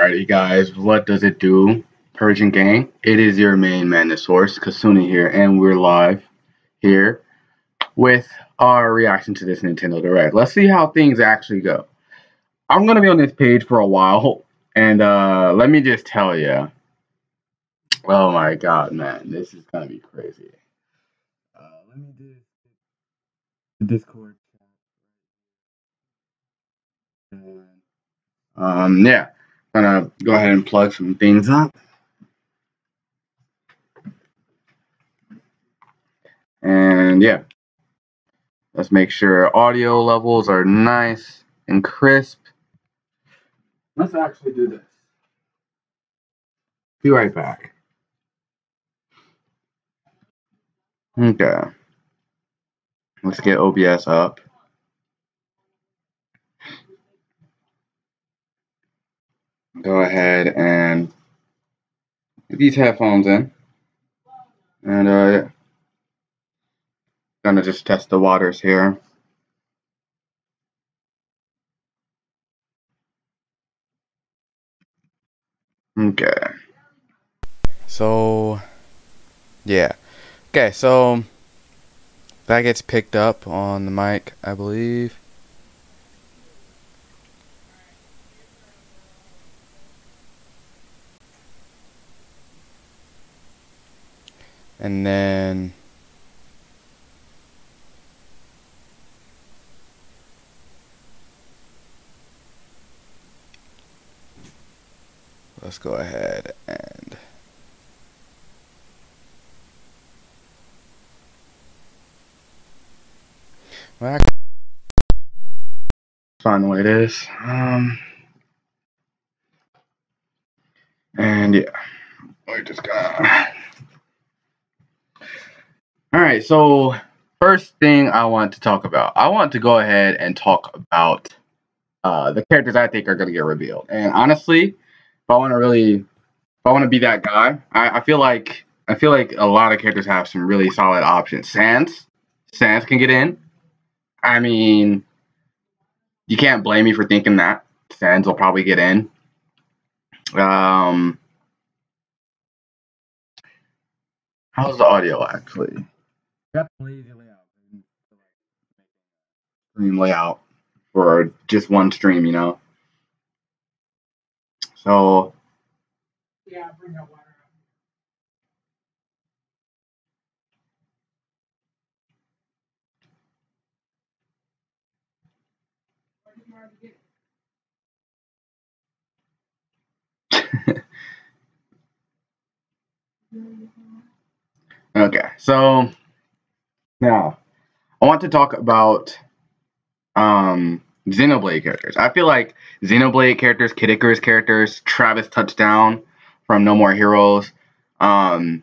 Alrighty, guys, what does it do? Persian Gang, it is your main man, the source, Kasuni here, and we're live here with our reaction to this Nintendo Direct. Let's see how things actually go. I'm gonna be on this page for a while, and let me just tell you, oh my god, man, this is gonna be crazy. Let me do the Discord. Yeah, gonna go ahead and plug some things up. And yeah, let's make sure audio levels are nice and crisp. Let's actually do this. Be right back. Okay. Let's get OBS up. Go ahead and get these headphones in. And gonna just test the waters here. Okay. So yeah. Okay, so that gets picked up on the mic, I believe. And then let's go ahead and find the way it is. And yeah, we're just gonna. All right, so first thing I want to talk about, I want to go ahead and talk about the characters I think are going to get revealed. And honestly, if I want to be that guy, I feel like a lot of characters have some really solid options. Sans can get in. I mean, you can't blame me for thinking that Sans will probably get in. How's the audio actually? Got the lazy layout. Stream layout for just one stream, you know. So yeah, bring that water up. Okay, so now I want to talk about Xenoblade characters. I feel like Xenoblade characters, Kid Icarus characters, Travis Touchdown from No More Heroes. I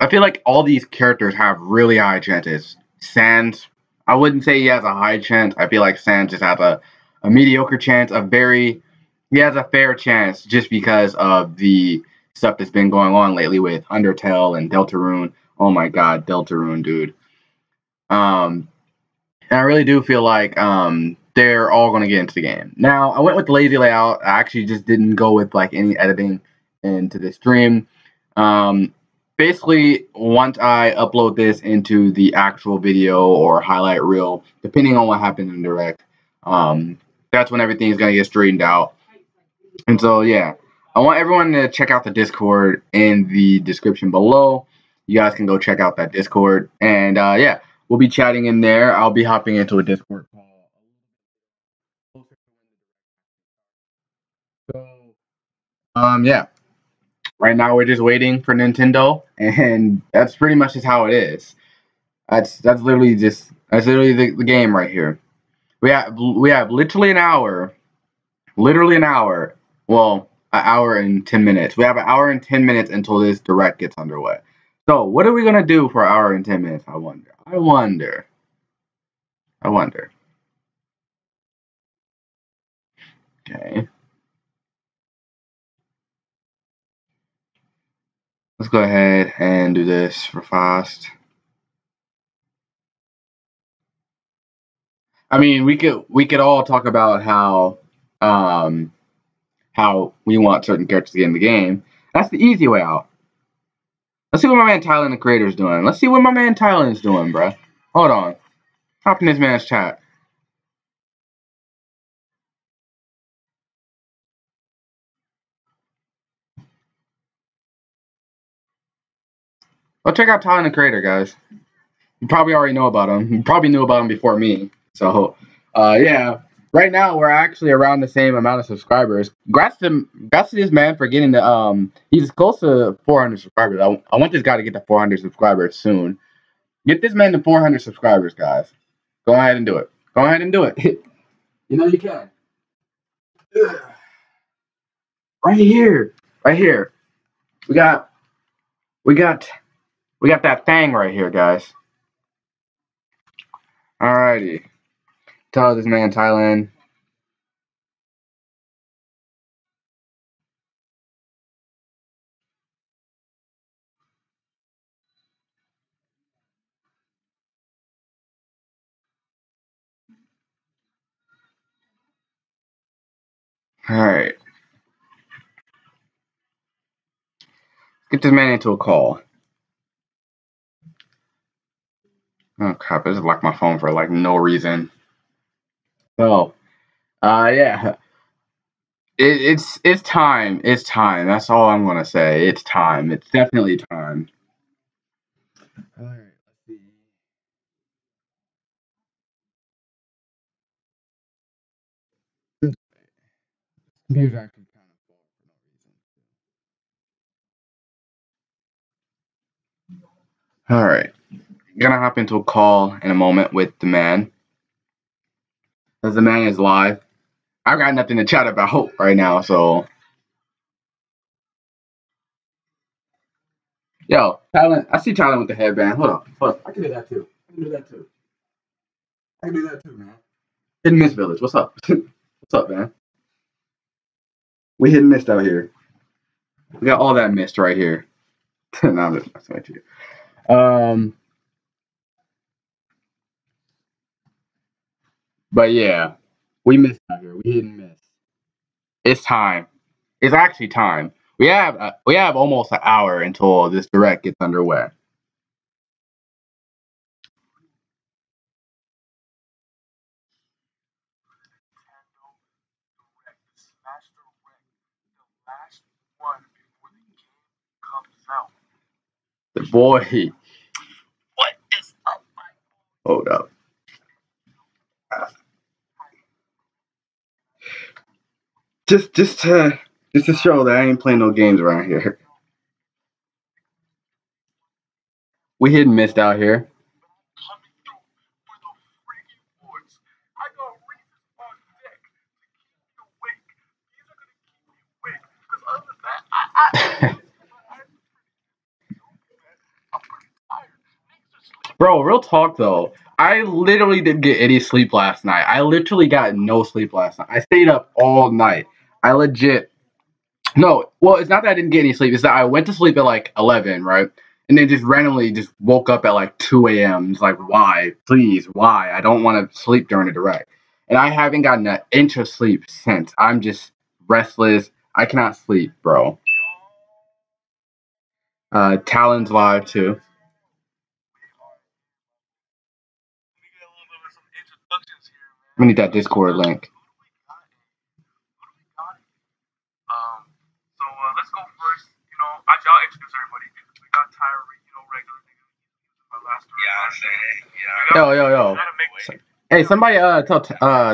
feel like all these characters have really high chances. Sans, I wouldn't say he has a high chance. I feel like Sans just has a mediocre chance, he has a fair chance just because of the stuff that's been going on lately with Undertale and Deltarune. Oh my god, Deltarune, dude. And I really do feel like they're all going to get into the game. Now, I went with the lazy layout. I actually just didn't go with like any editing into the stream. Basically, once I upload this into the actual video or highlight reel, depending on what happens in Direct, that's when everything is going to get straightened out. And so, yeah, I want everyone to check out the Discord in the description below. You guys can go check out that Discord. And yeah, we'll be chatting in there. I'll be hopping into a Discord call. So, yeah. Right now we're just waiting for Nintendo, and that's pretty much just how it is. That's literally the game right here. We have literally an hour. Well, an hour and 10 minutes. We have an hour and 10 minutes until this Direct gets underway. So, what are we gonna do for an hour and 10 minutes? I wonder. Okay. Let's go ahead and do this for fast. I mean, we could all talk about how how we want certain characters to get in the game. That's the easy way out. Let's see what my man Tylen the Creator is doing. Let's see what my man Tylen is doing, bruh. Hold on. Hop in this man's chat. Well, check out Tylen the Creator, guys. You probably already know about him. You probably knew about him before me. So, yeah. Right now, we're actually around the same amount of subscribers. Congrats to this man for getting the, he's close to 400 subscribers. I want this guy to get to 400 subscribers soon. Get this man to 400 subscribers, guys. Go ahead and do it. Go ahead and do it. You know you can. Right here. Right here. We got that thing right here, guys. Alrighty. Tell this man Tylen. Alright. Get this man into a call. Oh crap, I just locked my phone for like no reason. So, yeah. It's time. It's time. That's all I'm gonna say. It's time. It's definitely time. Alright, let's see. Computer's actually kind of full for no reason. Alright. Gonna hop into a call in a moment with the man. As the man is live. I got nothing to chat about right now, so. Yo, Tylen, I see Tylen with the headband. Hold up. I can do that too. I can do that too, man. Hidden Mist Village, what's up? What's up, man? We hidden mist out here. We got all that mist right here. No, I'm just messing with you. But yeah, we missed out here. We hidden mist. It's time. It's actually time. We have almost an hour until this direct gets underway. The boy. What is up? Hold up. Just to show that I ain't playing no games around here. We hidden mist out here. Bro, real talk though. I literally didn't get any sleep last night. I literally got no sleep last night. I stayed up all night. I legit. No, well, it's not that I didn't get any sleep. It's that I went to sleep at like 11, right? And then just randomly just woke up at like 2 a.m. It's like, why? Please, why? I don't want to sleep during the direct. And I haven't gotten an inch of sleep since. I'm just restless. I cannot sleep, bro. Talon's live too. We need that Discord link. Let's go first. Y'all introduce everybody. We got Tyree, regular nigga. My last Yo. Hey, somebody tell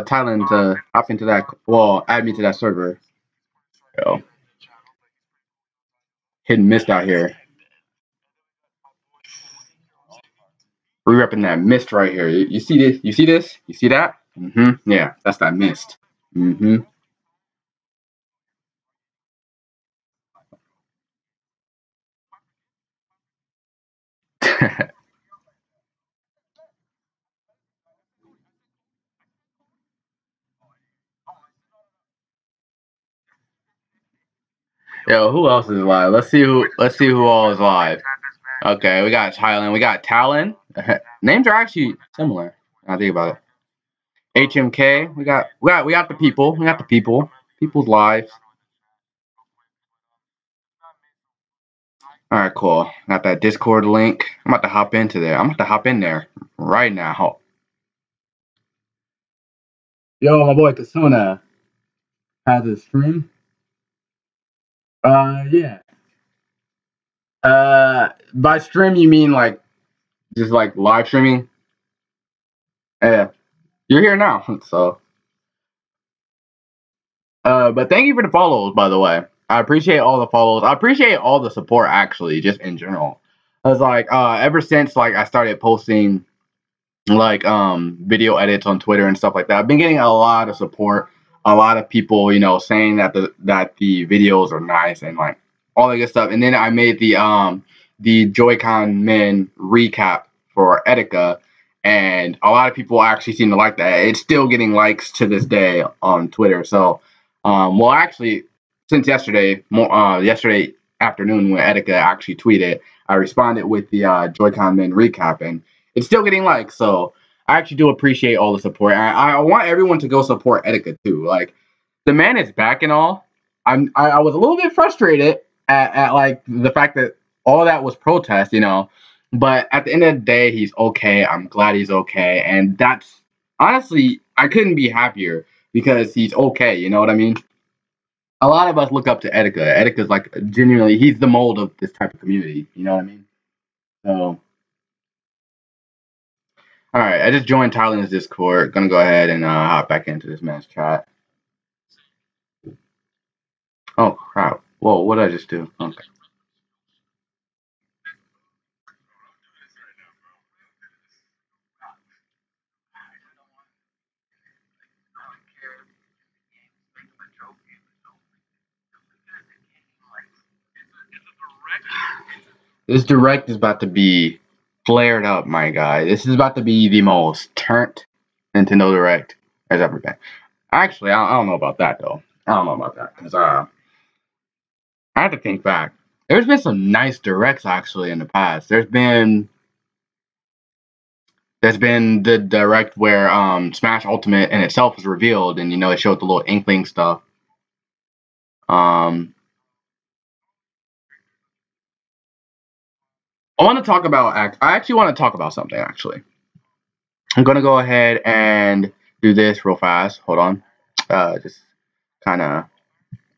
Tylen to hop into that. Well, add me to that server. Yo, hidden mist out here. We repping that mist right here. You see this? You see this? You see that? Yeah, that's that mist. Yo, who else is live? Let's see who all is live. Okay, we got Tylen. We got Talon. Names are actually similar. I think about it. HMK. We got the people. We got the people. People's live. All right, cool. Got that Discord link. I'm about to hop into there. I'm about to hop in there right now. Yo, my boy Kasuna has a stream. Yeah. By stream you mean like just like live streaming? Yeah. You're here now, so. But thank you for the follows, by the way. I appreciate all the follows. I appreciate all the support, actually, just in general. I was like, ever since like I started posting like video edits on Twitter and stuff like that, I've been getting a lot of support. A lot of people, you know, saying that the videos are nice and like all that good stuff. And then I made the Joy-Con Men recap for Etika, and a lot of people actually seem to like that. It's still getting likes to this day on Twitter. So, well, actually, since yesterday, yesterday afternoon when Etika actually tweeted, I responded with the Joy-Con Men recap, and it's still getting likes. So I actually do appreciate all the support. I want everyone to go support Etika too. Like, the man is back and all. I was a little bit frustrated at like the fact that all that was protest, you know. But at the end of the day, he's okay. I'm glad he's okay, and that's honestly, I couldn't be happier because he's okay. You know what I mean? A lot of us look up to Etika. Etika's like genuinely, he's the mold of this type of community. You know what I mean? So. All right, I just joined Tylen's Discord. Gonna go ahead and hop back into this man's chat. Oh crap! Whoa, what did I just do? Okay. This direct is about to be flared up, my guy. This is about to be the most turned Nintendo Direct has ever been. Actually, I don't know about that though. I don't know about that because I have to think back. There's been some nice directs actually in the past. There's been the direct where Smash Ultimate in itself was revealed, and you know it showed the little Inkling stuff. I want to talk about. I actually want to talk about something. Actually, I'm gonna go ahead and do this real fast. Hold on. Just kind of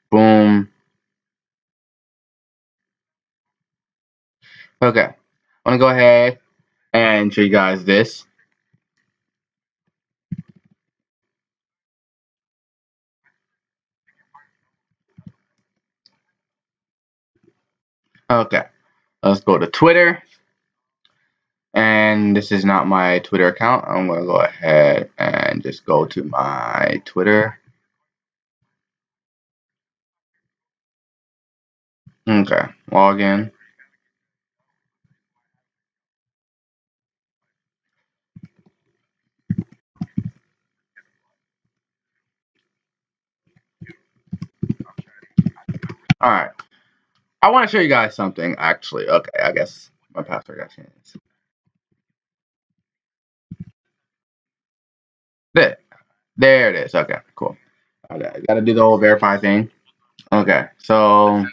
boom. Okay, I'm gonna go ahead and show you guys this. Okay, let's go to Twitter. And this is not my Twitter account. I'm gonna go ahead and just go to my Twitter. Okay, log in. All right. I want to show you guys something, actually. Okay, I guess my password got changed. There it is. Okay, cool. I gotta do the whole verify thing. Okay, so.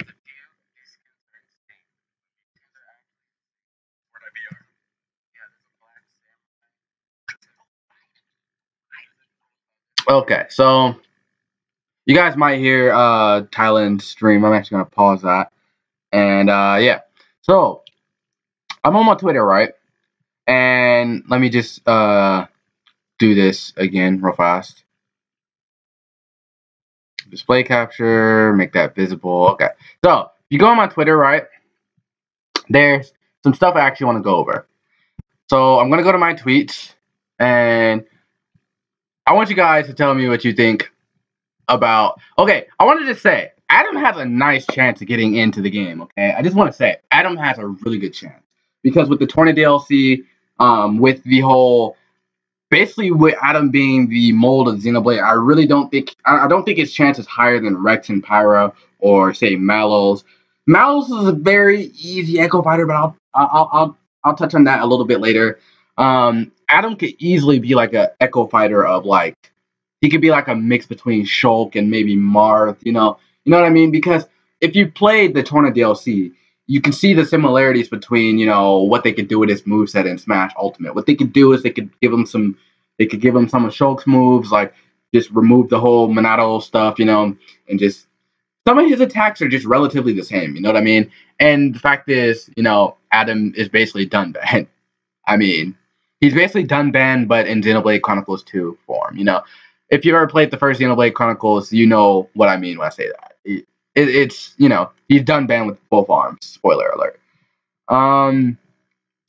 Okay, so you guys might hear Thailand's stream. I'm actually gonna pause that. And yeah. So I'm on my Twitter, right? And let me just do this again real fast. Display capture, make that visible. Okay. So if you go on my Twitter, right? There's some stuff I actually want to go over. So I'm gonna go to my tweets, and I want you guys to tell me what you think about. Okay, I wanted to say Adam has a nice chance of getting into the game. Okay, I just want to say Adam has a really good chance because with the Torna DLC, with the whole, basically with Adam being the mold of Xenoblade, I really don't think I don't think his chance is higher than Rex and Pyra or say Mallows. Mallows is a very easy Echo Fighter, but I'll touch on that a little bit later. Adam could easily be like a Echo Fighter of like, he could be like a mix between Shulk and maybe Marth, you know what I mean? Because if you played the Torna DLC, you can see the similarities between, you know, what they could do with his moveset in Smash Ultimate. What they could do is they could give him some of Shulk's moves, like just remove the whole Monado stuff, you know, and just some of his attacks are just relatively the same, you know what I mean? And the fact is, you know, Adam is basically done banned. I mean, he's basically done banned, but in Xenoblade Chronicles 2 form, you know. If you ever played the first Xenoblade Chronicles, you know what I mean when I say that. It's, you know, he's done banned with both arms. Spoiler alert.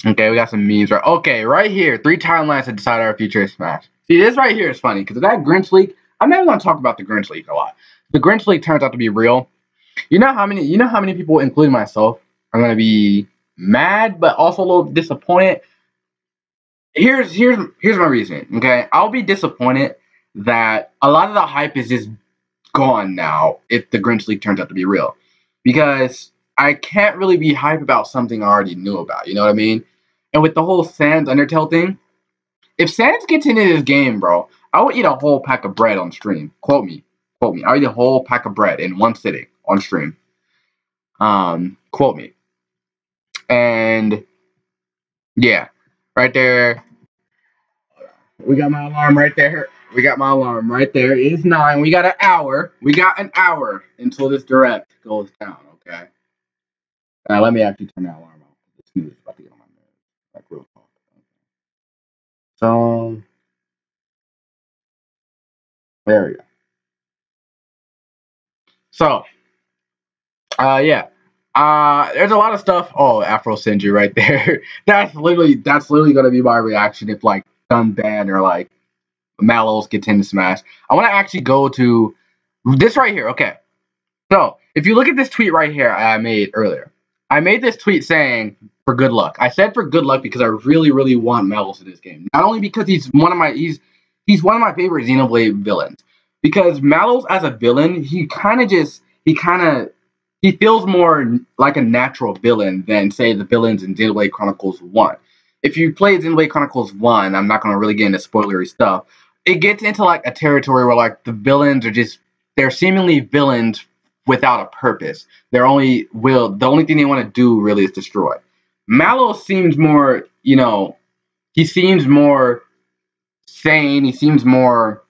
Okay, we got some memes right. Okay, right here, 3 timelines to decide our future Smash. See, this right here is funny because that Grinch leak. I'm not even gonna talk about the Grinch leak a lot. The Grinch leak turns out to be real. You know how many people, including myself, are gonna be mad but also a little disappointed. Here's my reasoning. Okay, I'll be disappointed that a lot of the hype is just gone now if the Grinch leak turns out to be real, because I can't really be hype about something I already knew about. You know what I mean? And with the whole Sans Undertale thing, if Sans gets into this game, bro, I would eat a whole pack of bread on stream. Quote me. I'll eat a whole pack of bread in one sitting on stream. Quote me. And yeah, right there. We got my alarm right there. It's 9. We got an hour. Until this direct goes down. Okay. Now let me actually turn that alarm off. This news is about to get on my nerves. Like real talk. So there we go. So yeah. There's a lot of stuff. Oh, Afro Senju right there. that's literally gonna be my reaction if like Dunban or like Mallows gets into Smash. I want to actually go to this right here. Okay. So if you look at this tweet right here I made earlier, I made this tweet saying for good luck. I said for good luck because I really, really want Mallows in this game. Not only because he's one of my favorite Xenoblade villains. Because Mallows as a villain, he feels more like a natural villain than say the villains in Xenoblade Chronicles 1. If you played Xenoblade Chronicles 1, I'm not gonna really get into spoilery stuff. It gets into like a territory where like the villains are they're seemingly villains without a purpose. The only thing they want to do really is destroy. Mallows seems more, you know, he seems more sane. He seems more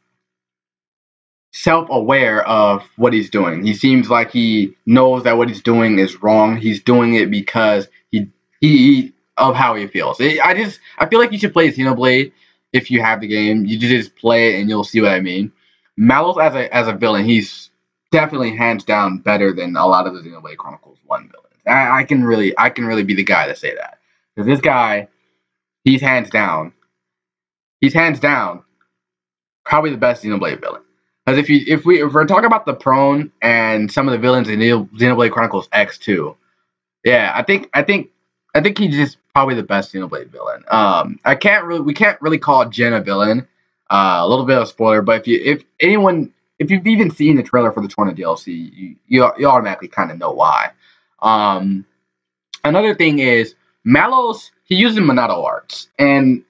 self-aware of what he's doing. He seems like he knows that what he's doing is wrong. He's doing it because he of how he feels. I feel like you should play Xenoblade if you have the game. You just play it and you'll see what I mean. Mallows as a villain, he's definitely hands down better than a lot of the Xenoblade Chronicles 1 villains. I can really be the guy to say that. Because this guy, he's hands down probably the best Xenoblade villain. Because if we're talking about the prone and some of the villains in Xenoblade Chronicles X 2, yeah, I think he's just probably the best Xenoblade villain. We can't really call Jin a villain. A little bit of a spoiler, but if you've even seen the trailer for the Torna DLC, you automatically kind of know why. Another thing is Mallows, he uses Monado arts, and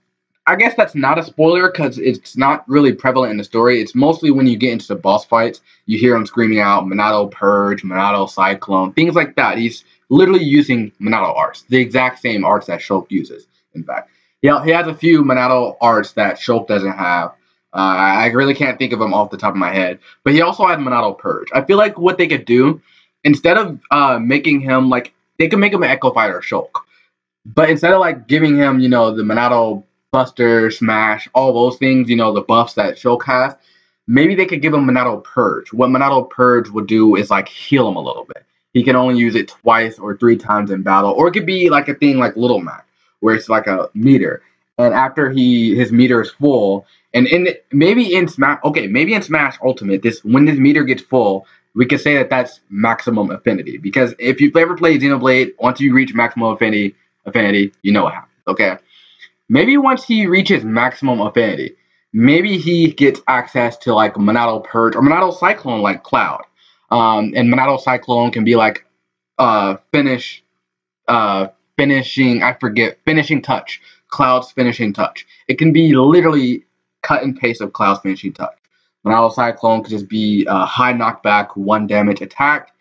I guess that's not a spoiler because it's not really prevalent in the story. It's mostly when you get into the boss fights, you hear him screaming out Monado Purge, Monado Cyclone, things like that. He's literally using Monado arts, the exact same arts that Shulk uses, in fact. He has a few Monado arts that Shulk doesn't have. I really can't think of them off the top of my head. But he also had Monado Purge. I feel like what they could do, instead of making him like, they could make him an Echo Fighter Shulk. But instead of like giving him, you know, the Monado Buster, Smash, all those things, you know, the buffs that Shulk has, maybe they could give him Monado Purge. What Monado Purge would do is like heal him a little bit. He can only use it twice or 3 times in battle. Or it could be like a thing like Little Mac, where it's like a meter. And after his meter is full, and maybe in Smash Ultimate, when this meter gets full, we can say that that's maximum affinity. Because if you've ever played Xenoblade, once you reach maximum affinity, you know what happens. Okay. Maybe once he reaches maximum affinity, maybe he gets access to like Monado Purge or Monado Cyclone like Cloud. And Monado Cyclone can be like finishing touch. Cloud's finishing touch. It can be literally cut and paste of Cloud's finishing touch. Monado Cyclone could just be a high knockback, 1 damage attack.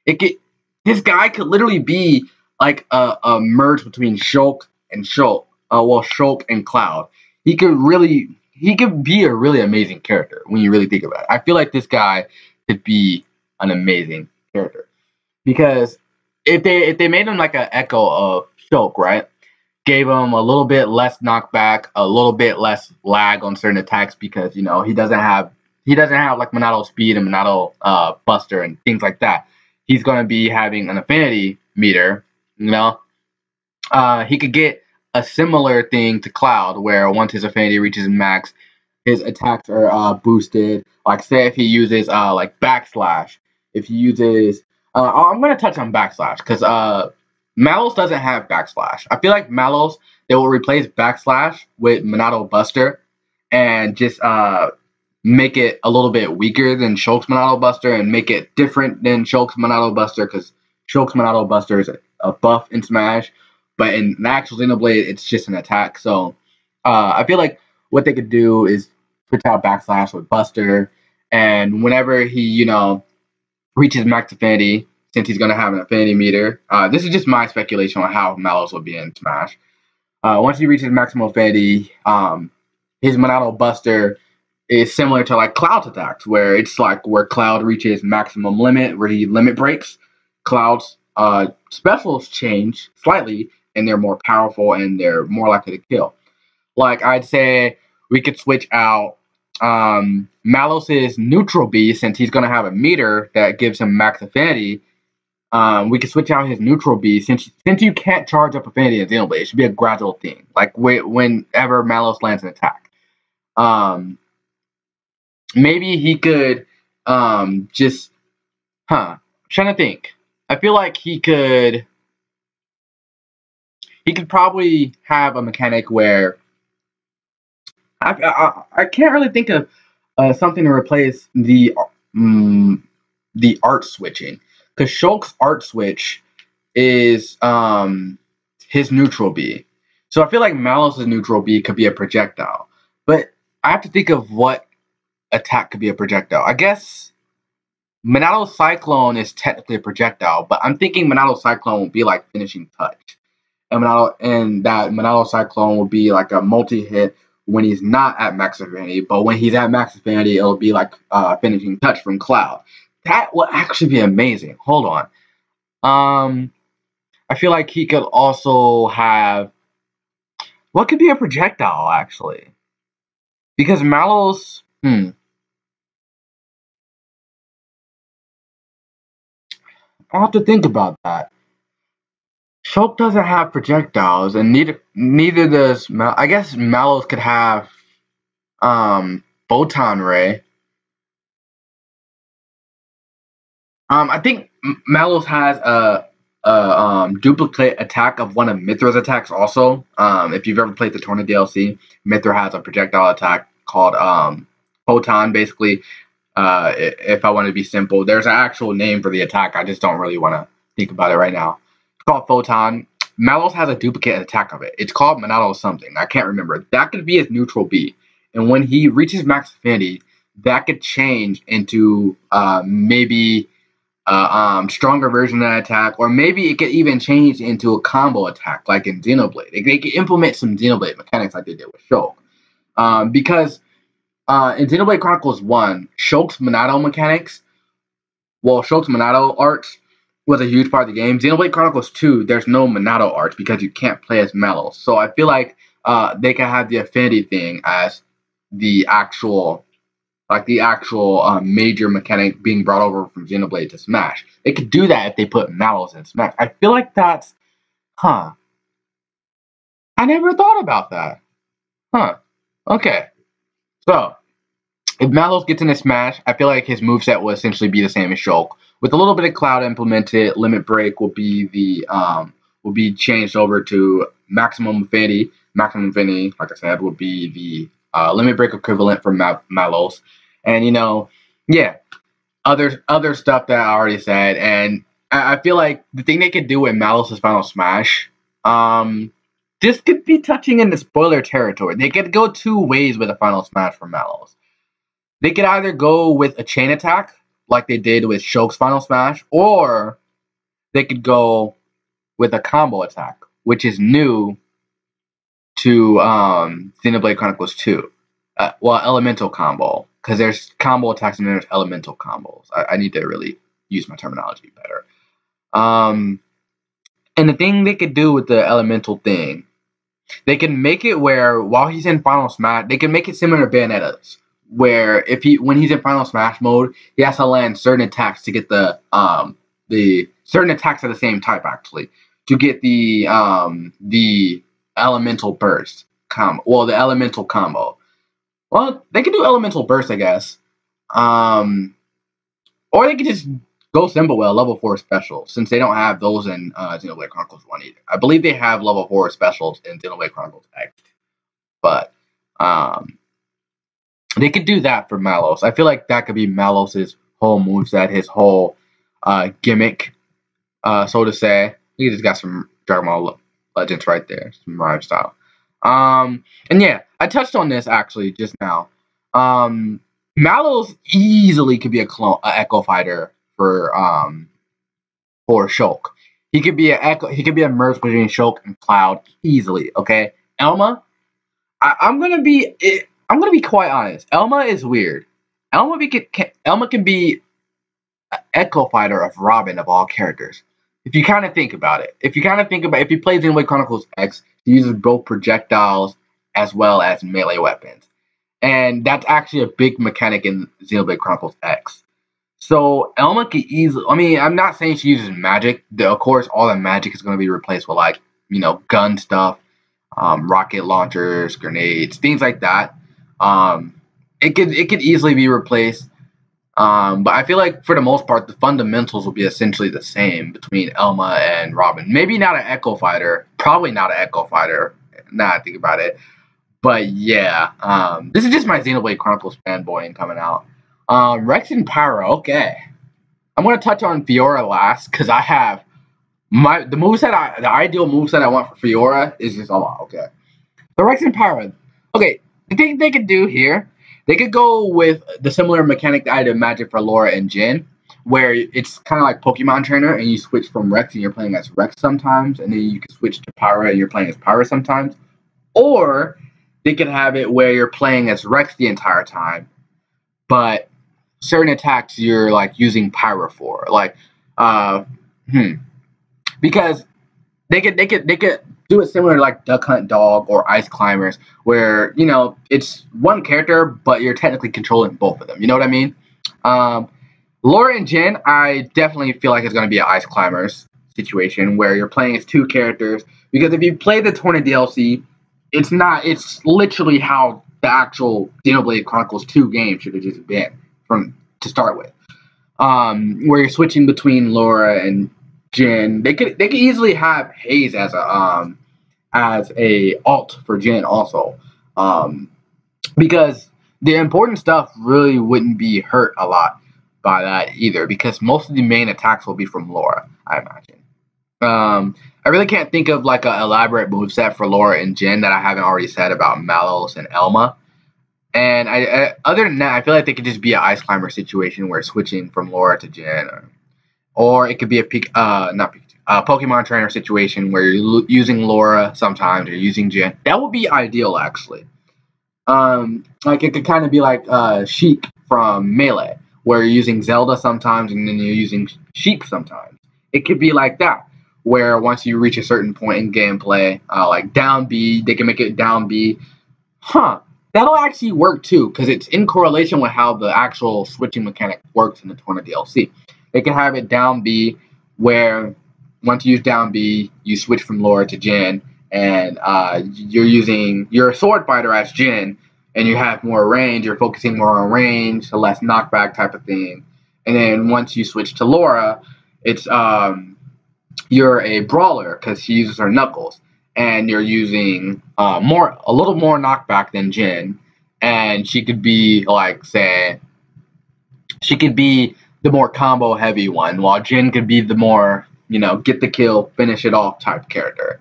This guy could literally be like a merge between Shulk and Shulk. Well, Shulk and Cloud. He could be a really amazing character when you really think about it. I feel like this guy could be an amazing character because if they made him like an echo of Shulk, right? Gave him a little bit less knockback, a little bit less lag on certain attacks because he doesn't have like Monado speed and Monado Buster and things like that. He's gonna be having an affinity meter, you know. He could get a similar thing to Cloud, where once his affinity reaches max, his attacks are boosted. Like say if he uses like backslash, if he uses I'm gonna touch on backslash because Malos doesn't have backslash. I feel like Malos they will replace backslash with Monado Buster and just make it a little bit weaker than Shulk's Monado Buster and make it different than Shulk's Monado Buster because Shulk's Monado Buster is a buff in Smash, but in the actual Xenoblade it's just an attack. So I feel like what they could do is switch out backslash with Buster, and whenever he reaches max affinity, since he's going to have an affinity meter. This is just my speculation on how Malos will be in Smash. Once he reaches maximum affinity, his Monado Buster is similar to like Cloud's attacks, where it's like where Cloud reaches maximum limit, where he limit breaks. Cloud's specials change slightly, and they're more powerful and they're more likely to kill. Like I'd say we could switch out Malos' neutral B since he's gonna have a meter that gives him max affinity. We could switch out his neutral B since you can't charge up affinity in Xenoblade. It should be a gradual thing, like whenever Malos lands an attack. Um, Maybe he could just I'm trying to think. I feel like he could probably have a mechanic where I can't really think of something to replace the art switching because Shulk's art switch is his neutral B. So I feel like Malos' neutral B could be a projectile, but I have to think of what attack could be a projectile. I guess Monado Cyclone is technically a projectile, but I'm thinking Monado Cyclone would be like finishing touch, and that Monado Cyclone would be like a multi-hit when he's not at max affinity, but when he's at max affinity, it'll be like finishing touch from Cloud. That would actually be amazing. Hold on. I feel like he could also have what could be a projectile actually, because Malos. I'll have to think about that. Shulk doesn't have projectiles, and neither does I guess Malos could have Photon Ray. I think Malos has a duplicate attack of one of Mythra's attacks also. If you've ever played the Torna DLC, Mythra has a projectile attack called Photon. Basically, if I want to be simple, there's an actual name for the attack. I just don't really want to think about it right now. It's called Photon. Malos has a duplicate attack of it. It's called Monado something. I can't remember. That could be his neutral B. And when he reaches max affinity, that could change into maybe stronger version of that attack, or maybe it could even change into a combo attack like in Xenoblade. They could implement some Xenoblade mechanics like they did with Shulk. Because in Xenoblade Chronicles 1, Shulk's Monado mechanics, Shulk's Monado arts was a huge part of the game. Xenoblade Chronicles 2, there's no Monado arts because you can't play as Malos. So I feel like they can have the affinity thing as the actual major mechanic being brought over from Xenoblade to Smash. They could do that if they put Malos in Smash. I feel like that's, I never thought about that. Okay. So, if Malos gets into Smash, I feel like his moveset will essentially be the same as Shulk. With a little bit of Cloud implemented, Limit Break will be changed over to Maximum Affinity. Maximum Affinity, like I said, will be the Limit Break equivalent for Malos. And other stuff that I already said. And I feel like the thing they could do with Malos' Final Smash, this could be touching in the spoiler territory. They could go two ways with a Final Smash for Malos. They could either go with a chain attack, like they did with Shulk's Final Smash, or they could go with a combo attack, which is new to Xenoblade Chronicles 2. Well, elemental combo, because there's combo attacks and there's elemental combos. I need to really use my terminology better. And the thing they could do with the elemental thing, they can make it where while he's in Final Smash, they can make it similar to Bayonetta's, where when he's in Final Smash mode, he has to land certain attacks to get the certain attacks of the same type actually to get the elemental burst combo. Well, the elemental combo. Well, they could do elemental burst, I guess. Or they could just go simple with a level 4 special, since they don't have those in Xenoblade Chronicles 1 either. I believe they have level 4 specials in Xenoblade Chronicles X. But they could do that for Malos. I feel like that could be Malos' whole moveset, his whole gimmick, so to say. He just got some Dragon Ball Legends right there, some rhyme style. And yeah, I touched on this actually just now. Malos easily could be a Echo Fighter for Shulk. He could be a merge between Shulk and Cloud easily. Okay, Elma. I'm gonna be quite honest. Elma is weird. Elma can be an Echo Fighter of Robin of all characters. If you kind of think about it, if you play Xenoblade Chronicles X, he uses both projectiles as well as melee weapons. And that's actually a big mechanic in Xenoblade Chronicles X. So Elma can easily, I mean, I'm not saying she uses magic. Of course, all the magic is going to be replaced with, like, gun stuff, rocket launchers, grenades, things like that. It could easily be replaced. But I feel like for the most part, the fundamentals will be essentially the same between Elma and Robin. Maybe not an Echo Fighter. Probably not an Echo Fighter, now I think about it. But yeah, this is just my Xenoblade Chronicles fanboying coming out. Rex and Pyra, okay. I'm going to touch on Fiora last, because I have the ideal moveset I want for Fiora is just a lot, okay. So Rex and Pyra, okay, the thing they could do here, they could go with the similar mechanic that I did Magic for Laura and Jin, where it's kind of like Pokemon Trainer, and you switch from Rex and you're playing as Rex sometimes, and then you can switch to Pyra and you're playing as Pyra sometimes. Or they could have it where you're playing as Rex the entire time, but certain attacks you're like using Pyra for, like, because they could do it similar to like Duck Hunt Dog or Ice Climbers, where it's one character, but you're technically controlling both of them. You know what I mean? Laura and Jin, I definitely feel like it's going to be an Ice Climbers situation where you're playing as two characters, because if you play the Torna DLC, it's literally how the actual Xenoblade Chronicles 2 game should have just been to start with. Where you're switching between Laura and Jin. They could easily have Haze as a alt for Jin also. Because the important stuff really wouldn't be hurt a lot by that either, because most of the main attacks will be from Laura, I imagine. I really can't think of like an elaborate moveset for Laura and Jin that I haven't already said about Malos and Elma. And I other than that, I feel like they could just be an Ice Climber situation where switching from Laura to Jin, or it could be a Pokemon Trainer situation where you're using Laura sometimes or using Jin. That would be ideal, actually. Like it could kind of be like Sheik from Melee, where you're using Zelda sometimes and then you're using Sheik sometimes. It could be like that, where once you reach a certain point in gameplay, like down B, they can make it down B. That'll actually work too, because it's in correlation with how the actual switching mechanic works in the Torna DLC. They can have it down B, where once you use down B, you switch from Laura to Jin, and you're a sword fighter as Jin, and you have more range, you're focusing more on range, a less knockback type of thing. And then once you switch to Laura, it's you're a brawler, because she uses her knuckles, and you're using a little more knockback than Jin, and she could be like, say, the more combo heavy one, while Jin could be the more, get the kill, finish it off type character.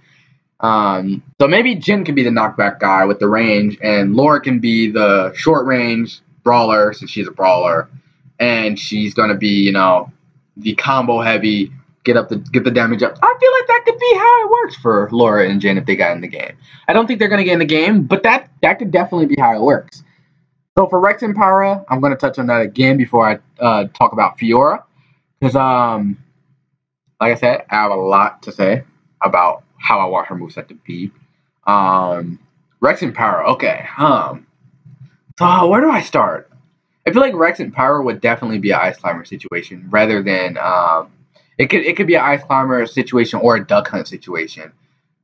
So maybe Jin can be the knockback guy with the range, and Laura can be the short range brawler, since she's a brawler, and she's going to be, the combo heavy get the damage up. I feel like that could be how it works for Laura and Jin if they got in the game. I don't think they're gonna get in the game, but that could definitely be how it works. So for Rex and Pyra, I'm gonna touch on that again before I talk about Fiora, because like I said, I have a lot to say about how I want her moveset to be. Rex and Pyra, okay. So where do I start? I feel like Rex and Pyra would definitely be an Ice Climber situation rather than it could be an Ice Climber situation or a Duck Hunt situation,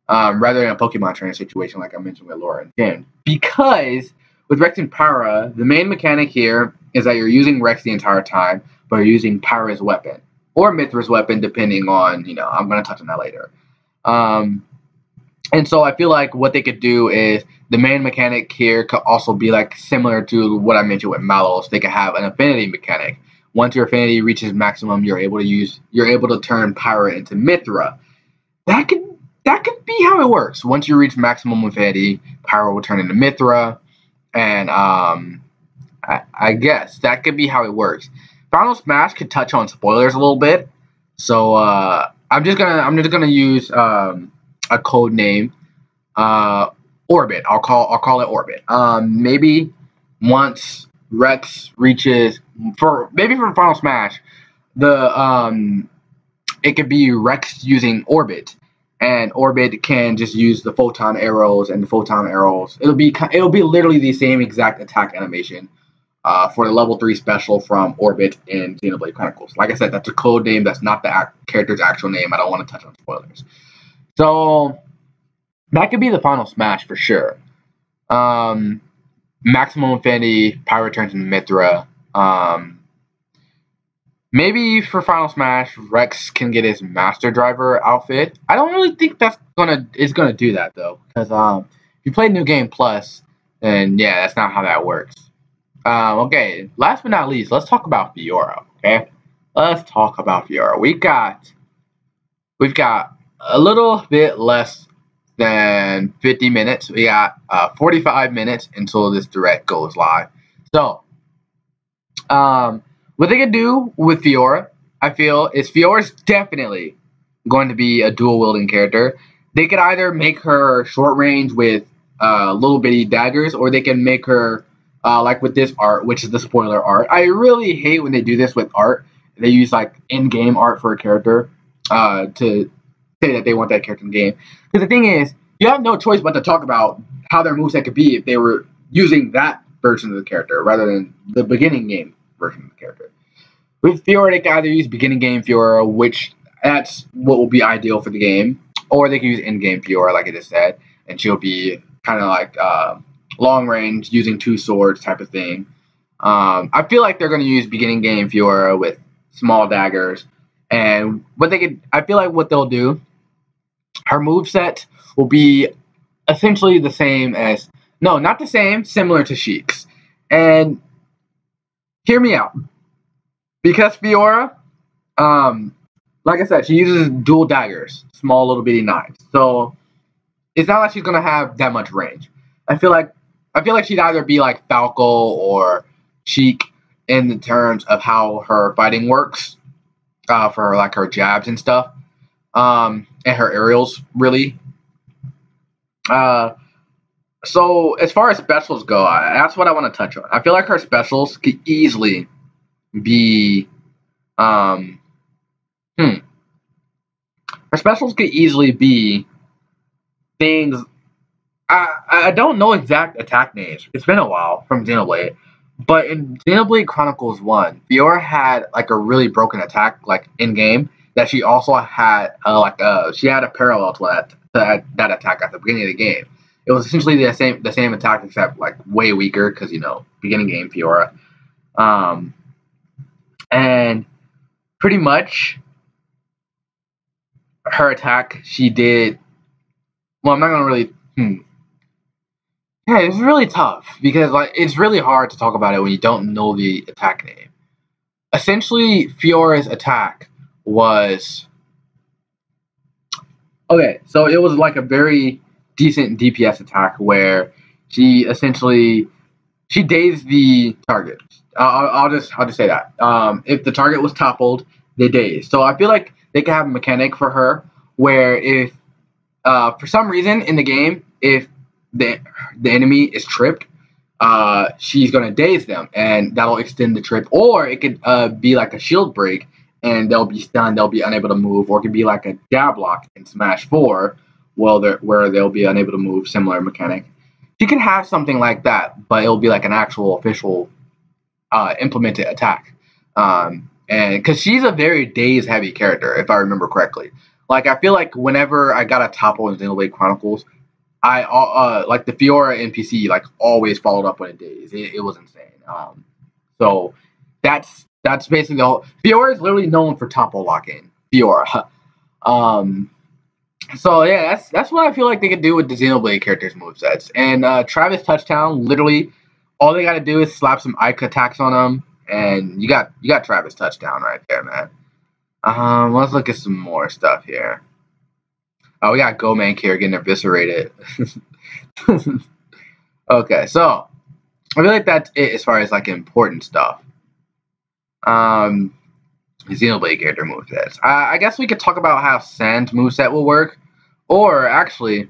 rather than a Pokemon Trainer situation like I mentioned with Laura and Jin. Because with Rex and Pyra, the main mechanic here is that you're using Rex the entire time, but you're using Pyra's weapon or Mithra's weapon, depending on, I'm going to touch on that later. And so I feel like what they could do is the main mechanic here could also be like similar to what I mentioned with Malos. They could have an affinity mechanic. Once your affinity reaches maximum, you're able to turn Pyra into Mithra. That could be how it works. Once you reach maximum affinity, Pyra will turn into Mithra, and I guess that could be how it works. Final Smash could touch on spoilers a little bit, so I'm just gonna use a code name, Orbit. I'll call it Orbit. Maybe once Rex reaches for Final Smash, it could be Rex using Orbit, and Orbit can just use the photon arrows, and the photon arrows it'll be literally the same exact attack animation for the level 3 special from Orbit in Xenoblade Chronicles. Like I said, that's a code name. That's not the character's actual name. I don't want to touch on spoilers. So that could be the Final Smash for sure. Maximum Affinity, Pyra turns into Mithra. Maybe for Final Smash, Rex can get his Master Driver outfit. I don't really think it's gonna do that though, because if you play New Game Plus, then yeah, that's not how that works. Okay, last but not least, let's talk about Fiora. Okay, let's talk about Fiora. We've got a little bit less than 50 minutes. We got 45 minutes until this direct goes live. So, what they can do with Fiora, I feel, is Fiora's definitely going to be a dual wielding character. They could either make her short range with little bitty daggers, or they can make her like with this art, which is the spoiler art. I really hate when they do this with art. They use like in-game art for a character to say that they want that character in the game. Because the thing is, you have no choice but to talk about how their moveset could be if they were using that version of the character rather than the beginning game version of the character. With Fiora, they can either use beginning game Fiora, which that's what will be ideal for the game, or they can use in-game Fiora, like I just said, and she'll be kind of like long range, using 2 swords type of thing. I feel like they're going to use beginning game Fiora with small daggers, and I feel like what they'll do, her moveset will be essentially the same as, no, not the same, similar to Sheik's. And hear me out. Because Fiora, like I said, she uses dual daggers, small little bitty knives. So it's not like she's gonna have that much range. I feel like she'd either be like Falco or Sheik in the terms of how her fighting works, for like her jabs and stuff, and her aerials really. So as far as specials go, that's what I want to touch on. I feel like her specials could easily be, her specials could easily be things. I don't know exact attack names. It's been a while from Xenoblade, but in Xenoblade Chronicles 1, Fiora had like a really broken attack, like in game, that she also had she had a parallel to that attack at the beginning of the game. It was essentially the same attack, except like way weaker because beginning game Fiora, and pretty much her attack she did. Well, I'm not gonna really. Yeah, it's really tough because it's really hard to talk about it when you don't know the attack name. Essentially, Fiora's attack was okay. So it was like a very decent DPS attack where she essentially dazed the target. I'll just say that. If the target was toppled, they dazed. So I feel like they could have a mechanic for her where if for some reason in the game, if the enemy is tripped, she's gonna daze them, and that'll extend the trip. Or it could be like a shield break, and they'll be stunned, they'll be unable to move. Or it could be like a jab lock in Smash 4, where they'll be unable to move. Similar mechanic. She can have something like that, but it'll be like an actual official implemented attack. And because she's a very daze heavy character, if I remember correctly. Like I feel like whenever I got a topple in Xenoblade Chronicles, I like the Fiora NPC like always followed up with a daze. It was insane. So that's basically the whole. Fiora is literally known for topple locking. Fiora. So yeah, that's what I feel like they could do with the Xenoblade characters' movesets. And Travis Touchdown, literally, all they got to do is slap some Ike attacks on them, and you got Travis Touchdown right there, man. Let's look at some more stuff here. Oh, we got Gomank here getting eviscerated. Okay, so I feel like that's it as far as like important stuff. Xenoblade character movesets. I guess we could talk about how Sans moveset will work. Or actually,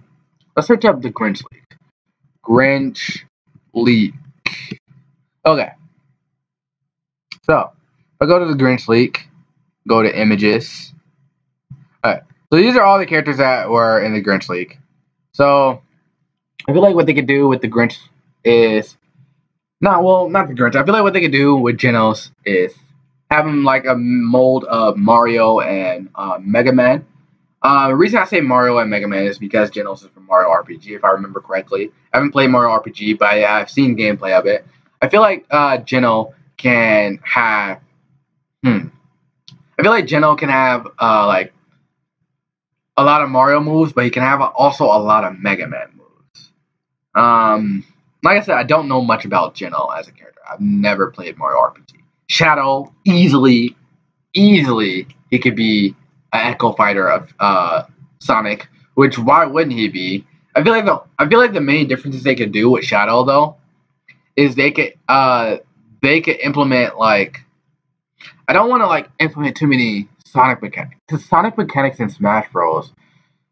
let's search up the Grinch Leak. Grinch Leak. Okay. So, if I go to the Grinch Leak, go to images. Alright. So these are all the characters that were in the Grinch Leak. So, I feel like what they could do with the Grinch is... not the Grinch. I feel like what they could do with Genos is have them like a mold of Mario and Mega Man. The reason I say Mario and Mega Man is because Genos is from Mario RPG, if I remember correctly. I haven't played Mario RPG, but I've seen gameplay of it. I feel like Geno can have... I feel like Geno can have like a lot of Mario moves, but he can have also a lot of Mega Man moves. Like I said, I don't know much about Geno as a character. I've never played Mario RPG. Shadow, easily, he could be an Echo Fighter of Sonic, which why wouldn't he be? I feel like the main differences they could do with Shadow though is they could implement like, I don't want to like implement too many Sonic mechanics, because Sonic mechanics in Smash Bros.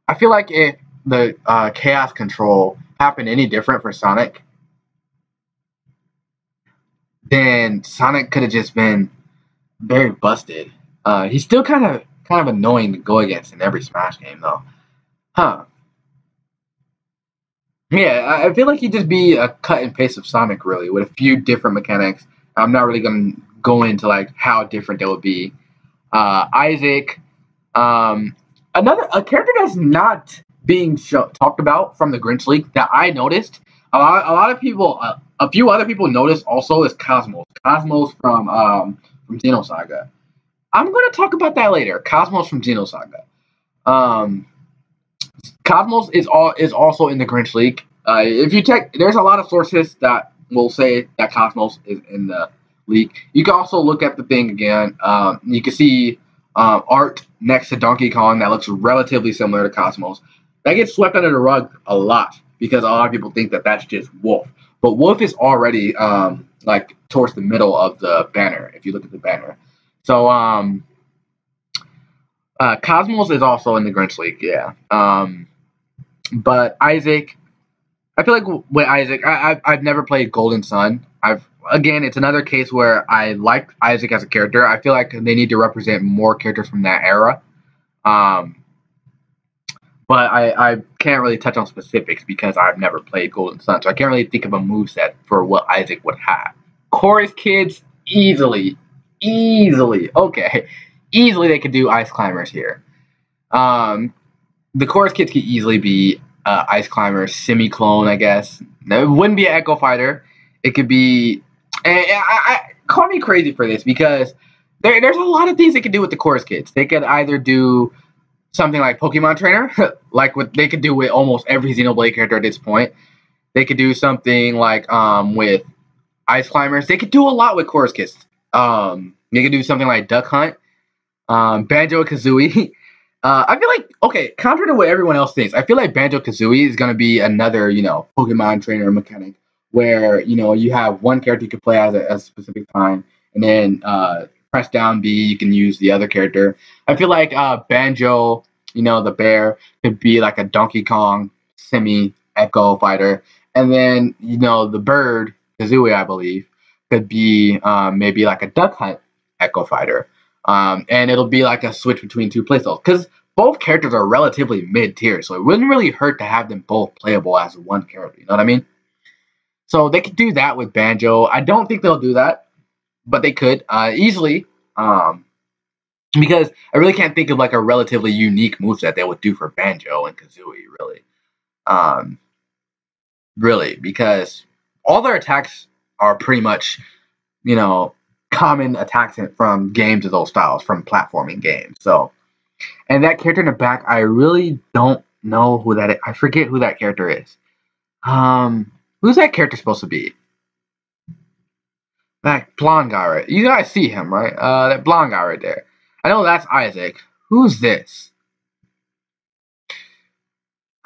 I feel like if the Chaos Control happened any different for Sonic, then Sonic could have just been very busted. He's still kind of annoying to go against in every Smash game though. Yeah, I feel like he'd just be a cut and paste of Sonic really, with a few different mechanics. I'm not really gonna go into like how different they would be. Isaac, a character that's not being talked about from the Grinch Leak that I noticed. A lot of people, a few other people noticed also is Cosmos. Cosmos from Xenosaga. I'm gonna talk about that later. Cosmos from Xenosaga. Cosmos is also in the Grinch Leak. If you check, there's a lot of sources that will say that Cosmos is in the leak. You can also look at the thing again. You can see art next to Donkey Kong that looks relatively similar to Cosmos. That gets swept under the rug a lot because a lot of people think that that's just Wolf. But Wolf is already like towards the middle of the banner, if you look at the banner. So Cosmos is also in the Grinch Leak, yeah. But Isaac, I feel like with Isaac, I've never played Golden Sun. Again, it's another case where I like Isaac as a character. I feel like they need to represent more characters from that era. But I can't really touch on specifics because I've never played Golden Sun, so I can't really think of a moveset for what Isaac would have. Chorus Kids, easily. Okay. Easily they could do Ice Climbers here. The Chorus Kids could easily be Ice Climbers, semi-clone, I guess. No, it wouldn't be an Echo Fighter. It could be... I call me crazy for this because there's a lot of things they could do with the Chorus Kids. They could either do something like Pokemon Trainer, like what they could do with almost every Xenoblade character at this point. They could do something like with Ice Climbers. They could do a lot with Chorus Kids. They could do something like Duck Hunt, Banjo-Kazooie. I feel like, okay, contrary to what everyone else thinks, I feel like Banjo-Kazooie is going to be another, Pokemon Trainer mechanic where, you have one character you can play at a specific time, and then press down B, you can use the other character. I feel like Banjo, the bear, could be like a Donkey Kong semi Echo fighter, and then the bird, Kazooie, I believe, could be maybe like a Duck Hunt Echo fighter, and it'll be like a switch between two playstyles because both characters are relatively mid tier, so it wouldn't really hurt to have them both playable as one character. You know what I mean? So they could do that with Banjo. I don't think they'll do that, but they could easily. Because I really can't think of like a relatively unique moveset they would do for Banjo and Kazooie, really. Really, because all their attacks are pretty much, common attacks from games of those styles, from platforming games. So, and that character in the back, I really don't know who that is. I forget who that character is. Who's that character supposed to be? That blonde guy, right? You guys see him, right? That blonde guy right there. I know that's Isaac. Who's this?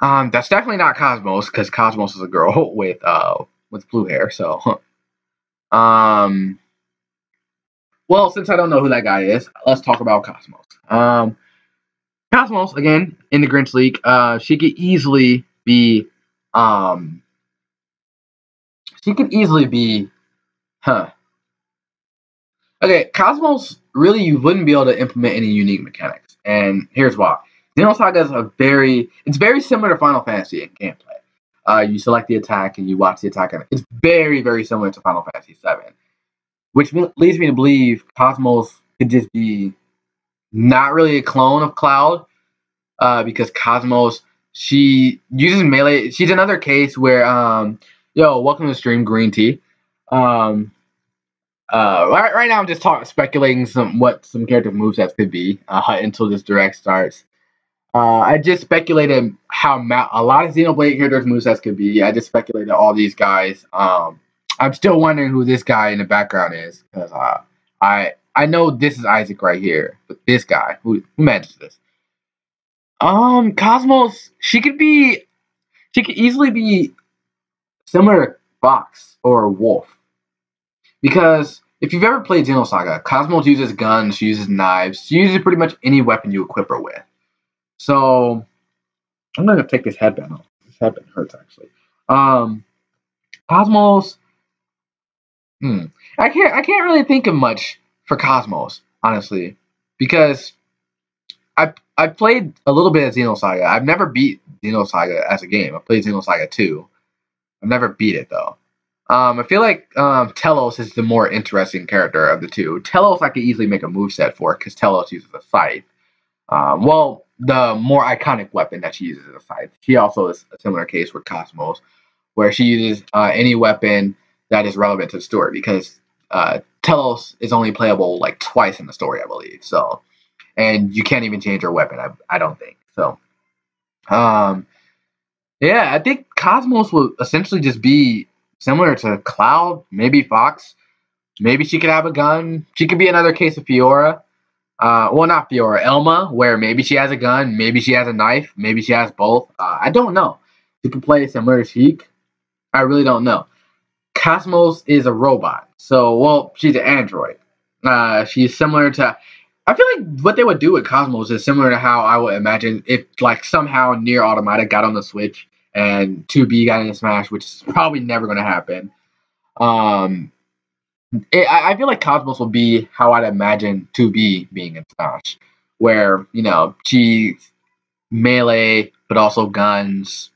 That's definitely not Cosmos, because Cosmos is a girl with blue hair. So, well, since I don't know who that guy is, let's talk about Cosmos. Cosmos, again, in the Grinch League, she could easily be, Okay, Cosmos, really, you wouldn't be able to implement any unique mechanics, and here's why. Xenosaga is it's very similar to Final Fantasy in gameplay. You select the attack and you watch the attack, and it's very, very similar to Final Fantasy VII, which leads me to believe Cosmos could just be not really a clone of Cloud, because Cosmos, she uses melee. She's another case where, welcome to the stream, Green Tea. Right now I'm just speculating what some character movesets could be until this direct starts. I just speculated how a lot of Xenoblade characters movesets could be. I just speculated all these guys. I'm still wondering who this guy in the background is, because I know this is Isaac right here, but this guy who manages this. Cosmos, she could easily be similar to Fox or Wolf. Because if you've ever played Xenosaga, Cosmos uses guns, she uses knives, she uses pretty much any weapon you equip her with. So, I'm going to take this headband off. This headband hurts, actually. Cosmos, I can't really think of much for Cosmos, honestly. Because I played a little bit of Xenosaga. I've never beat Xenosaga as a game. I played Xenosaga 2. I've never beat it, though. I feel like Telos is the more interesting character of the two. Telos I could easily make a moveset for, because Telos uses a scythe. The more iconic weapon that she uses is a scythe. She also is a similar case with Cosmos, where she uses any weapon that is relevant to the story, because Telos is only playable like twice in the story, I believe. So, and you can't even change her weapon, I don't think. So, yeah, I think Cosmos will essentially just be similar to Cloud, maybe Fox. Maybe she could have a gun. She could be another case of Fiora. Well, not Fiora, Elma, where maybe she has a gun, maybe she has a knife, maybe she has both. I don't know. She could play similar to Sheik. I really don't know. Cosmos is a robot, so, she's an android. She's similar to... I feel like what they would do with Cosmos is similar to how I would imagine if, like, somehow Nier Automata got on the Switch and 2B got into Smash, which is probably never going to happen. I feel like Cosmos will be how I'd imagine 2B being in Smash, where, she's melee, but also guns,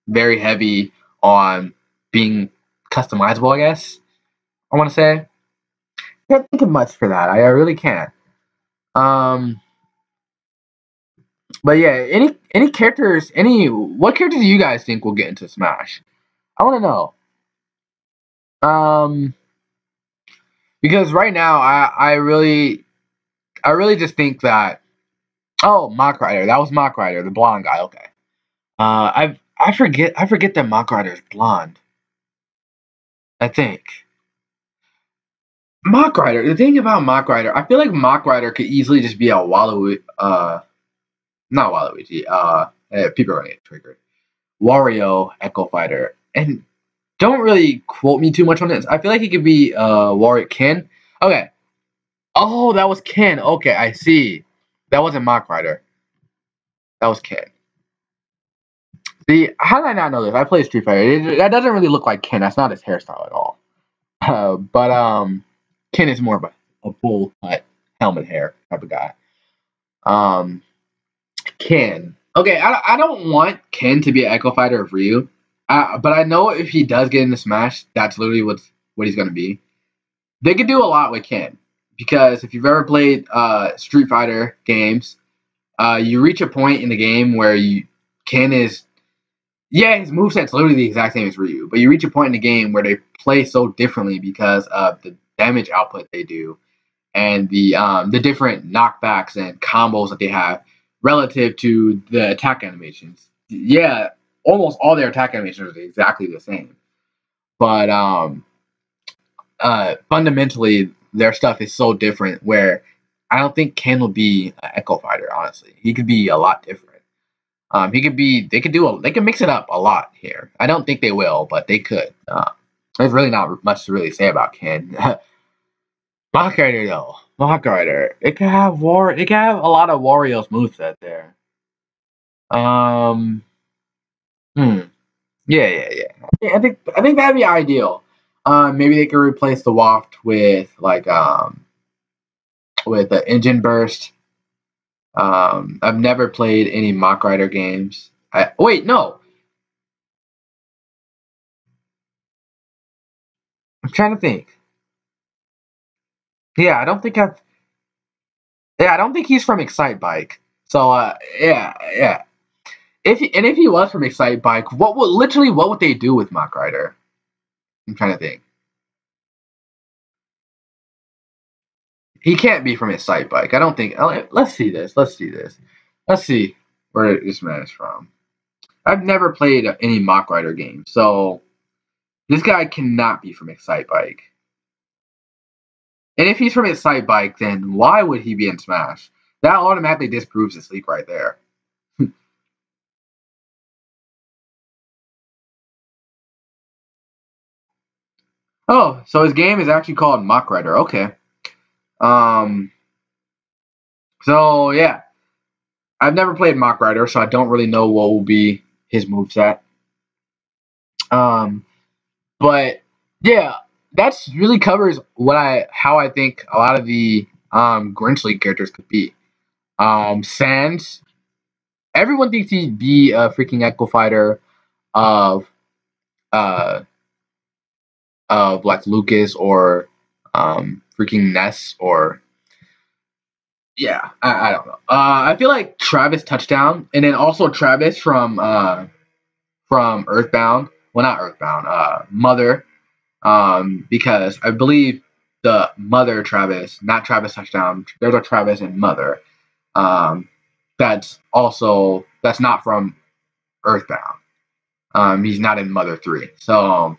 very heavy on being customizable, I guess, I want to say. Can't think of much for that. I really can't. But yeah, any characters, what characters do you guys think will get into Smash? I want to know. Because right now, I really just think that, Mach Rider, that was Mach Rider, the blonde guy. Okay. I forget that Mach Rider is blonde. I think. Mach Rider. The thing about Mach Rider, I feel like Mach Rider could easily just be a Waluigi. Not Waluigi. People are gonna get triggered. Wario Echo Fighter, and don't really quote me too much on this. I feel like he could be Warwick Kin. Okay. Oh, that was Ken. Okay, I see. That wasn't Mach Rider. That was Ken. See, how did I not know this? I play Street Fighter. That doesn't really look like Ken. That's not his hairstyle at all. But Ken is more of a full cut helmet hair type of guy. Um, Ken. Okay, I don't want Ken to be an Echo Fighter of Ryu. But I know if he does get into Smash, that's literally what he's gonna be. They could do a lot with Ken because if you've ever played Street Fighter games, you reach a point in the game where Ken is his moveset's literally the exact same as Ryu, but you reach a point in the game where they play so differently because of the damage output they do and the different knockbacks and combos that they have relative to the attack animations. Yeah, almost all their attack animations are exactly the same, but fundamentally their stuff is so different where I don't think Ken will be an Echo Fighter. Honestly, he could be a lot different. He could be. They could mix it up a lot here. I don't think they will, but they could. There's really not much to really say about Ken. Mach Rider though, Mach Rider. It could have war. It could have a lot of Wario's moveset there. Um. Hmm. Yeah. I think that'd be ideal. Maybe they could replace the Waft with with the Engine Burst. I've never played any Mach Rider games. Wait, no. I'm trying to think. Yeah, I don't think I've. Yeah, I don't think he's from Excite Bike. So yeah. If he was from Excite Bike, what would they do with Mach Rider? I'm trying to think. He can't be from Excite Bike. I don't think. Let's see this. Let's see this. Let's see where this man is from. I've never played any Mach Rider game, so this guy cannot be from Excite Bike. And if he's from Excite Bike, then why would he be in Smash? That automatically disproves his leak right there. Oh, so his game is actually called Mach Rider. Okay. Um. So yeah, I've never played Mach Rider, so I don't really know what will be his moveset. Um. But yeah, that's really covers how I think a lot of the Grinch League characters could be. Sans. Everyone thinks he'd be a freaking Echo Fighter of uh like Lucas or freaking Ness or yeah, I don't know. I feel like Travis Touchdown and then also Travis from Earthbound. Well, not Earthbound. Mother. Because I believe the Mother Travis, not Travis Touchdown. There's a Travis and Mother. Um, that's not from Earthbound. He's not in Mother 3. So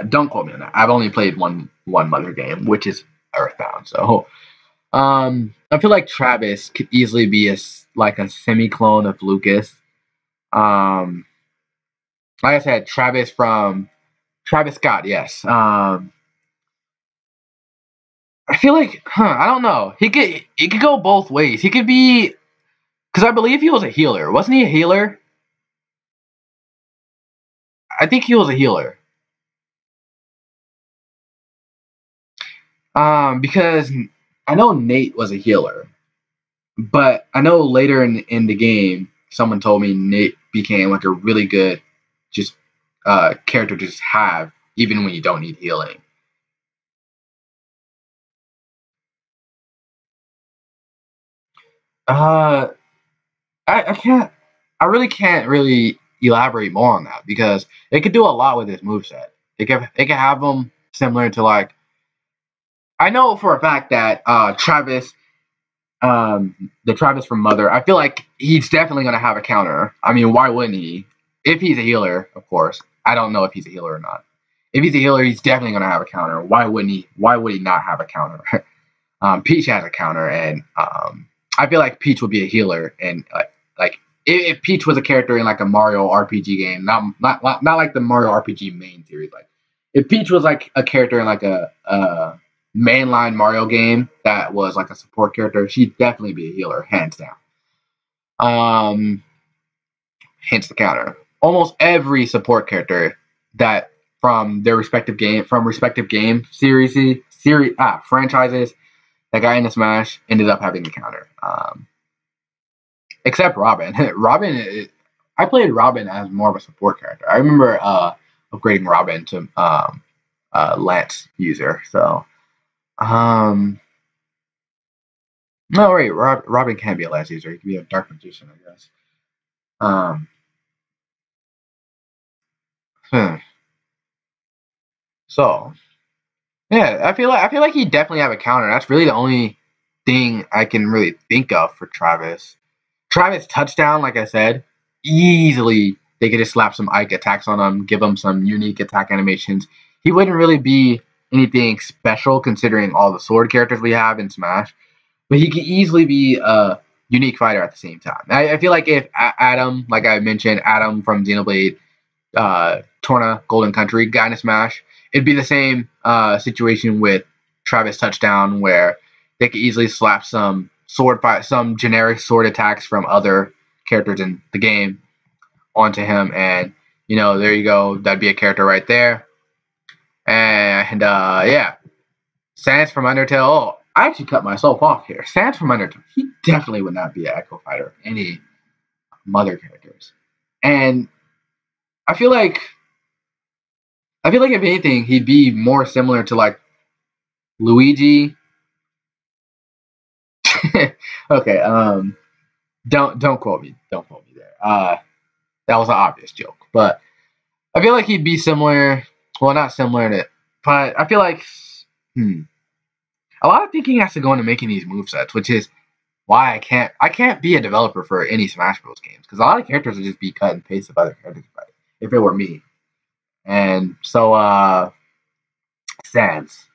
don't quote me on that. I've only played one Mother game, which is Earthbound. So I feel like Travis could easily be like a semi clone of Lucas. Um, like I said, Travis Scott. Yes. I feel like, I don't know. He could go both ways. He could be because I believe he was a healer. Wasn't he a healer? I think he was a healer. Because I know Nate was a healer, but I know later in the game, someone told me Nate became like a really good just character to just have, even when you don't need healing. Uh, I can't. I really can't really elaborate more on that because it could do a lot with his moveset. It could have him similar to like I know for a fact that Travis, the Travis from Mother, I feel like he's definitely gonna have a counter. I mean, why wouldn't he? If he's a healer, of course. I don't know if he's a healer or not. If he's a healer, he's definitely gonna have a counter. Why wouldn't he? Why would he not have a counter? Peach has a counter, and I feel like Peach would be a healer, and like if Peach was a character in like a Mario RPG game, not like the Mario RPG main series, like if Peach was like a character in like a mainline Mario game that was like a support character, she'd definitely be a healer, hands down. Hence the counter. Almost every support character that from their respective game franchises that got into Smash ended up having the counter. Except Robin. I played Robin as more of a support character. I remember upgrading Robin to Lance user. So, no, wait, Robin can't be a Lance user. He can be a Dark Magician, I guess. So, yeah, I feel like he definitely have a counter. That's really the only thing I can really think of for Travis. Travis touchdown, like I said, easily they could just slap some Ike attacks on him, give him some unique attack animations. He wouldn't really be anything special considering all the sword characters we have in Smash, but he could easily be a unique fighter at the same time. I feel like if Adam, like I mentioned, Adam from Xenoblade Torna Golden Country got into Smash, it'd be the same situation with Travis touchdown where they could easily slap some generic sword attacks from other characters in the game onto him, and there you go. That'd be a character right there. And yeah, Sans from Undertale. Oh, I actually cut myself off here. Sans from Undertale. He definitely would not be an Echo Fighter. Any mother characters, and I feel like if anything, he'd be more similar to like Luigi. Okay, don't quote me. Don't quote me there. That was an obvious joke, but I feel like he'd be similar. Well, not similar to, but I feel like a lot of thinking has to go into making these movesets, which is why I can't be a developer for any Smash Bros. Games because a lot of characters would just be cut and paste of other characters if it were me. And so Sans.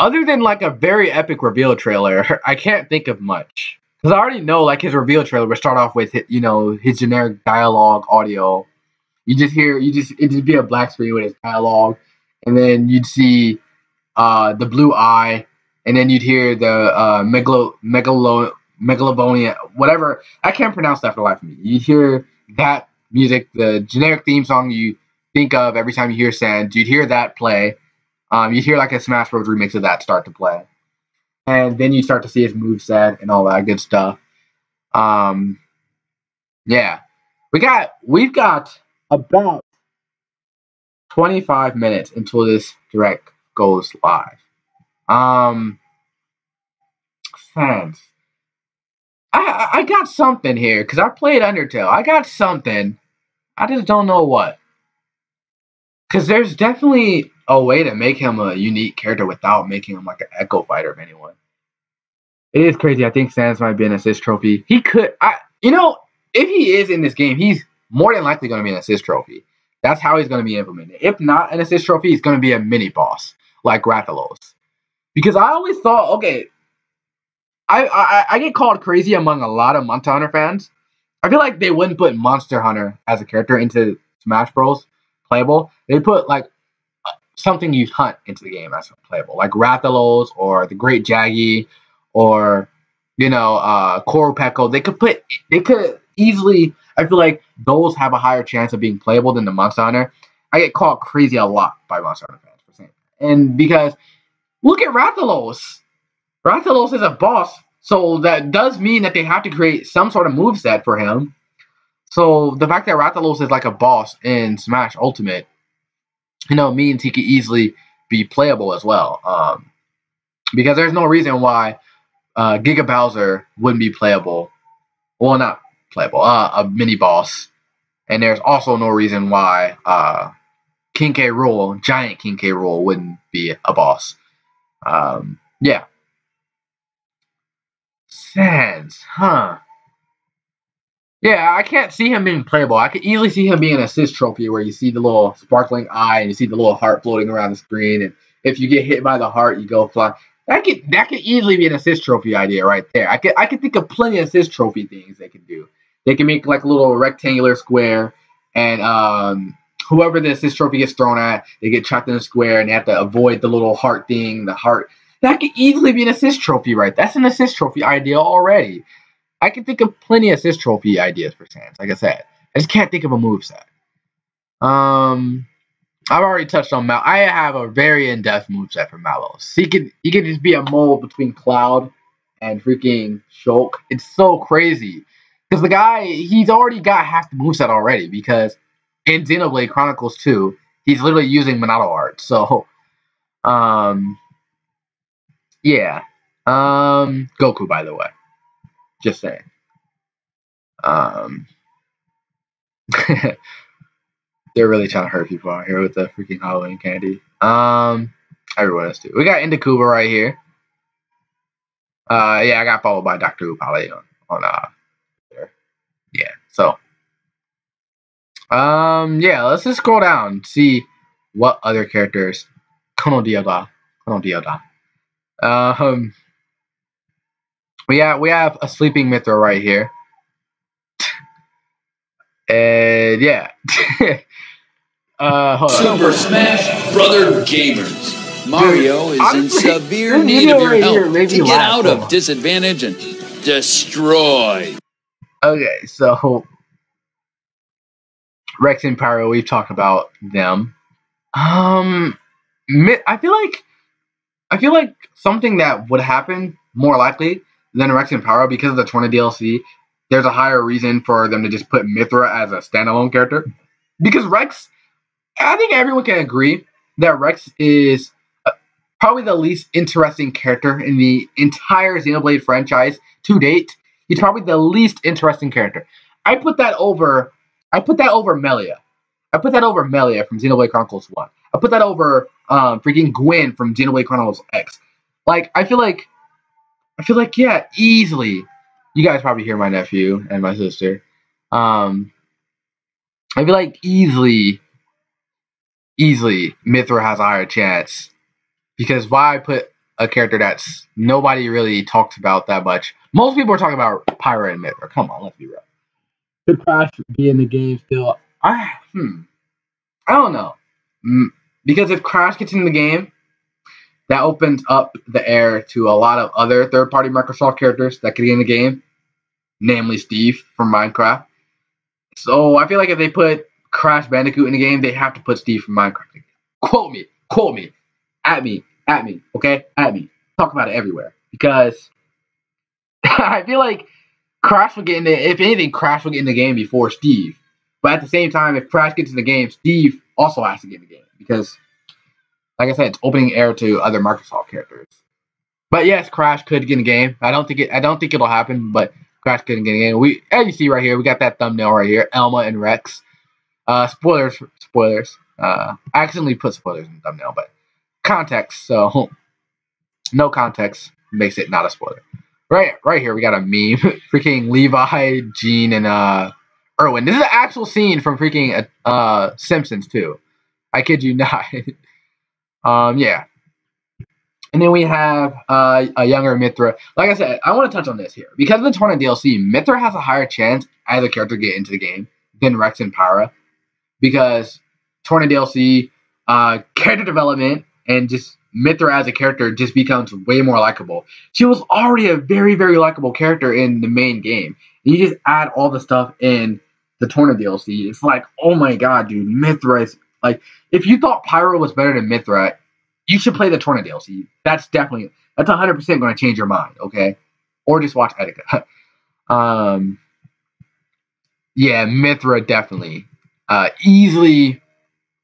Other than like a very epic reveal trailer, I can't think of much. Because I already know like his reveal trailer would start off with his generic dialogue audio. It'd just be a black screen with his dialogue, and then you'd see the blue eye, and then you'd hear the megalobonia, whatever. I can't pronounce that for the life of me. You'd hear that music, the generic theme song you think of every time you hear Sans. You'd hear that play. You'd hear like a Smash Bros. Remix of that start to play. And then you start to see his moveset and all that good stuff. Yeah. We've got about 25 minutes until this direct goes live. Sans. I got something here, because I played Undertale. I got something. I just don't know what. Because there's definitely a way to make him a unique character without making him like an Echo Fighter of anyone. It is crazy. I think Sans might be an assist trophy. He could, if he is in this game, he's more than likely going to be an assist trophy. That's how he's going to be implemented. If not an assist trophy, he's going to be a mini boss like Rathalos. Because I always thought, okay, I get called crazy among a lot of Monster Hunter fans. I feel like they wouldn't put Monster Hunter as a character into Smash Bros. Playable. They put like something you hunt into the game as playable, like Rathalos or the Great Jaggy or Koropeko. They could easily. I feel like those have a higher chance of being playable than the Monster Hunter. I get called crazy a lot by Monster Hunter fans for saying that. And because look at Rathalos. Rathalos is a boss, so that does mean that they have to create some sort of moveset for him. So the fact that Rathalos is like a boss in Smash Ultimate, means he could easily be playable as well. Because there's no reason why Giga Bowser wouldn't be playable. Well, not playable, a mini boss. And there's also no reason why King K. Rool, Giant King K. Rool, wouldn't be a boss. Yeah. Sans, huh? Yeah, I can't see him being playable. I could easily see him being an assist trophy where you see the little sparkling eye and you see the little heart floating around the screen, and if you get hit by the heart, you go fly. That could easily be an assist trophy idea right there. I could think of plenty of assist trophy things they could do. They can make like a little rectangular square and whoever the assist trophy gets thrown at, they get trapped in a square and they have to avoid the little heart thing, the heart. That could easily be an assist trophy, right? That's an assist trophy idea already. I can think of plenty of assist trophy ideas for Sans. Like I said, I just can't think of a moveset. I've already touched on Mal. I have a very in-depth moveset for Malos. He could just be a mold between Cloud and freaking Shulk. It's so crazy. Because the guy, he's already got half the moveset already. Because in Xenoblade Chronicles 2, he's literally using Minato art. So, yeah. Goku, by the way. Just saying. They're really trying to hurt people out here with the freaking Halloween candy. Everyone else too. We got Indakuba right here. Yeah, I got followed by Dr. Upale on there. Yeah, so yeah, let's just scroll down and see what other characters. Kono Dioda. We have a sleeping Mithra right here. And yeah. Super Smash Brother Gamers. Mario is in severe need of your help to get out of disadvantage and destroy. Okay, so Rex and Pyro, we've talked about them. I feel like something that would happen more likely than Rex and Pyro because of the Torna DLC. There's a higher reason for them to just put Mithra as a standalone character because Rex. I think everyone can agree that Rex is probably the least interesting character in the entire Xenoblade franchise to date. He's probably the least interesting character. I put that over Melia. I put that over Melia from Xenoblade Chronicles 1. I put that over freaking Gwen from Xenoblade Chronicles X. Like I feel like yeah, easily. You guys probably hear my nephew and my sister. I feel like easily Mithra has a higher chance because why put a character that's nobody really talks about that much? Most people are talking about Pyra and Mithra. Come on, let's be real. Could Crash be in the game still? I don't know. Because if Crash gets in the game, that opens up the air to a lot of other third-party Microsoft characters that could get in the game, namely Steve from Minecraft. So I feel like if they put Crash Bandicoot in the game, they have to put Steve from Minecraft. Quote me, at me, okay, at me. Talk about it everywhere because I feel like Crash will get in the. If anything, Crash will get in the game before Steve. But at the same time, if Crash gets in the game, Steve also has to get in the game because, like I said, it's opening air to other Microsoft characters. But yes, Crash could get in the game. I don't think it'll happen, but Crash couldn't get in the game. As you see right here, we got that thumbnail right here, Elma and Rex. Spoilers. I accidentally put spoilers in the thumbnail, but context. So no context makes it not a spoiler. Right here, we got a meme. Freaking Levi, Gene, and Erwin. This is an actual scene from freaking Simpsons too. I kid you not. Yeah. And then we have a younger Mithra. Like I said, I want to touch on this here. Because of the Torna DLC, Mithra has a higher chance as a character to get into the game than Rex and Pyra. Because Torna DLC, character development, and just Mithra as a character just becomes way more likable. She was already a very, very likable character in the main game. And you just add all the stuff in the Torna DLC. It's like, oh my god, dude, Mithra is like, if you thought Pyra was better than Mithra, you should play the Torna DLC. That's 100% going to change your mind, okay? Or just watch Etika. Yeah, Mithra definitely. Easily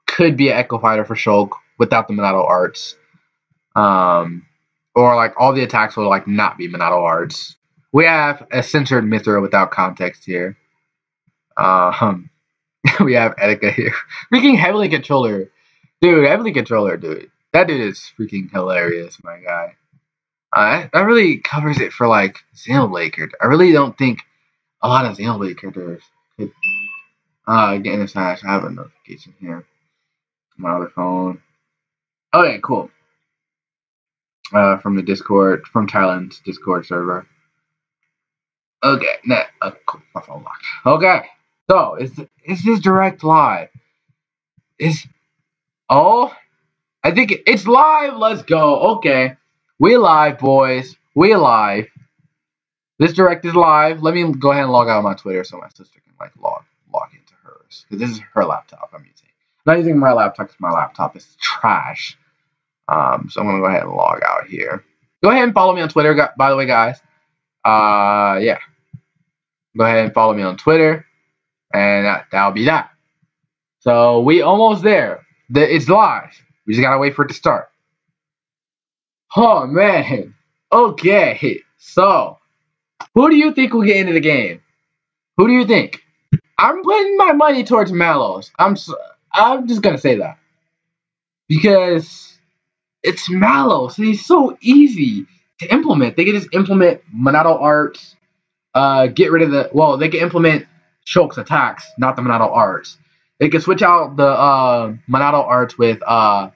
could be an Echo Fighter for Shulk without the Minato arts. Or like all the attacks will like not be Minato arts. We have a censored Mithra without context here. We have Etika here. Freaking Heavenly Controller. Dude, Heavenly Controller, dude. That dude is freaking hilarious, my guy. That really covers it for like Xenoblade character. I really don't think a lot of Xenoblade characters could get in this match. I have a notification here. My other phone. Okay, cool. From the Discord, from Thailand's Discord server. Okay, cool. My phone locked. Okay, so it's this direct live. Is oh, I think it's live. Let's go. Okay, we live, boys. We live. This direct is live. Let me go ahead and log out of my Twitter so my sister can like log into hers, because this is her laptop I'm using. I'm not using my laptop because my laptop is trash. So I'm gonna go ahead and log out here. Go ahead and follow me on Twitter, by the way, guys. Yeah. Go ahead and follow me on Twitter, and that'll be that. So we almost there. It's live. We just gotta wait for it to start. Oh man. Okay. So, who do you think will get into the game? Who do you think? I'm putting my money towards Mallows. I'm just gonna say that because it's Mallows. And he's so easy to implement. They can just implement Monado arts. Get rid of they can implement Shulk's attacks, not the Monado arts. They can switch out the Monado arts with like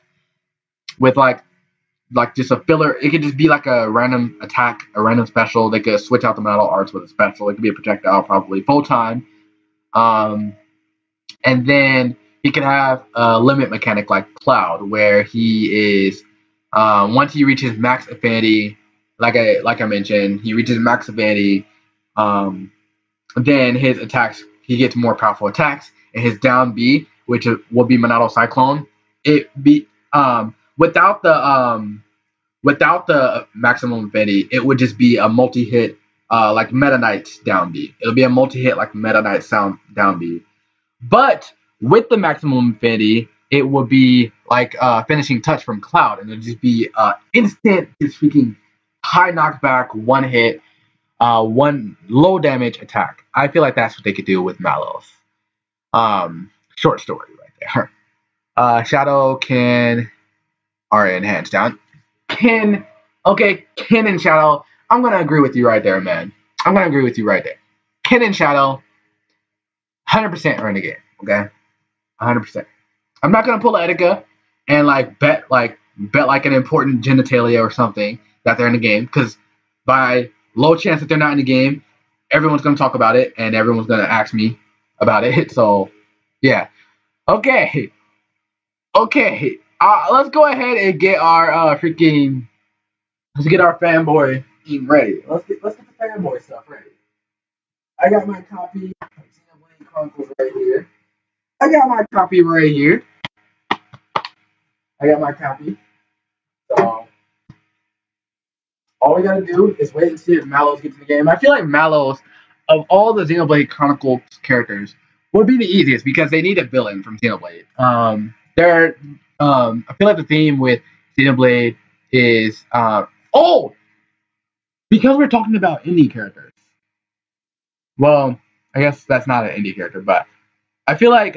just a filler. It could just be like a random attack, a random special. They could switch out the Monado arts with a special. It could be a projectile, probably full time. And then he could have a limit mechanic like Cloud, where he is once he reaches max affinity, like I mentioned, he reaches max affinity. Then his attacks, he gets more powerful attacks, and his down B, which will be Monado Cyclone, it be without the maximum affinity, it would just be a multi-hit like Meta Knight's down B. It'll be a multi-hit like Meta Knight sound down B. But with the maximum affinity, it will be like finishing touch from Cloud, and it'll just be instant, just freaking high knockback, one hit. One low damage attack. I feel like that's what they could do with Mallows. Short story right there. Shadow, Ken are in hands down. Ken and Shadow, I'm gonna agree with you right there, man. I'm gonna agree with you right there. Ken and Shadow, 100% are in the game. Okay, 100%. I'm not gonna pull Etika and bet like an important genitalia or something that they're in the game, because by low chance that they're not in the game, everyone's going to talk about it, and everyone's going to ask me about it. So, yeah. Okay. Let's go ahead and get our let's get our fanboy team ready. Let's get the fanboy stuff ready. I got my copy of Xenoblade Chronicles right here. I got my copy right here. So, all we gotta do is wait and see if Mallows gets in the game. I feel like Mallows, of all the Xenoblade Chronicles characters, would be the easiest because they need a villain from Xenoblade. I feel like the theme with Xenoblade is because we're talking about indie characters. Well, I guess that's not an indie character, but I feel like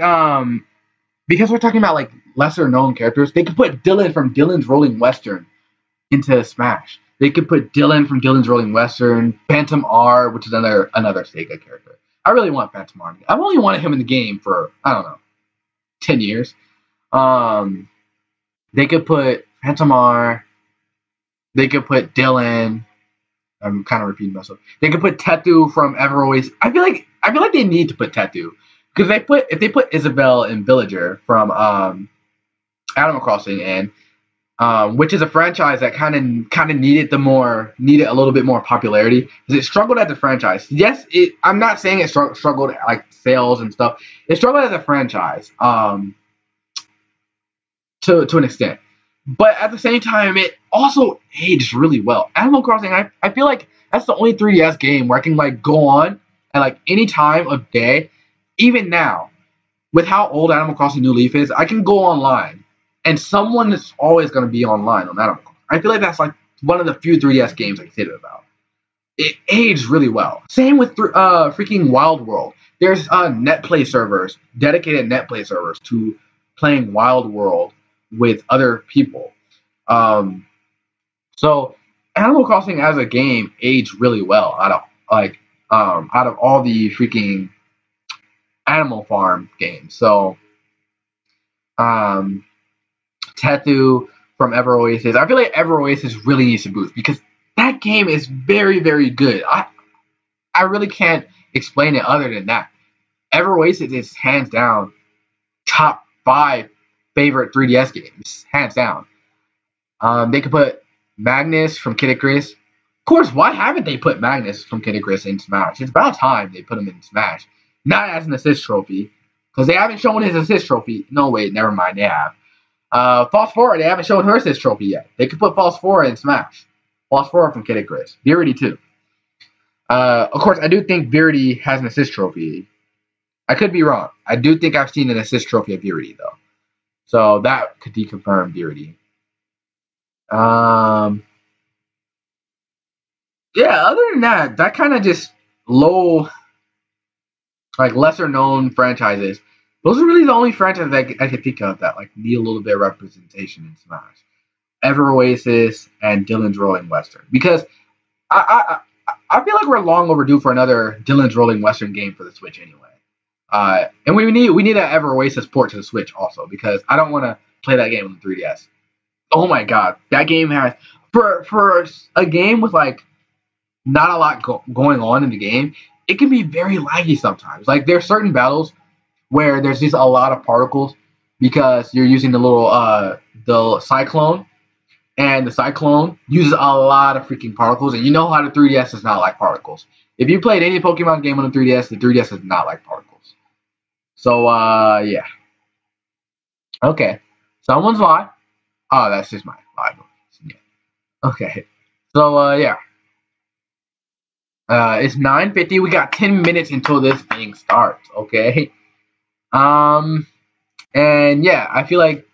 because we're talking about like lesser known characters, they could put Dylan from Dylan's Rolling Western into Smash. They could put Dylan from Dylan's Rolling Western, Phantom R, which is another Sega character. I really want Phantom R. I've only wanted him in the game for, I don't know, 10 years. They could put Phantom R. They could put Dylan. I'm kind of repeating myself. They could put Tethu from Everalways. I feel like they need to put Tethu, because if they put Isabelle and Villager from Animal Crossing in, which is a franchise that kind of needed a little bit more popularity, because it struggled as a franchise. Yes, I'm not saying it struggled at, like, sales and stuff. It struggled as a franchise, to an extent, but at the same time, it also aged really well. Animal Crossing, I feel like that's the only 3DS game where I can like go on at like any time of day, even now, with how old Animal Crossing New Leaf is. I can go online, and someone is always going to be online on Animal Crossing. I feel like that's like one of the few 3DS games I can say that about. It aged really well. Same with freaking Wild World. There's dedicated net play servers to playing Wild World with other people. So Animal Crossing as a game aged really well out of all the freaking Animal Farm games. So Tethu from Ever Oasis. I feel like Ever Oasis really needs to boost, because that game is very, very good. I really can't explain it other than that. Ever Oasis is hands down top 5 favorite 3DS games, hands down. They could put Magnus from Kid Icarus. Of course, why haven't they put Magnus from Kid Icarus in Smash? It's about time they put him in Smash. Not as an assist trophy, because they haven't shown his assist trophy. No, wait, never mind, they have. Phosphora, they haven't shown her assist trophy yet. They could put Phosphora in Smash. Phosphora from Kid Icarus. Viridi, too. Of course, I do think Viridi has an assist trophy. I could be wrong. I do think I've seen an assist trophy of Viridi, though. So that could deconfirm Viridi. Yeah, other than that, that kind of just low, like lesser known franchises. Those are really the only franchises I could think of that like need a little bit of representation in Smash. Ever Oasis and Dylan's Rolling Western, because I feel like we're long overdue for another Dylan's Rolling Western game for the Switch anyway. And we need an Ever Oasis port to the Switch also, because I don't want to play that game on the 3DS. Oh my god, that game has for a game with like not a lot going on in the game, it can be very laggy sometimes. Like there's certain battles where there's just a lot of particles because you're using the little the Cyclone, and the Cyclone uses a lot of freaking particles, and you know how the 3DS does not like particles. If you played any Pokemon game on the 3DS does not like particles. So yeah. Okay. Someone's live. Oh, that's just my live. Yeah. Okay. So yeah. It's 9:50. We got 10 minutes until this thing starts. Okay. And yeah, I feel like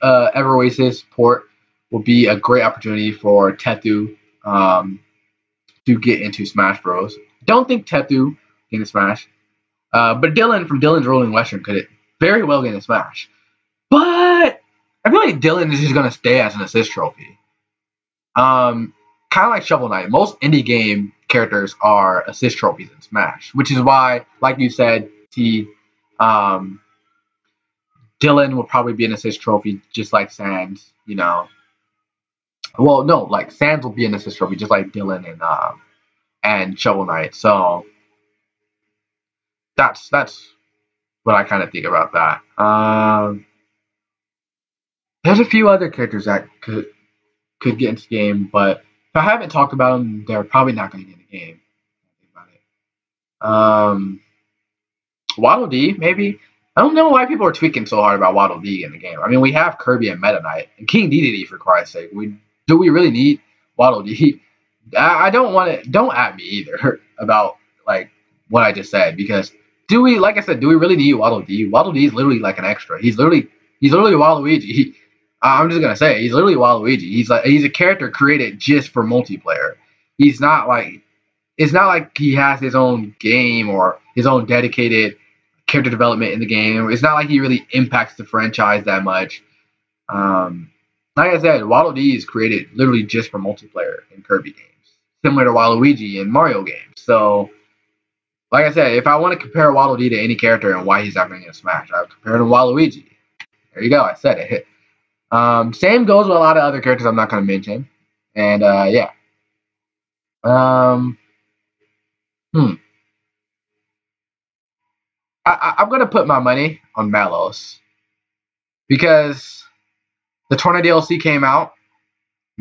Ever Oasis port will be a great opportunity for Tethu to get into Smash Bros. Don't think Tethu in Smash, but Dylan from Dylan's Rolling Western could very well get in Smash. But I feel like Dylan is just gonna stay as an assist trophy. Kind of like Shovel Knight. Most indie game characters are assist trophies in Smash, which is why, like you said, Dylan will probably be an assist trophy, just like Sans. You know, well, no, like Sans will be an assist trophy, just like Dylan and Shovel Knight. So that's what I kind of think about that. There's a few other characters that could get into the game, but if I haven't talked about them, they're probably not going to get in the game. Waddle Dee, maybe. I don't know why people are tweaking so hard about Waddle Dee in the game. I mean, we have Kirby and Meta Knight and King Dedede, for Christ's sake. Do we really need Waddle Dee? I don't want to. Don't at me either about like what I just said, because like I said, do we really need Waddle Dee? Waddle Dee is literally like an extra. He's literally Waluigi. I'm just gonna say he's literally Waluigi. He's a character created just for multiplayer. He's not like, it's not like he has his own game or his own dedicated character development in the game. It's not like he really impacts the franchise that much. Like I said, Waddle Dee is created literally just for multiplayer in Kirby games, similar to Waluigi in Mario games. So, like I said, if I want to compare Waddle Dee to any character and why he's not going to get Smash, I would compare him to Waluigi. There you go, I said it. Same goes with a lot of other characters I'm not going to mention. And yeah. I'm going to put my money on Malos, because the Torna DLC came out.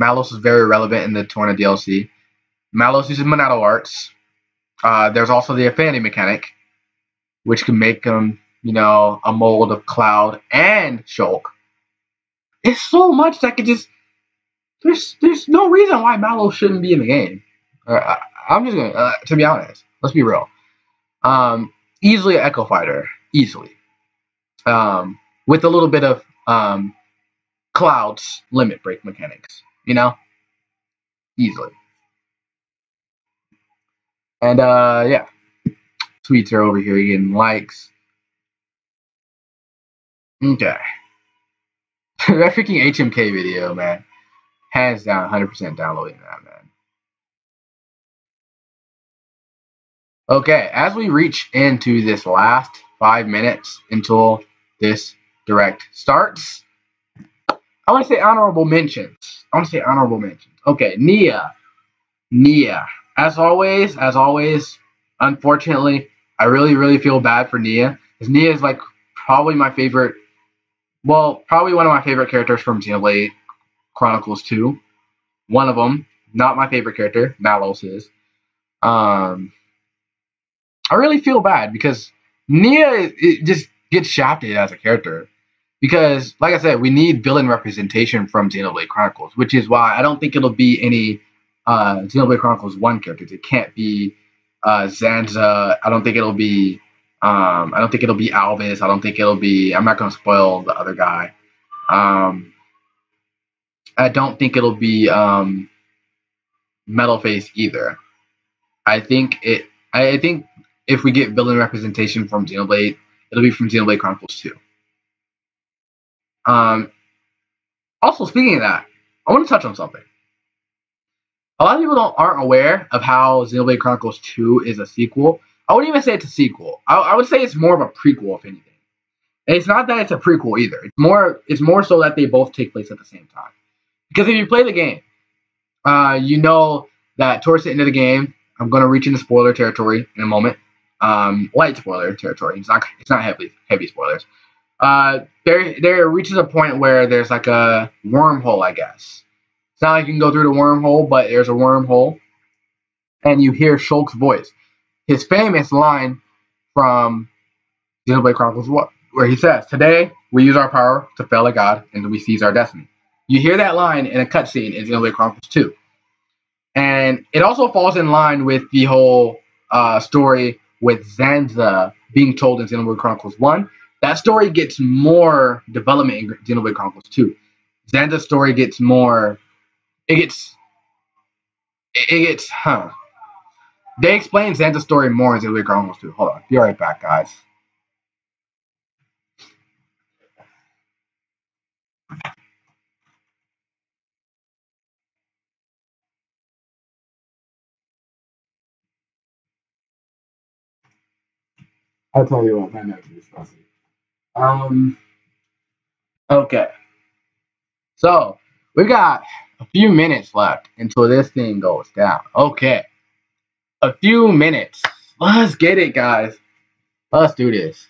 Malos is very relevant in the Torna DLC. Malos uses Monado Arts. There's also the Affinity mechanic, which can make him, you know, a mold of Cloud and Shulk. It's so much that could just... There's no reason why Malos shouldn't be in the game. I'm just gonna, to be honest, let's be real. Easily an Echo Fighter, easily. With a little bit of Cloud's limit break mechanics, you know, easily. And yeah, tweets are over here getting likes. Okay, that freaking HMK video, man, hands down, 100% downloading that, man. Okay, as we reach into this last 5 minutes until this direct starts, I want to say honorable mentions. Okay, Nia. As always, unfortunately, I really feel bad for Nia, because Nia is like probably my favorite Well, probably one of my favorite characters from Xenoblade Chronicles 2. One of them, not my favorite character, Malos is. I really feel bad because Nia just gets shafted as a character. Because, like I said, we need villain representation from Xenoblade Chronicles, which is why I don't think it'll be any Xenoblade Chronicles 1 characters. It can't be Zanza. I don't think it'll be Alvis. I don't think it'll be. I'm not gonna spoil the other guy. I don't think it'll be Metalface either. I think if we get villain representation from Xenoblade, it'll be from Xenoblade Chronicles 2. Also, speaking of that, I want to touch on something. A lot of people aren't aware of how Xenoblade Chronicles 2 is a sequel. I wouldn't even say it's a sequel. I would say it's more of a prequel, if anything. And it's not that it's a prequel either. It's more so that they both take place at the same time. Because if you play the game, you know that towards the end of the game, I'm going to reach into spoiler territory in a moment. Light spoiler territory. It's not heavy spoilers. There reaches a point where there's like a wormhole, I guess. It's not like you can go through the wormhole, but there's a wormhole. And you hear Shulk's voice. His famous line from Xenoblade Chronicles 1, where he says, "Today, we use our power to fail a god, and we seize our destiny." You hear that line in a cutscene in Xenoblade Chronicles 2. And it also falls in line with the whole story with Zanza being told in Xenoblade Chronicles 1. That story gets more development in Xenoblade Chronicles 2. Zanza's story gets more... They explain Zanza's story more in Xenoblade Chronicles 2. Hold on. Be right back, guys. I'll tell you what, my notes are disgusting. Okay. So, we got a few minutes left until this thing goes down. Okay. A few minutes. Let's get it, guys. Let's do this.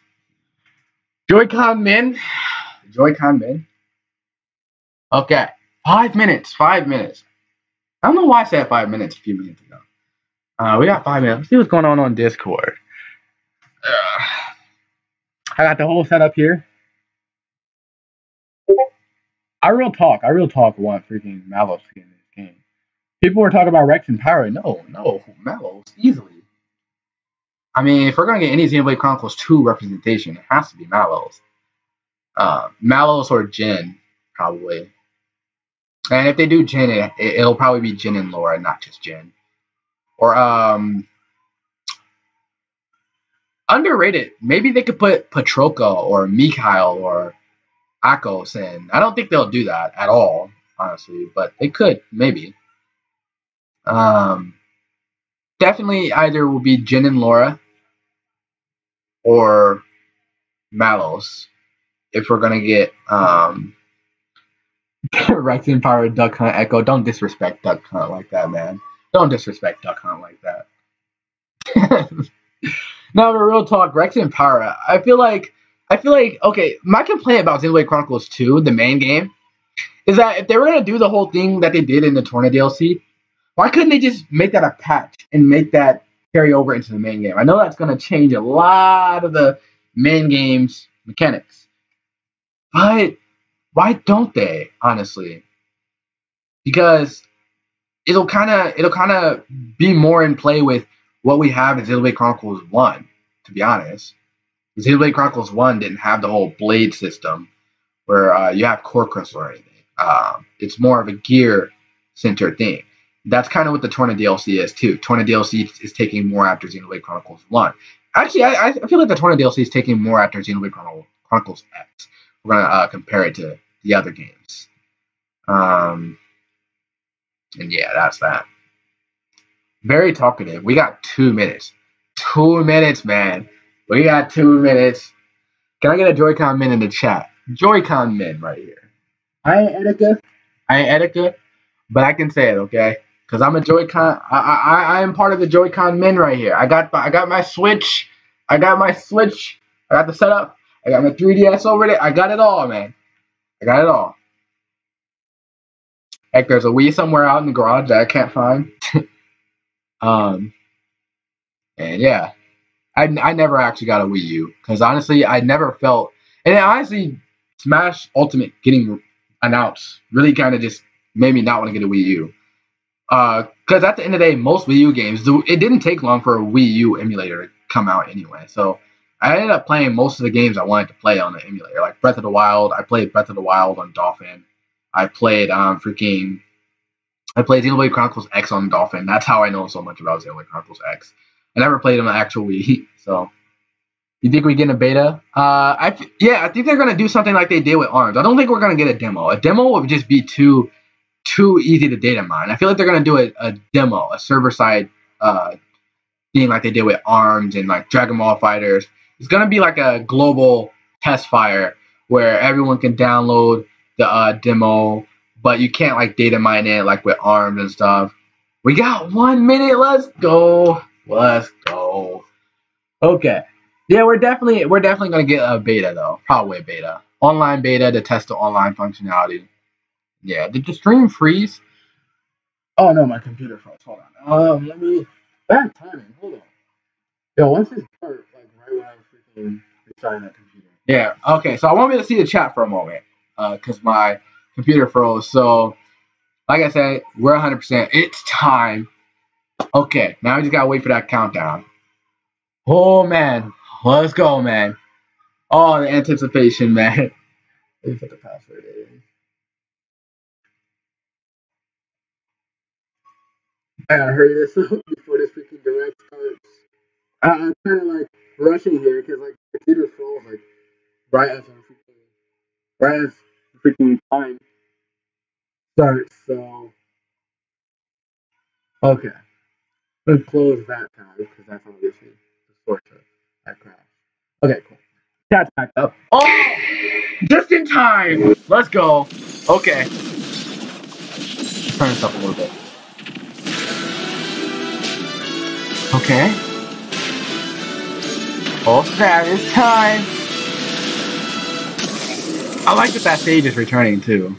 Joy-Con men. Joy-Con men. Okay. 5 minutes. 5 minutes. I don't know why I said 5 minutes a few minutes ago. We got 5 minutes. Let's see what's going on Discord. I got the whole setup here. I real talk want freaking Malos to get in this game. People were talking about Rex and Pyra. No, Malos, easily. I mean, if we're going to get any Xenoblade Chronicles 2 representation, it has to be Malos. Malos or Jin, probably. And if they do Jin, it'll probably be Jin and Laura, not just Jin. Or, underrated. Maybe they could put Patroka or Mikhail or Akos in. I don't think they'll do that at all, honestly, but they could, maybe. Definitely either will be Jin and Laura or Malos if we're gonna get Rex and Power Duck Hunt Echo. Don't disrespect Duck Hunt like that, man. Don't disrespect Duck Hunt like that. No, but real talk, Rex and Power. I feel like okay, my complaint about Xenoblade Chronicles 2, the main game, is that if they were gonna do the whole thing that they did in the Torna DLC, why couldn't they just make that a patch and make that carry over into the main game? I know that's going to change a lot of the main game's mechanics. But why don't they, honestly? Because it'll kind of be more in play with what we have in Xenoblade Chronicles 1, to be honest. Xenoblade Chronicles 1 didn't have the whole blade system where you have core crystal or anything. It's more of a gear-centered thing. That's kind of what the Torna DLC is, too. Torna DLC is taking more after Xenoblade Chronicles 1. Actually, I feel like the Torna DLC is taking more after Xenoblade Chronicles X. We're going to compare it to the other games. And yeah, that's that. Very talkative. We got 2 minutes. 2 minutes, man. We got 2 minutes. Can I get a Joy-Con men in the chat? Joy-Con men right here. I ain't Etika, but I can say it, okay? Because I'm a Joy-Con. I am part of the Joy-Con men right here. I got my Switch. I got the setup. I got my 3DS over there. I got it all, man. I got it all. Heck, there's a Wii somewhere out in the garage that I can't find. And yeah, I never actually got a Wii U because honestly, I never felt. And honestly, Smash Ultimate getting announced really kind of just made me not want to get a Wii U. Because at the end of the day, most Wii U games, it didn't take long for a Wii U emulator to come out anyway. So I ended up playing most of the games I wanted to play on the emulator, like Breath of the Wild. I played Breath of the Wild on Dolphin. I played Xenoblade Chronicles X on Dolphin. That's how I know so much about Xenoblade Chronicles X. I never played them on actual Wii. So you think we get a beta? I think they're gonna do something like they did with ARMS. I don't think we're gonna get a demo. A demo would just be too easy to data mine. I feel like they're gonna do a demo, a server side thing like they did with ARMS and like Dragon Ball Fighters. It's gonna be like a global test fire where everyone can download the demo, but you can't like data mine it like with ARMS and stuff. We got 1 minute. Let's go. Let's go. Okay. Yeah, we're definitely gonna get a beta though. Probably a beta. Online beta to test the online functionality. Yeah, did the stream freeze? Oh no, my computer froze. Hold on. Let me bad timing. Hold on. Yo, once this start, like right when I was freaking restarting that computer. Yeah, okay, so I want me to see the chat for a moment. Cause my computer froze. So like I said, we're 100%. It's time. Okay, now we just gotta wait for that countdown. Oh man, let's go, man. Oh, the anticipation, man. Let me put the password in. I gotta hurry this up before this freaking direct starts. I'm kind of like rushing here because like the computer froze like right as the freaking time starts. So okay. Let's close that tab because that's obviously the source of that crash. Okay, cool. Chat's back up. Oh! Just in time! Let's go. Okay. Turn this up a little bit. Okay. Oh, that is time! I like that stage is returning too.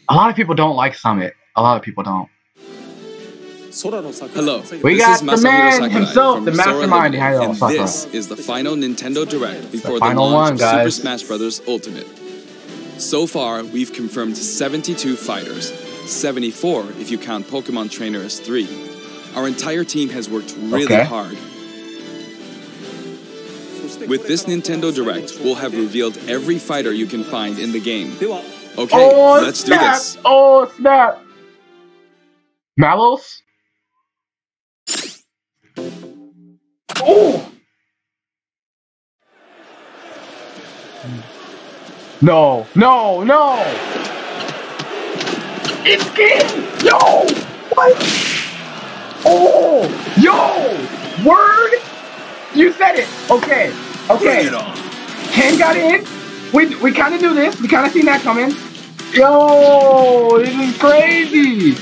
A lot of people don't like Summit. A lot of people don't. Hello, we got the man himself, the mastermind behind it all. And this is the final Nintendo Direct before the final launch one, of Super Smash Bros. Ultimate. So far, we've confirmed 72 fighters, 74 if you count Pokemon Trainer as 3. Our entire team has worked really hard. With this Nintendo Direct, we'll have revealed every fighter you can find in the game. Okay, let's do this. Oh, snap! Mallows? Oh! No, no, no! It's King! Yo! What? Oh! Yo! Word? You said it! Okay, okay. Ken got in. We kind of knew this. We kind of seen that coming. Yo! This is crazy!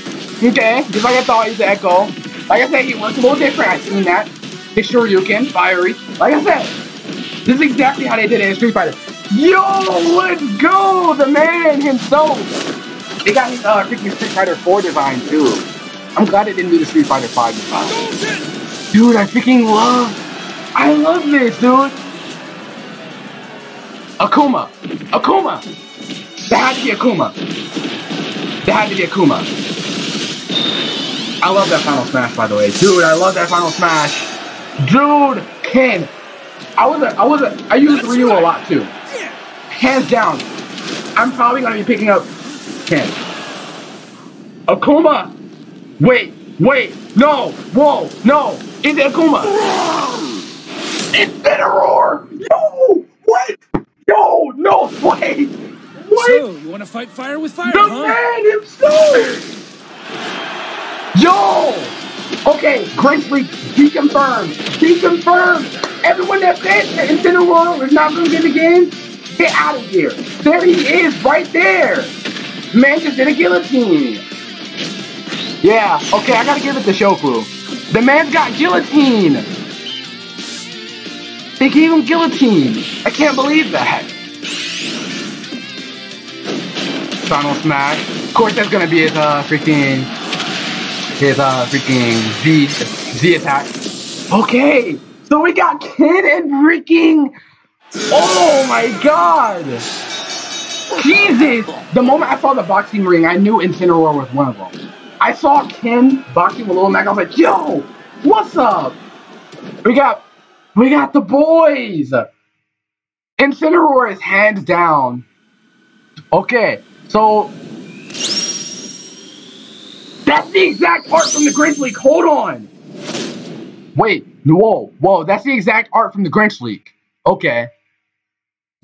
Okay, just like I thought, he's the Echo. Like I said, he works a little different. I've seen that. The Shoryuken, fiery. Like I said, this is exactly how they did it in Street Fighter. Yo, let's go! The man himself. They got his freaking Street Fighter 4 design too. I'm glad they didn't do the Street Fighter 5 design. Dude, I love this, dude. Akuma. Akuma. There had to be Akuma. There had to be Akuma. I love that Final Smash, by the way. Dude, I love that Final Smash. Dude, Ken. I use Ryu a lot too. Hands down. I'm probably gonna be picking up Ken. Akuma. Wait. No. Whoa. No. It's Akuma. It's Incineroar. Yo. What? Yo. No. Wait. What? So, you want to fight fire with fire, the man himself. Yo! Okay, Great Freak, he confirmed. He confirmed. Everyone that said that Incineroar was not going to get the game, get out of here. There he is, right there. Man just did a guillotine. Yeah, okay, I got to give it to Shofu. The man's got guillotine. They gave him guillotine. I can't believe that. Final Smash. Of course, that's gonna be his freaking Z attack. Okay, so we got Ken and freaking. Oh my God! Jesus! The moment I saw the boxing ring, I knew Incineroar was one of them. I saw Ken boxing with Little Mac. I was like, yo, what's up? We got the boys. Incineroar is hands down. Okay, so that's the exact art from the Grinch League. Hold on. Wait, whoa, that's the exact art from the Grinch League. Okay.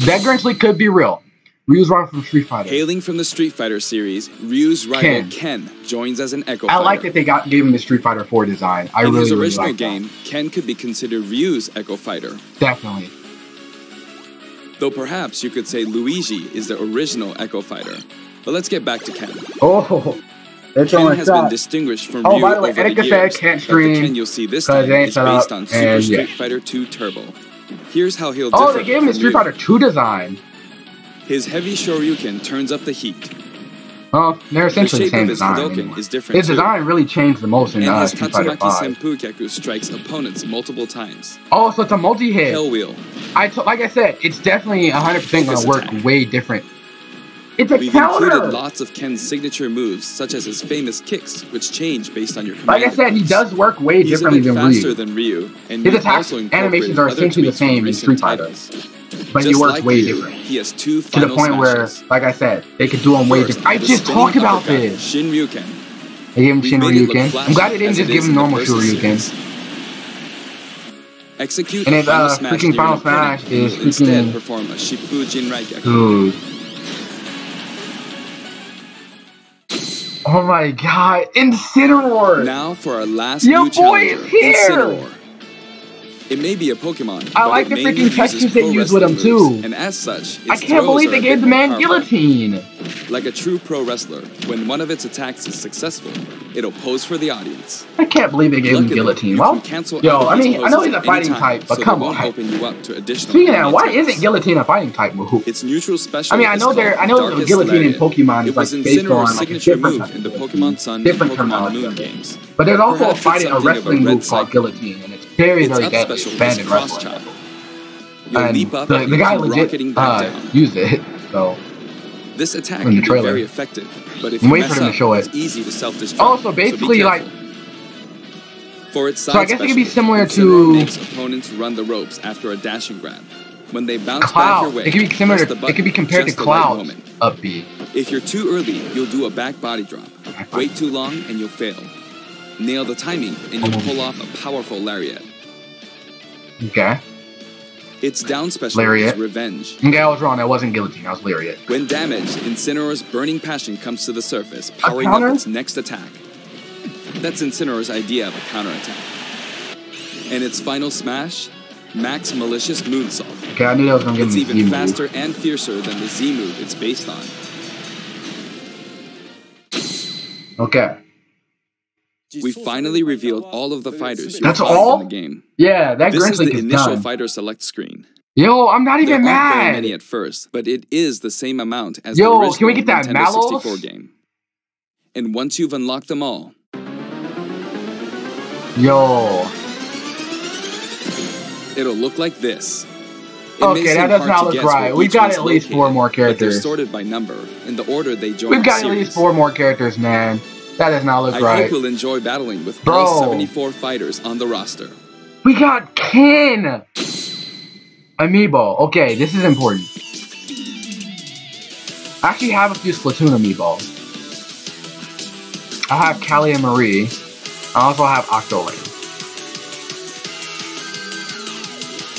That Grinch League could be real. Ryu's rival from Street Fighter. Hailing from the Street Fighter series, Ryu's rival Ken joins as an Echo Fighter. I like that they gave him the Street Fighter 4 design. In his original game, Ken could be considered Ryu's Echo Fighter. Definitely. Though perhaps you could say Luigi is the original Echo Fighter. But let's get back to Ken. Oh, Ken has been distinguished from Ryu by the way, over the years, but the Ken you'll see this time is based on Super Street Fighter 2 Turbo. Here's how he'll differ. Oh, they gave him the Street Fighter 2 design. His heavy Shoryuken turns up the heat. Oh, they're essentially the same design. Is different his design really changed the most in and his Street Fighter 5. Senpu Keku strikes opponents multiple times. Oh, so it's a multi-hit. Hell Wheel. Like I said, it's definitely 100% going to work way different. It's a counter! We've included lots of Ken's signature moves, such as his famous kicks, which change based on your command. Like I said, he does work way differently than Ryu. He's a bit faster than Ryu, and his attack animations are essentially the same in Street Fighter. But he works way different. He has two to the point where, like I said, they could do him way different. I just talked about this! Shinryuken. They gave him Shinryuken. I'm glad they didn't just give him normal Shoryuken. Execute and if freaking Final Smash is instead perform a Shippuden Raigeki. Dude. Oh my God, Incineroar! Now for our last new challenger, boy is here! Incineroar. It may be a Pokemon, I like the freaking textures they use with him too. And as such, I can't believe they gave the man guillotine. Like a true pro wrestler, when one of its attacks is successful, it'll pose for the audience. I can't believe they gave him guillotine. Well, yo, I mean, I know he's a fighting type, but come on. Speaking of, why isn't guillotine a fighting type move? Its neutral special. I mean, I know the guillotine in Pokemon is like based on like a different move in the Pokemon Sun and Pokemon Moon games. But there's also a wrestling move called guillotine, and it's very deadly, banned in wrestling. And the guy legit used it, so. This attack can be very effective, but if you mess up, it's easy to self-destruct. Oh, so basically, like, for its side so I guess it could be similar to makes opponents run the ropes after a dashing grab. When they bounce back your way, it could be similar. It could be compared to Cloud up B. If you're too early, you'll do a back body drop. Wait too long, and you'll fail. Nail the timing, and you'll pull off a powerful lariat. Okay. Its down special Lariat. is Revenge. Okay, I was wrong. That wasn't guillotine. That was Lariat. When damaged, Incineroar's burning passion comes to the surface, powering up its next attack. That's Incineroar's idea of a counterattack. And its final smash, Max Malicious Moonsault. Okay, I knew that was going to give me It's even faster and fiercer than the Z move it's based on. Okay. We finally revealed all of the fighters you'll That's find all? in the game. Yeah, that This Grinch is the League is initial done. fighter select screen. Yo, I'm not even There aren't very mad. many at first, but it is the same amount as Yo, the original can we get that Nintendo Mallows? 64 game. And once you've unlocked them all, Yo. it'll look like this. It may Okay, seem that does hard not to look guess right. where We've each got one's at least located, 4 more but they're characters. sorted by number in the order they join We've got the at series. least 4 more characters, man. That does not look I right. hope you'll enjoy battling with Bro. all 74 fighters on the roster. We got Ken! Amiibo. Okay, this is important. I actually have a few Splatoon amiibos. I have Callie and Marie. I also have Octoling.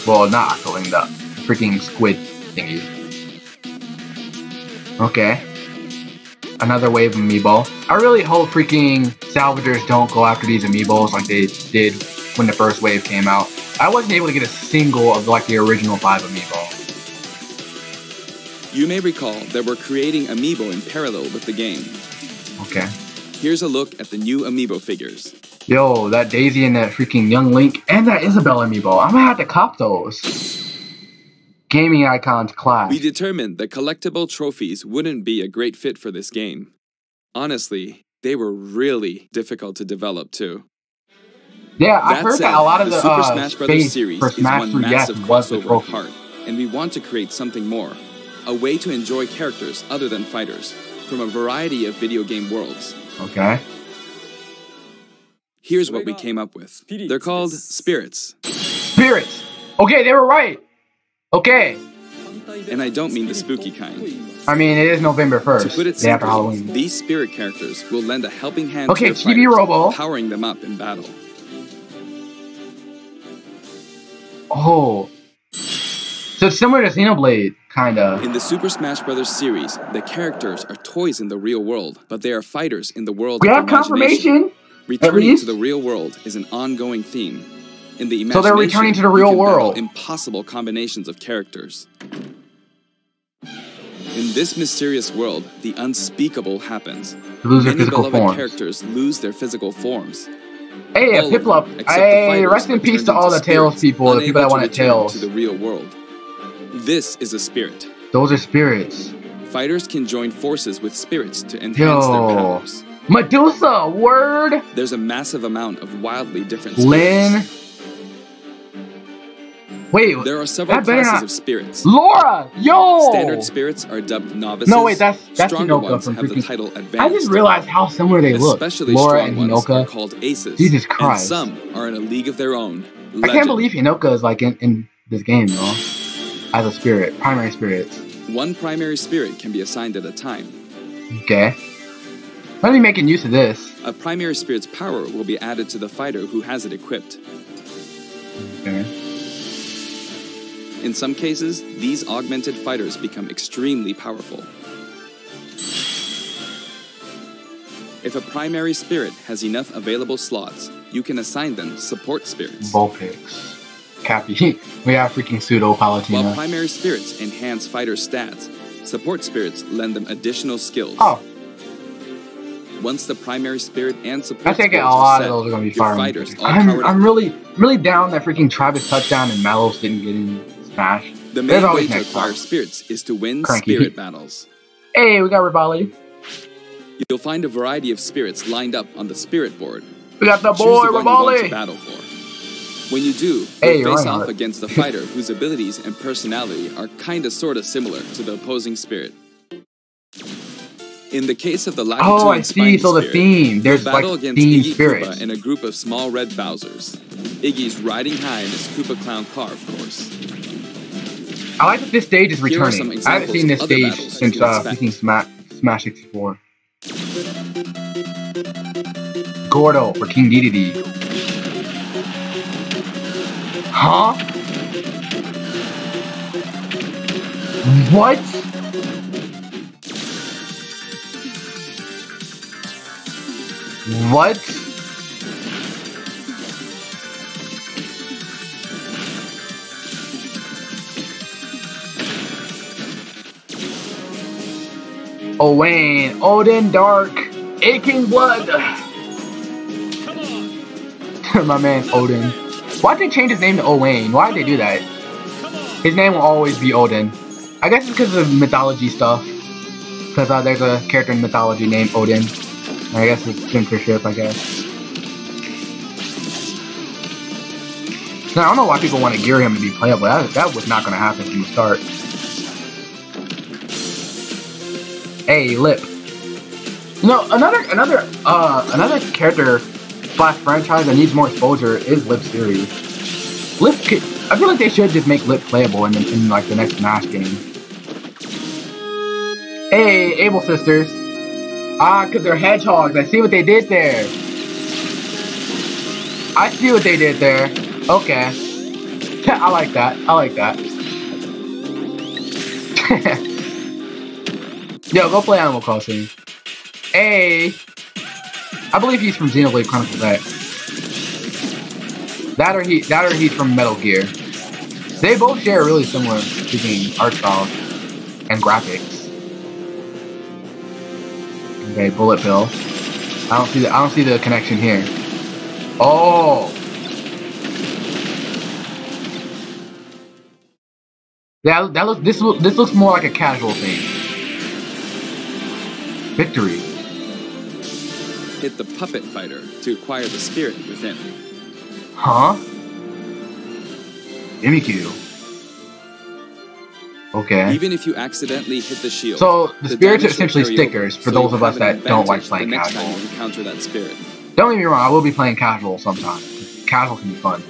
Well, not Octoling, the freaking squid thingy. Okay. Another wave of amiibo. I really hope freaking salvagers don't go after these amiibos like they did when the first wave came out. I wasn't able to get a single of like the original 5 amiibo. You may recall that we're creating amiibo in parallel with the game. Okay. Here's a look at the new amiibo figures. Yo, that Daisy and that freaking Young Link and that Isabelle amiibo. I'm gonna have to cop those. gaming icons class. We determined that collectible trophies wouldn't be a great fit for this game. Honestly, they were really difficult to develop too. Yeah, I've heard that a lot of the Super Smash Bros. space Series for is Smash one 3DS massive was the crossover trophy. at heart, and we want to create something more. A way to enjoy characters other than fighters, from a variety of video game worlds. Okay. Here's what we came up with. They're called spirits. Spirits! Okay, they were right! Okay. And I don't mean the spooky kind. I mean, it is November 1st, To put it day after simply, Halloween. these spirit characters will lend a helping hand Okay, to their Chibi fighters, Robo. powering them up in battle. Oh. So it's similar to Xenoblade, kinda. In the Super Smash Bros. Series, the characters are toys in the real world, but they are fighters in the world We of have imagination. confirmation? Returning least? to the real world is an ongoing theme. In the So they're returning imagination, to the you real can battle world. impossible combinations of characters. In this mysterious world, the unspeakable happens. To lose their Many physical beloved forms. characters lose their physical forms. Hey, All of them, Piplup. except the Hey, fighters, rest in are peace turned to all into the Tails spirits, people, the people that unable to wanted return Tails. to the real world. This is a spirit. Those are spirits. Fighters can join forces with spirits to enhance Yo. their powers. Medusa, word! There's a massive amount of wildly different Lyn. spirits. Wait, There are several that better classes not- of spirits. Laura! Yo! Standard spirits are dubbed novices. No, wait, that's Stronger Hinoka ones from have the freaking... title advanced. I just realized how similar they look. Especially Laura strong and ones are Hinoka. called aces. Jesus Christ. And some are in a league of their own. I Legend. can't believe Hinoka is like in this game, though. As a spirit. Primary spirits. One primary spirit can be assigned at a time. Okay. Let me making use of this. A primary spirit's power will be added to the fighter who has it equipped. Okay. In some cases, these augmented fighters become extremely powerful. If a primary spirit has enough available slots, you can assign them support spirits. Vulpix. Cappy. We have freaking Pseudo While Palutena. primary spirits enhance fighters' stats, support spirits lend them additional skills. Oh, Once the primary spirit and support I think a spirits lot are of those are set, gonna be your fire. fighters all powered I'm up. really down that freaking Travis touchdown and Malos didn't get in Smash. The There's main way always to next acquire time. spirits is to win Cranky. spirit battles. Hey, we got Rivali. You'll find a variety of spirits lined up on the spirit board. We got the Choose boy the one you want to Rivali. battle for. When you do, Hey, you'll you're face right, off Alex. against a fighter whose abilities and personality are kinda sorta similar to the opposing spirit. In the case of the Lakitu Oh, I and see. Spiny So the spirit, theme. There's you'll like battle against theme Iggy spirits. Koopa and a group of small red Bowsers. Iggy's riding high in his Koopa Clown car, of course. I like that this stage is Here are some returning. I haven't examples seen this of other stage battles since you can expect. freaking Smash 64. Gordo for King Dedede. Huh? What? What? Owain, Odin Dark, Aching Blood. My man Odin. Why'd they change his name to Owain? Why'd they do that? His name will always be Odin. I guess it's because of mythology stuff. Because there's a character in mythology named Odin. I guess it's censorship, I guess. Now, I don't know why people want to gear him to be playable. That was not going to happen from the start. Hey, Lip. You know, another character slash franchise that needs more exposure is Lip series. Lip, I feel like they should just make Lip playable in like the next Smash game. Hey, Able Sisters. Ah, because they're hedgehogs. I see what they did there. I see what they did there. Okay. I like that. I like that. Yo, go play Animal Crossing. Hey. I believe he's from Xenoblade Chronicles X. That or he's from Metal Gear. They both share really similar speaking art styles and graphics. Okay, Bullet Bill. I don't see the connection here. Oh. This looks more like a casual thing. Victory. Hit the puppet fighter to acquire the spirit within. Huh? Mimikyu. Okay. Even if you accidentally hit the shield. So the spirits are damage will essentially carry stickers over, for so those you of us have an that don't like advantage playing the next casual. time you encounter that spirit. Don't get me wrong, I will be playing casual sometimes. Casual can be fun.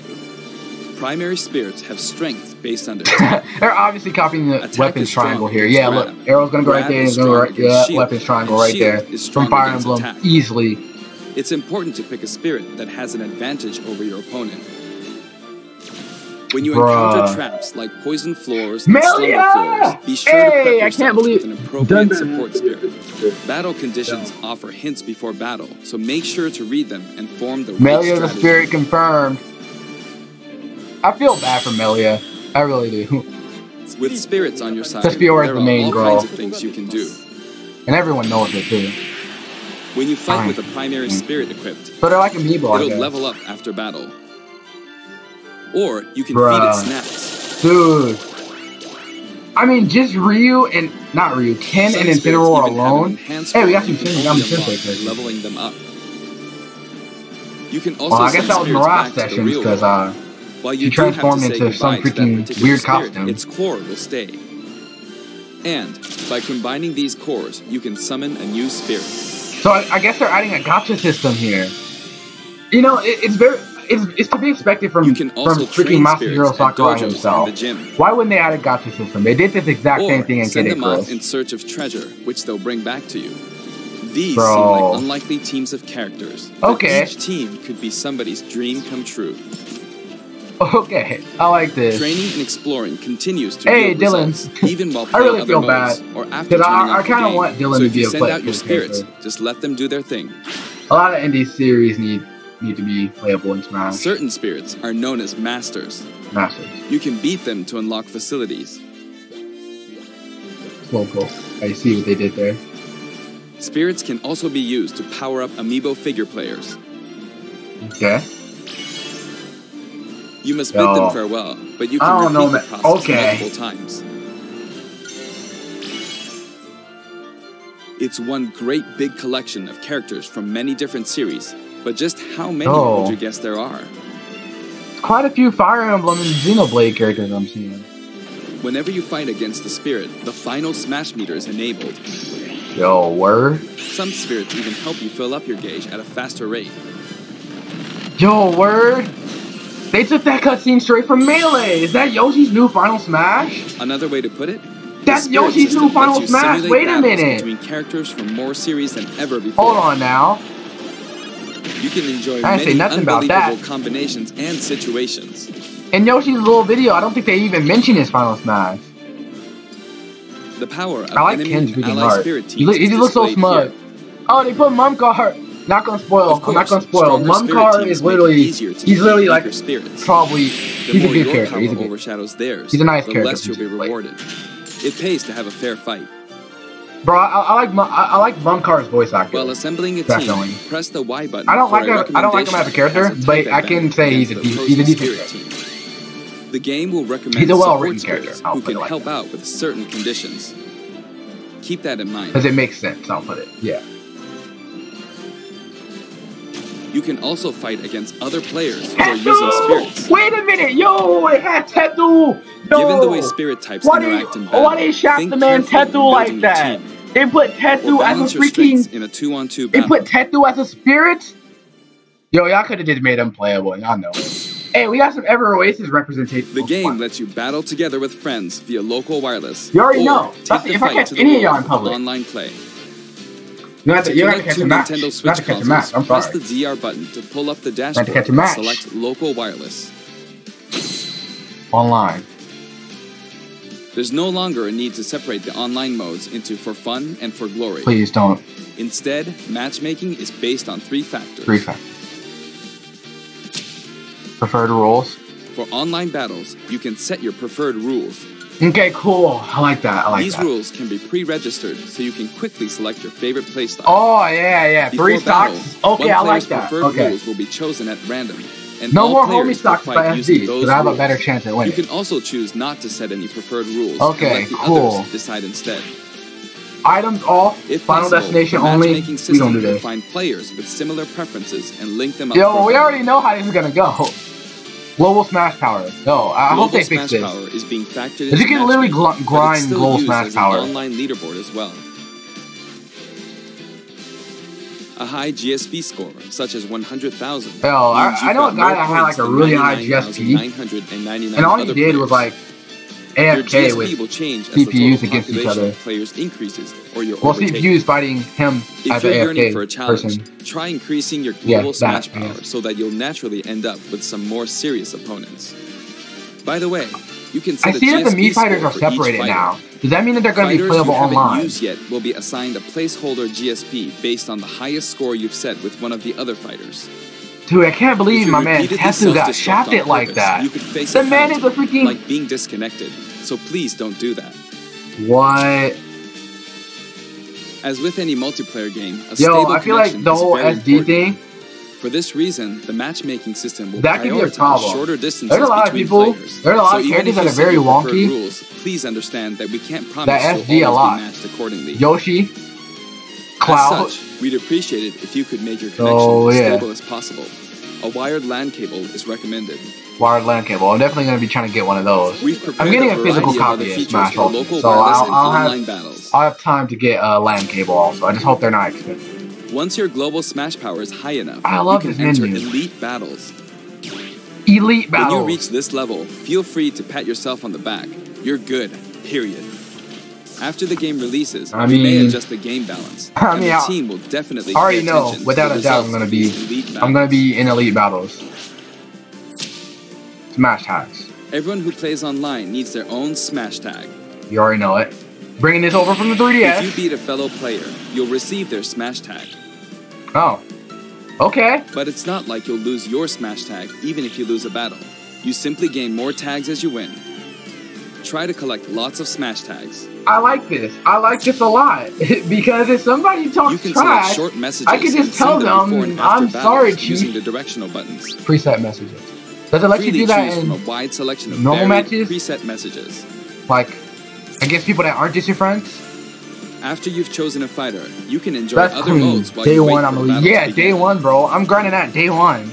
Primary spirits have strength based on their attack. They're obviously copying the Attack weapons is strong triangle here. against Yeah, look, Radam. arrow's gonna go right Radam there. is It's gonna go strong right, against yeah, shield, weapons triangle and right shield there. is strong From Fire against Emblem, attack. easily. It's important to pick a spirit that has an advantage over your opponent. When you encounter traps like poison floors and slumber floors, be sure to prep yourself with an appropriate support spirit. Battle conditions offer hints before battle, so make sure to read them and form the right Melia the strategy. spirit confirmed. I feel bad for Melia. I really do. With spirits on your side, Just Fiora is there the are main all girl. kinds of things you can do. And everyone knows it too. When you fight Fine. with a primary spirit equipped, But they're like Amiibo, I it'll guess. level up after battle. Or you can Bruh. feed it snacks. Dude. I mean, just Ryu and... Not Ryu. Ken Some and spirits Incineroar even have an alone. enhanced Hey, we got form some you can Sensei only Sensei unlock by characters. leveling them up. You can also Well, I guess send that was spirits Mirage back to the Sessions, real because world. While you she do have to transformed say into some goodbye to that freaking particular weird spirit, costume. its core will stay. And by combining these cores, you can summon a new spirit. So I guess they're adding a gacha system here. You know, it's to be expected from You can also freaking train Master spirits Hero at Sakurai dojos in himself. the gym. Why wouldn't they add a gacha system? They did this exact same Or thing in send Kid them off Icarus. in search of treasure, which they'll bring back to you. These Bro. seem like unlikely teams of characters. But Okay. each team could be somebody's dream come true. Okay, I like this. Training and exploring continues to Hey, yield Dylan. results, even while I playing really other feel modes, bad. or after Because turning I off the kind of game. want Dylan So to if be you a send out your playable spirits, character. just let them do their thing. A lot of indie series need to be playable in Smash. Certain spirits are known as masters. Masters. You can beat them to unlock facilities. Slowpoke. I see what they did there. Spirits can also be used to power up amiibo figure players. Okay. You must bid Yo. them farewell, but you I can don't know, repeat the man. process Okay. multiple times. It's one great big collection of characters from many different series, but just how many Oh. would you guess there are? Quite a few Fire Emblem and Xenoblade characters I'm seeing. Whenever you fight against the spirit, the final smash meter is enabled. Yo, word? Some spirits even help you fill up your gauge at a faster rate. Yo, word? They took that cutscene straight from Melee. Is that Yoshi's new Final Smash? Another way to put it? That's the spirit Yoshi's system new lets Final you Smash. simulate Wait a battles minute. Between characters from more series than ever before. Hold on now. You can enjoy I didn't say many nothing about unbelievable that. combinations and situations. In Yoshi's little video, I don't think they even mention his Final Smash. The power of I like enemy Ken's and freaking ally art. spirit He teams is looks so displayed smug. here. Oh, they put Mumkar. Not gonna spoil. Of I'm not gonna course, spoil. stronger spirit Mumkar teams is make it literally. easier to He's defeat literally like weaker spirits. probably. The He's a more good your character. power He's a good. overshadows theirs, He's a nice the character less you'll be to play. rewarded. It pays to have a fair fight. Bro, I like Mumkar's voice actor. While assembling a Definitely. team, press the Y button. I don't for like a him. I don't like him as a character, recommendation but as a I type can say he's a against the decent opposing character. spirit team. The game will recommend He's a support well-written spirits character. I'll who put can it like help that. out with certain conditions. Keep that in mind. Because it makes sense. I'll put it. Yeah. You can also fight against other players who are using spirits. Wait a minute, yo! It had Tetu. Yo! Given the way spirit types interact in battle, why they shot think the man carefully Tetu when like building your that? team. They put Or Tetu as balance a your strengths freaking. in a 2-on-2 They battle. put Tetu as a spirit. Yo, y'all could have just made him playable. Y'all know. Hey, we got some Ever Oasis representation. The game lets you battle together with friends via local wireless. You already or know. Take the If I fight catch to the any of y'all world in public. online play. You have to Connect catch two a match. Nintendo You have Switch to catch a consoles. match. I'm Press sorry. the DR button to pull up the to dashboard catch a and match. select local wireless. Online. There's no longer a need to separate the online modes into for fun and for glory. Please don't. Instead, matchmaking is based on 3 factors. 3 factors. Preferred rules. For online battles, you can set your preferred rules. Okay, cool. I like that. I like These that. rules can be pre-registered, so you can quickly select your favorite playstyle. Oh, yeah. Before 3 battle, stocks. Okay, one I like player's that. preferred Okay. rules will be chosen at random. and No all more players homie will stocks fight by using SD, those because I have a rules. better chance at You winning. can also choose not to set any preferred rules Okay, and let the cool. others decide instead. Items off, If Final possible, Destination the only, matchmaking we system don't do will this. find players with similar preferences and link them up. Yo, for we fun. already know how this is gonna go. Global Smash Power. Yo, I hope they fix Smash this. Power is being factored Because into you can literally matchmaking, but it's grind still Global used Smash as an Power. online leaderboard as well. A high GSP score, such as 100,000. Yo, I know a guy that had like a really high GSP, and all he did was like AFK with will change as the CPUs total against each population other. of players increases, or you're Well, overtaken. CPU is fighting him If as you're an yearning for a AFK challenge, person. try increasing your Yeah, global that, smash power yeah. so that you'll naturally end up with some more serious opponents. By the way, you can I set see a that the GSP Mii fighters score are for each separated fighter. now. Does that mean that they're going to be Fighters playable you haven't online? used yet will be assigned a placeholder GSP based on the highest score you've set with one of the other fighters. Dude, I can't believe If you my man repeatedly Tetsu got self-destruct shafted on like purpose, that. you could face The a man is a penalty, freaking... like being disconnected. So please don't do that. What? As with any multiplayer game, a Yo, stable I feel like connection the is whole very SD important. thing, For this reason, the matchmaking system will that could be a prioritize problem. shorter distances There's a lot of between people, players. there's a lot So of even characters if that you are set very your preferred wonky. rules, please understand that we can't promise That SD you'll a always lot. be matched accordingly. Yoshi, Cloud. As such, we'd appreciate it if you could make your connection Oh, as yeah. stable as possible. A wired LAN cable is recommended. Wired LAN cable. I'm definitely going to be trying to get one of those. We've prepared I'm getting a variety physical of other copy of features Smash for Ultimate, local so wireless and I'll online battles. have time to get a LAN cable also. I just hope they're not expensive. Once your global smash power is high enough, I love you this can enter menu. elite battles. Elite When you battles. reach this level, feel free to pat yourself on the back. You're good, period. After the game releases, I we may mean- adjust the game balance, I and mean, the I team will definitely already pay know, attention without to a the doubt, results I'm gonna of be- these elite I'm going to battles. be in elite battles. Smash tags. Everyone who plays online needs their own smash tag. You already know it. Bringing this over from the If you 3DS. beat a fellow player, you'll receive their smash tag. Oh. Okay. But it's not like you'll lose your smash tag even if you lose a battle. You simply gain more tags as you win. Try to collect lots of smash tags. I like this. I like this a lot. Because if somebody You talks can select trash, short messages I can just and tell send them them, before and after I'm battles sorry, using Chief. the directional buttons. Preset messages. Does it let you Freely do that choose from in, a wide selection of normal varied matches? preset messages. like, against people that aren't just your friends? After you've chosen a fighter, you can enjoy That's other clean. modes while Day you wait one, for I'm the gonna battle to yeah, begin. day one, bro. I'm grinding that day one.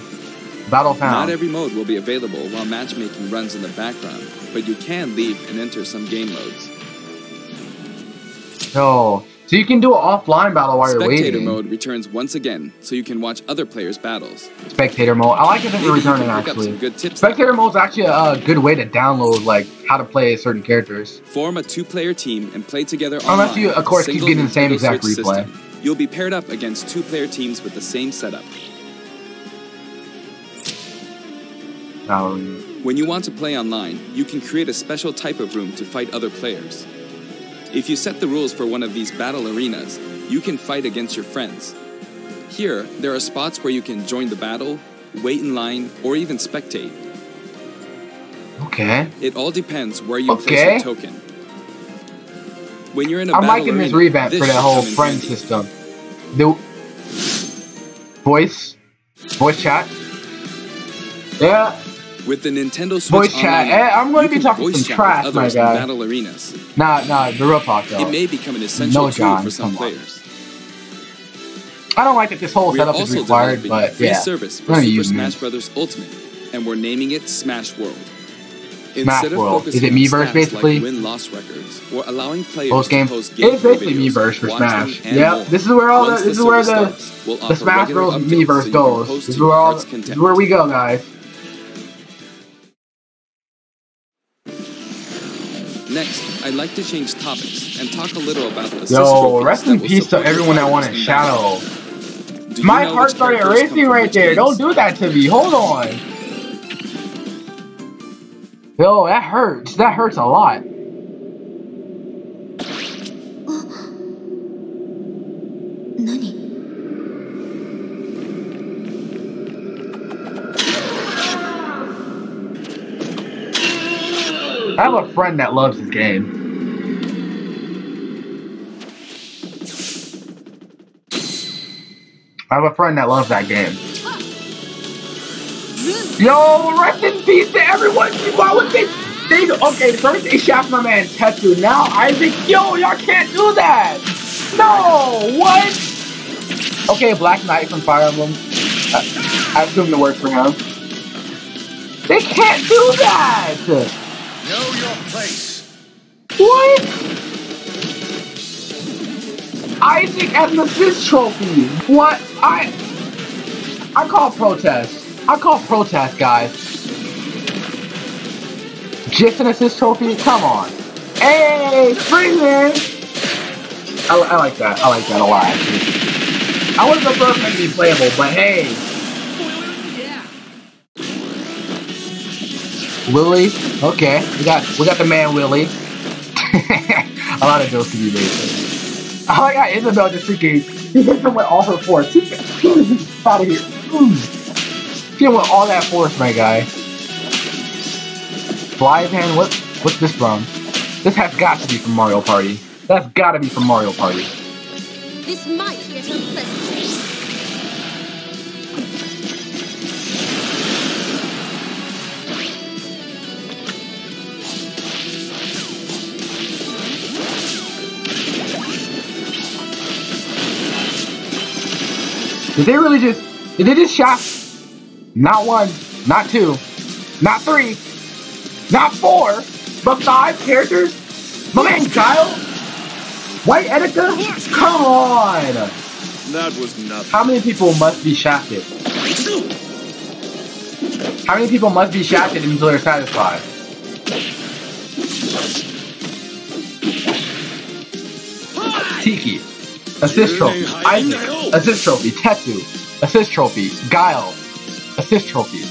Battle Not found. every mode will be available while matchmaking runs in the background, but you can leave and enter some game modes. No. So you can do an offline battle while you're Spectator waiting. mode returns once again, so you can watch other players' battles. Spectator mode. I like it if Maybe it's you returning can pick up actually. some good tips. Spectator mode is actually a good way to download like how to play certain characters. Form a two-player team and play together Unless online. you, of course, keep Single getting the same Nintendo exact Switch replay. system. You'll be paired up against two-player teams with the same setup. When you want to play online, you can create a special type of room to fight other players. If you set the rules for one of these battle arenas, you can fight against your friends. Here, there are spots where you can join the battle, wait in line, or even spectate. Okay. It all depends where you place Okay. your token. When you're in a I'm battle liking this arena, revamp for this that should whole come in friend handy. system. The voice chat. Yeah, With the Nintendo Switch voice chat. Online, I'm going you to be can talking voice some chat trash, with my others in guy. battle arenas. Nah, the real talk though. It may become an essential No, tool John, for some come on. players. I don't like that this whole We are setup is also required, developing but a free yeah. service I'm for gonna Super use Smash it. Bros. Ultimate, and we're naming it Smash World. Smash Instead of World. focusing Is it on Miiverse, stats basically? like win-loss records, we're allowing players Post game. to post It's gameplay basically videos, Miiverse for watch them, Smash. and Yep. more. This is where all Once this is where the service starts, we'll the offer Smash regular Bros. updates Miiverse so you can goes. post This is to your where all heart's this is content. where we go, guys. Next, I'd like to change topics and talk a little about the assist Yo, trophies rest that in will peace to support your everyone that fighters wanted in Shadow. battle. Do you My know heart which started characters come racing from right which there. Don't games? do that to me. Hold on. Yo, that hurts. That hurts a lot. I have a friend that loves this game. I have a friend that loves that game. Yo, rest in peace to everyone. Why would they okay, first they shaft my man Tetsu. Now Isaac, yo, y'all can't do that. No, what? Okay, Black Knight from Fire Emblem. I assume it works for him. They can't do that! Know your place. What? Isaac as an assist trophy. What? I call protest. I call protest, guys. Just an assist trophy? Come on. Hey, Freeman! I like that. I like that a lot, actually. I would have preferred it to be playable, but hey. Willie, okay, we got the man Willie. A lot of jokes to be made. I like how Isabel just freaking he hit him with all her force. He out of here. She went all that force, my guy. Fly's hand, what's this from? This has got to be from Mario Party. That's got to be from Mario Party. This might get unpleasant. Did they just shot not one, not two, not three, not four, but 5 characters? My man Guile? White Etika? Come on! That was nothing. How many people must be shafted? How many people must be shafted until they're satisfied? Tiki. Assist trophy. Isaac. Assist trophy. Tetsu. Assist trophy. Guile. Assist trophy.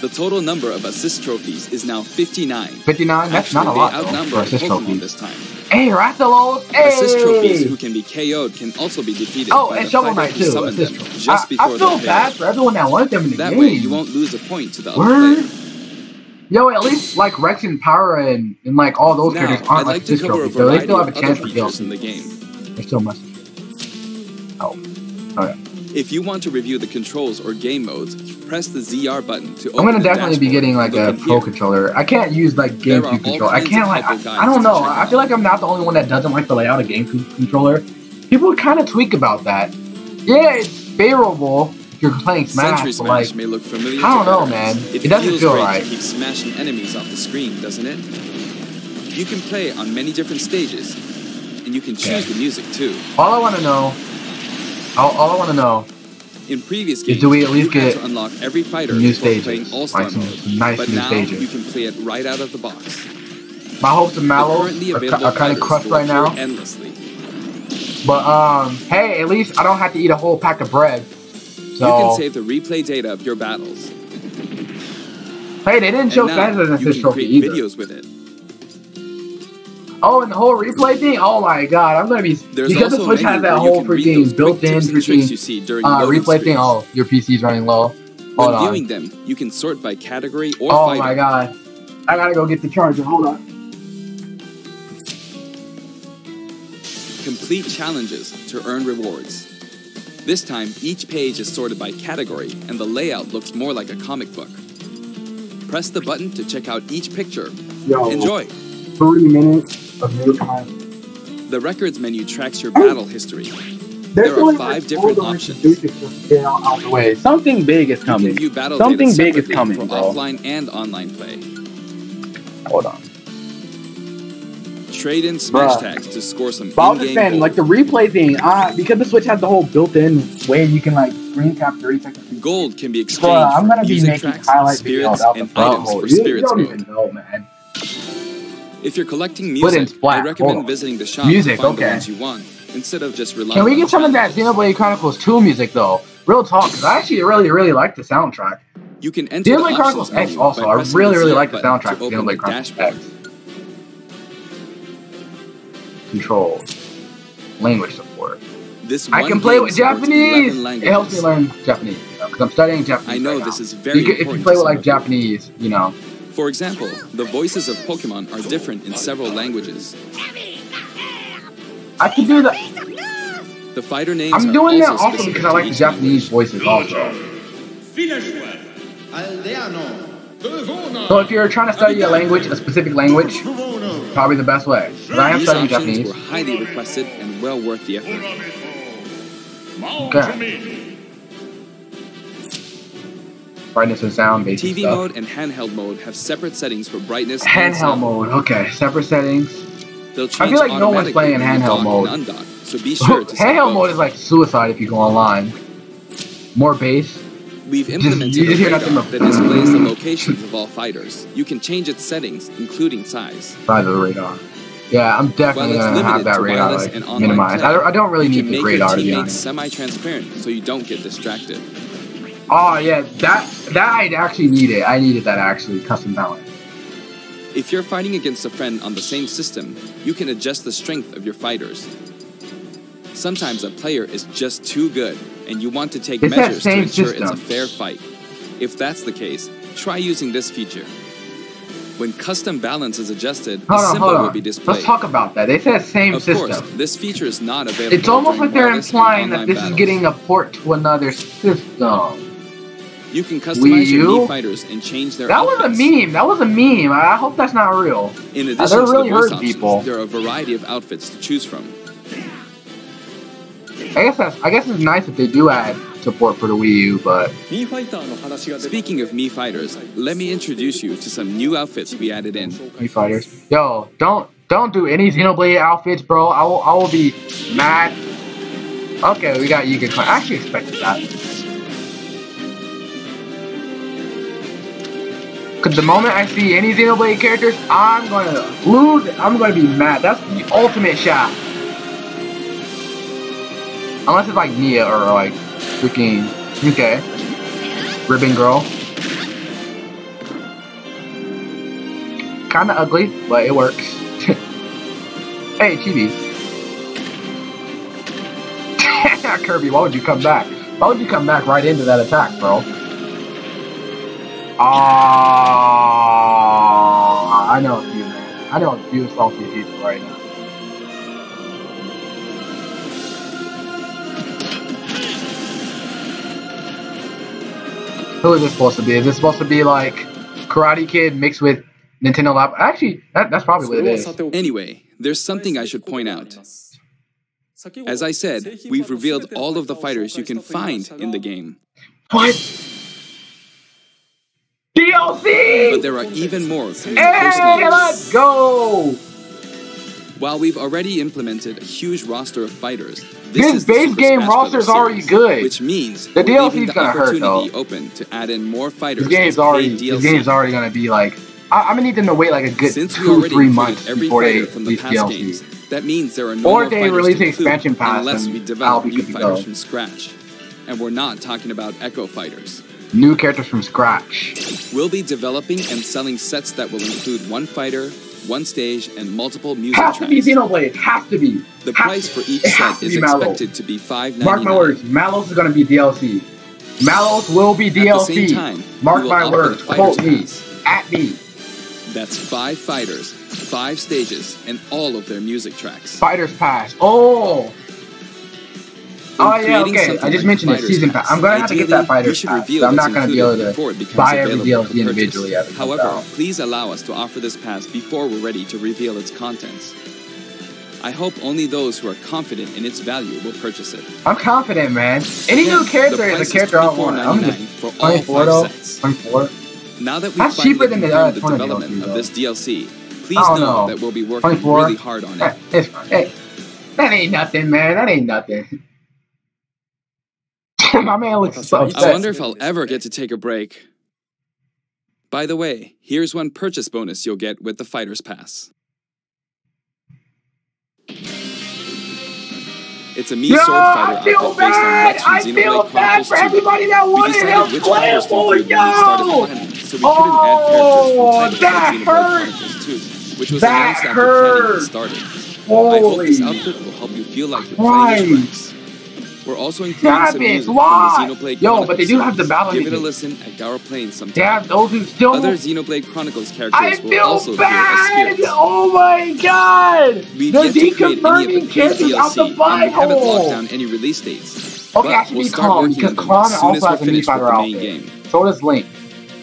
The total number of assist trophies is now 59. 59? That's not a lot though, for assist trophies. This time. Hey, Rathalos! Hey! Assist trophies who can be KO'd can also be defeated by and the Shovel fighter Knight who too. summoned them Assist just before I feel they bad KO'd. for everyone that wanted them in the That game. way, you won't lose a point to the other Word? player. Yo, at least like Rex and Power and like all those Now, characters aren't I'd like like to assist cover a trophies, so they variety still have a of chance other for kills. features in the game. They still must. Oh. Okay. If you want to review the controls or game modes, press the ZR button to open I'm gonna the definitely be dashboard. getting like Look a in pro here. controller. I can't use like There are GameCube all controller. I kinds can't of like helpful I guides don't to know. check I out. feel like I'm not the only one that doesn't like the layout of GameCube controller. People kind of tweak about that. Yeah, it's favorable if you're playing Smash, Century but Smash like may look familiar I don't to know, veterans. man. It doesn't feels feel great right. to keep smashing enemies off the screen, doesn't it? You can play on many different stages, and you can choose the music too. all I want to know. All I want to know. In previous games, Do we at least you had get to unlock every fighter new before stages? playing All-Star Like some mode, nice but new now stages. you can play it right out of the box. My hopes of Mallow Currently available are kind of fighters crushed will right now. appear endlessly. But hey, at least I don't have to eat a whole pack of bread. So You can save the replay data of your battles. hey, they didn't show And Sans now as an you assist can trophy create either. videos with it. Oh, and the whole replay thing. Oh my god, I'm gonna be There's because the also a Switch menu has that where you whole can read freaking those quick built-in tips and tricks you freaking see during loading replay thing. screens. Oh, your PC's running low. When Hold on. viewing them, you can sort by category or Oh fighter. my god, I gotta go get the charger. Hold on. Complete challenges to earn rewards. This time, each page is sorted by category, and the layout looks more like a comic book. Press the button to check out each picture. Yo, Enjoy! 30 minutes of new time. The records menu tracks your battle history. There's There are only, 5 like, different all the options. basics just get out the way. Something big is You coming. can view battle Something data big is separately coming, for bro. offline and online play. Hold on. Trade in smash Bruh. tags to score some But I was just in-game saying, gold. like the replay thing, because the Switch has the whole built-in way you can like screen cap 30 seconds. Gold can be Bro, exchanged I'm for gonna be music making tracks, highlight spirits, videos out the and items butthole. for You spirits don't mode. even know, man. If you're collecting Put in music, Splat. I recommend Hold on. visiting the shop Music, to find okay. the ones you want, instead of just relying Can we on get some of that challenges. Xenoblade Chronicles 2 music though? Real talk, because I actually really like the soundtrack. You can enter the Xenoblade Chronicles options X menu also, by I pressing really the like the button soundtrack to of open the Xenoblade Chronicles dashboard. X. Controls. Language support. This I one can play game with supports Japanese! 11 It helps me languages. learn Japanese, because I'm studying Japanese I know right this now. is very If you important play to with like some of you. Japanese, you know. For example, the voices of Pokemon are different in several languages. I can do that. The fighter names I'm are doing that also also specific because I to like the each Japanese language. voices also. So if you're trying to study a language, a specific language, probably the best way. But I am These studying options Japanese. were highly requested and well worth the effort. Okay. Brightness and sound, basic TV stuff. mode and handheld mode have separate settings for brightness and Handheld sound. mode, okay. Separate settings. They'll I change feel like no one's automatically playing in when you handheld dock mode. and undock, so be sure to set Handheld both. mode is like suicide if you go online. More bass. We've implemented you just a hear nothing radar but that displays the locations of all fighters. You can change its settings, including size. Size of the radar. Yeah, I'm definitely While it's gonna have limited that to radar wireless like, and online minimized. play, I don't really you need can the make radar your to be teammates honest. semi-transparent so you don't get distracted. Oh yeah, that I actually need it. I needed that actually, custom balance. If you're fighting against a friend on the same system, you can adjust the strength of your fighters. Sometimes a player is just too good, and you want to take It's that measures to same ensure it's a system. fair fight. If that's the case, try using this feature. When custom balance is adjusted, a symbol Hold will be on. displayed. Let's talk about that. They said same Of system. course, this feature is not available. It's almost during like they're wireless and implying that online this battles. is getting a port to another system. You can customize your Wii U? Mii fighters and change their That was a outfits. meme. That was a meme. I hope that's not real. In addition they're to really the voice hurting options, people. there are a variety of outfits to choose from. I guess it's nice if they do add support for the Wii U, but Speaking of Mii fighters, let me introduce you to some new outfits we added in. Wii fighters. Yo, don't do any Xenoblade outfits, bro. I will be mad. Okay, we got Yuga Clan. I actually expected that. Cause the moment I see any Xenoblade characters, I'm gonna lose it. I'm gonna be mad. That's the ultimate shot. Unless it's like Nia or like freaking okay. Ribbon Girl. Kinda ugly, but it works. Hey, Chibi. Kirby, why would you come back? Why would you come back right into that attack, bro? I know a few, man. I know a few salty people right now. Who is this supposed to be? Is this supposed to be like Karate Kid mixed with Nintendo Lab? Actually, that's probably what it is. Anyway, there's something I should point out. As I said, we've revealed all of the fighters you can find in the game. What? DLC! But there are even more coming Hey, post-launch. let's go! While we've already implemented a huge roster of fighters, This is the base Super game Smash roster Brothers is already series, good. which means The we're DLC leaving is gonna the hurt, opportunity though. open to add in more fighters. This game's as already paid this DLC. game's already gonna be like I'm gonna need them to wait like a good Since we 2-3 already included months every before they fighter from the release past DLC. games, that means there are no Or more they fighters release to the include expansion pass unless and we I'll develop be new good to fighters go. from scratch. And we're not talking about Echo fighters. New characters from scratch. We'll be developing and selling sets that will include one fighter, one stage, and multiple music Has to be tracks. Xenoblade. Has to be. The Has price to- for each it has set to is be Mallow. expected to be $5.99. Mark my words. Malos is gonna be DLC. Malos will be At the DLC. same time, Mark we will my offer words. the Fighters Quote me. Pass. At me. That's 5 fighters, 5 stages, and all of their music tracks. Fighters Pass. Oh. Oh yeah, creating okay. something I just like mentioned it. Fighters Season Pass. I'm gonna have to get ideally, that we Fighters should Pass. reveal I'm not what's gonna be able included before it to becomes buy every available for DLC individually. purchase. As it comes However, out. please allow us to offer this pass before we're ready to reveal its contents. I hope only those who are confident in its value will purchase it. I'm confident, man. Any new character The is price a character I want. I'm $24.99 just for all 24 5 though. sets. 24. Now that we've That's finally cheaper than the, confirmed the 20 development DLC, of though. this DLC, please I don't know know. that we'll be working 24. really hard on it. It's fine. Hey, that ain't nothing, man. That ain't nothing. My man looks so upset. I wonder if I'll ever get to take a break. By the way, here's one purchase bonus you'll get with the Fighters Pass. It's a Mii Yo, Sword Fighter I feel outfit based on bad. Rex from I feel Xenoblade bad Chronicles for 2. everybody that We wanted decided him which fighters to playable, include when we started yo. planning, so we couldn't add characters from titles that like Xenoblade hurt. Chronicles 2, which was That announced after planning hurt. had started. I hope Holy this outfit will help you feel like you're playing as Christ. Rex. We're also including Stop some it! music Why? from the Xenoblade Yo, Chronicles but they do have the series. battle Give it a music. listen at Garo Plains sometime. They have those who still. Other Xenoblade Chronicles I characters will feel also appear as bad! spirits. Oh my god! We've They're yet to create any of deconfirming the characters out the DLC, and we haven't locked butthole! down any release dates. Okay, I But should we'll be start calm working because on them Klon as soon as also we're has a finished with Mii the Fighter main outfit. game. So does Link.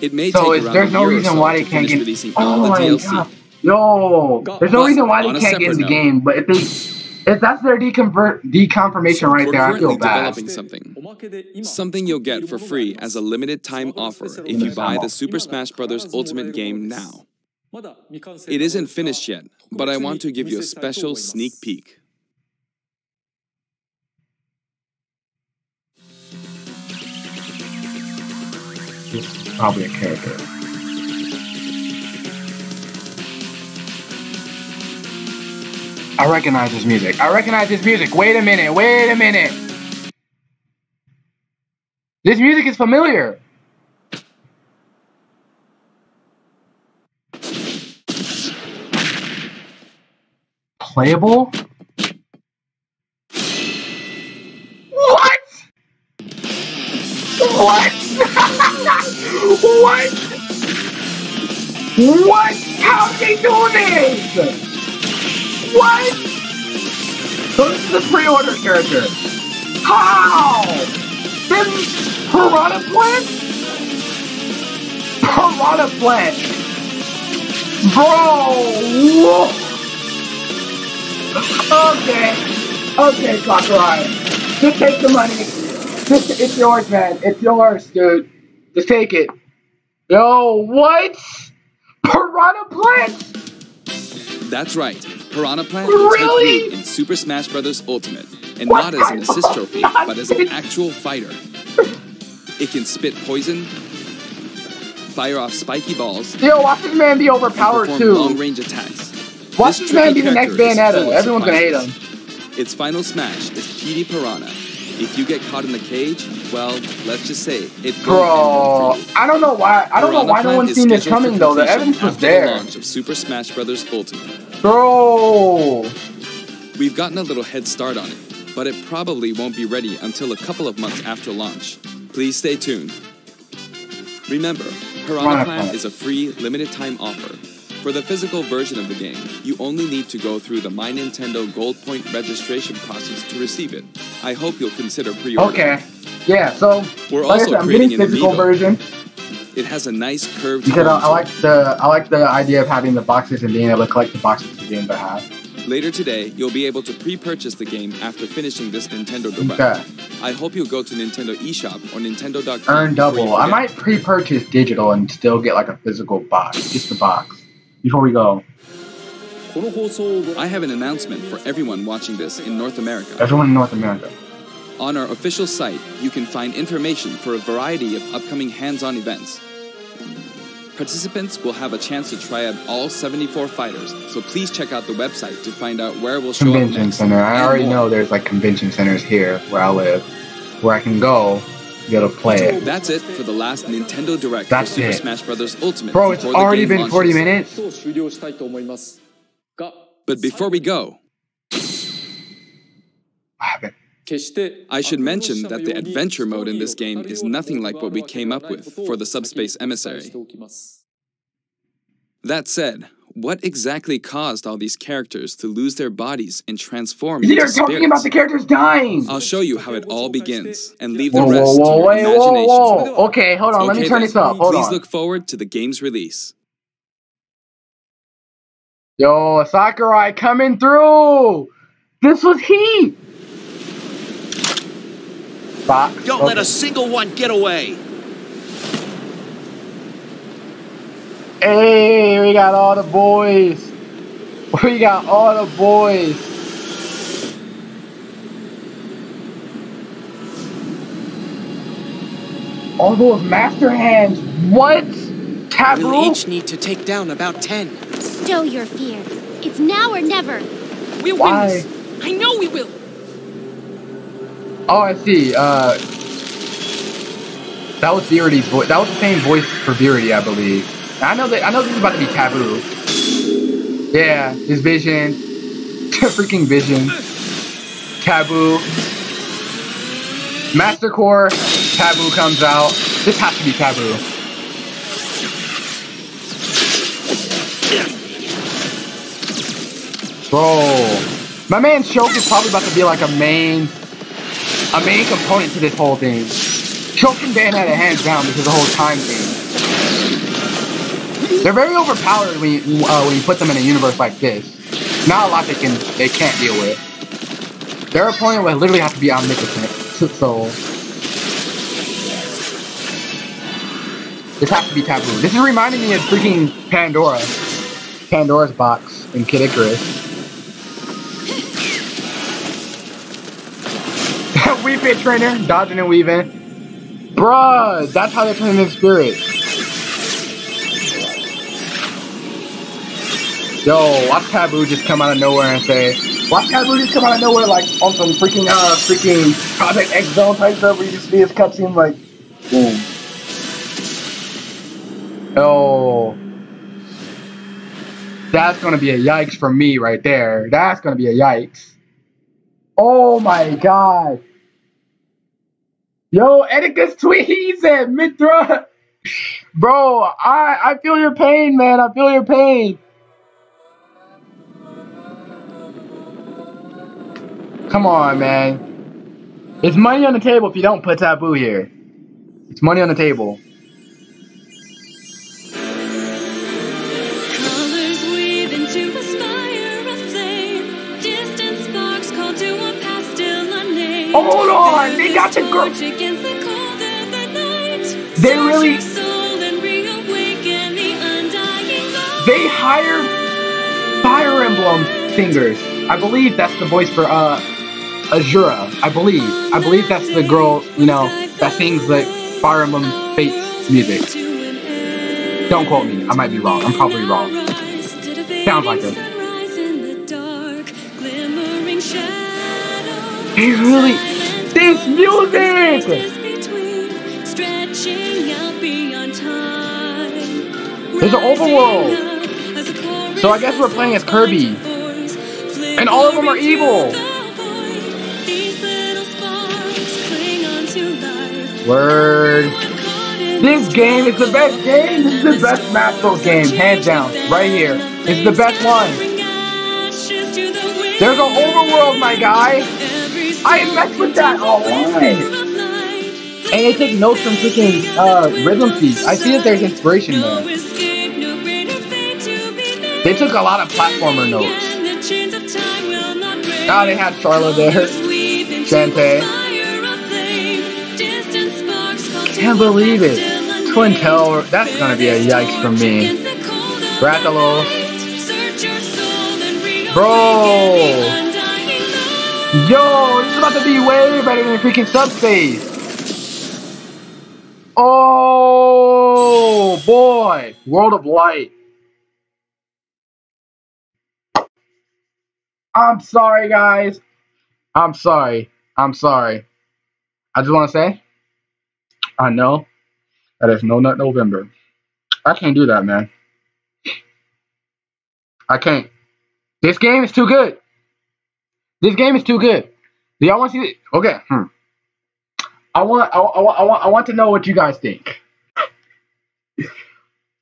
It may So take around there's a no year or reason so why to they can't finish get. releasing all Oh the my DLC. god! Yo, there's no But reason why on they a can't get in the separate game. But if that's their deconfirmation right We're there, I currently feel bad. developing something you'll get for free as a limited time offer if you buy the Super Smash Bros. Ultimate game now. It isn't finished yet, but I want to give you a special sneak peek. This is probably a character. I recognize this music. I recognize this music. Wait a minute. Wait a minute. This music is familiar. Playable? What? What? What? What? How are they doing this? What? So this is the pre-order character. How? This Piranha Plant? Piranha Plant. Bro. Okay, Sakurai. Just take the money. It's yours, man. It's yours, dude. Just take it. Yo, what? Piranha Plant? That's right. Piranha Plant Really? will take root in Super Smash Bros. Ultimate, and What not as an type assist of trophy, but as an nonsense? actual fighter. It can spit poison, fire off spiky balls, Yo, watch this man be overpowered perform too. long-range attacks. Watch this man be the next tricky character is Bayonetta. full of Everyone's gonna hate him. surprises. Its final smash is Petey Piranha. If you get caught in the cage, well, let's just say it Bro, will end I don't know why. I don't know why no one's seen this coming though. The evidence was The there. launch of Super Smash Bros. Ultimate. Bro. We've gotten a little head start on it, but it probably won't be ready until a couple of months after launch. Please stay tuned. Remember, Piranha Plant is a free, limited-time offer. For the physical version of the game, you only need to go through the My Nintendo Gold Point registration process to receive it. I hope you'll consider pre-ordering. Okay. Yeah. So We're like I also said, I'm getting creating an physical amiibo. version It has a nice curved because form I to I like the idea of having the boxes and being able to collect the boxes the games I have. it. Later today, you'll be able to pre-purchase the game after finishing this Nintendo Direct. Okay. I hope you'll go to Nintendo eShop or Nintendo.com. Earn before you double. I forget. might pre-purchase digital and still get like a physical box, just the box. Before we go, I have an announcement for everyone watching this in North America. everyone in North America. On our official site, you can find information for a variety of upcoming hands-on events. Participants will have a chance to try out all 74 fighters, so please check out the website to find out where we'll show up Convention next. center. I and already more. know there's like convention centers here where I live, where I can go, be able to play it. That's it for the last Nintendo Direct That's for Super it. Smash Bros. Ultimate. Bro, it's before the already game been 40 launches. minutes. But before we go, What happened? I should mention that the adventure mode in this game is nothing like what we came up with for the Subspace Emissary. That said, what exactly caused all these characters to lose their bodies and transform into They're spirits? talking about the characters dying. I'll show you how it all begins and leave the Whoa, rest whoa, to your wait, imagination. whoa. Okay, hold on. Let me Okay turn then, this up. Hold Please on. look forward to the game's release. Yo, Sakurai coming through. This was heat. Fox. Don't let a single one get away. Hey, we got all the boys. We got all the boys. All those master hands. What? Taboo? We'll each need to take down about 10. Stow your fear. It's now or never. We'll Why? win this. I know we will. Oh, I see. That was Viridi's voice. That was the same voice for Viridi, I believe. I know this is about to be Taboo. Yeah, his Vision. Freaking Vision. Taboo. Master Core, Taboo comes out. This has to be Taboo. Bro, my man's choke is probably about to be like a main component to this whole thing. Choke and Bayonetta hands down because of the whole time thing. They're very overpowered when you put them in a universe like this. Not a lot they can't deal with. Their opponent would literally have to be omnipotent. So this has to be Taboo. This is reminding me of freaking Pandora's box in Kid Icarus. Wii Fit Trainer, dodging and weaving. Bruh, that's how they're training in spirit. Yo, watch Taboo just come out of nowhere and say, watch Taboo just come out of nowhere like on some freaking Project X Zone type stuff where you just see his cutscene like, boom. Yo. That's gonna be a yikes for me right there. That's gonna be a yikes. Oh my god. Yo, Etica's tweet, he said, Mithra. Bro, I feel your pain, man. I feel your pain. Come on, man. It's money on the table if you don't put Taboo here. It's money on the table. Colors weave into a spire of flame. Distant sparks call to a past still unnamed. Hold on, they got the girl. They really. They hired Fire Emblem singers. I believe that's the voice for Azura. I believe that's the girl, you know, that sings the Fire Emblem Fates music. Don't quote me. I might be wrong. I'm probably wrong. Sounds like it. They really. This music! There's an overworld. So I guess we're playing as Kirby. And all of them are evil. Word. This game is the best game. This is the best Smash Bros. Game. Hands down. Right here. It's the best one. There's an overworld, my guy. I messed with that all right. And they take notes from freaking Rhythm Thief. I see that there's inspiration there. They took a lot of platformer notes. Ah, they had Charlotte there. Shantae. Can't believe it. Twintel. That's gonna be a yikes from me. Rathalos. Bro. Yo, this is about to be way better than freaking Subspace. Oh boy. World of Light. I'm sorry, guys. I'm sorry. I just want to say, I know that it's No Nut November. I can't do that, man. I can't. This game is too good. Do y'all want to see it? Okay. I want to know what you guys think.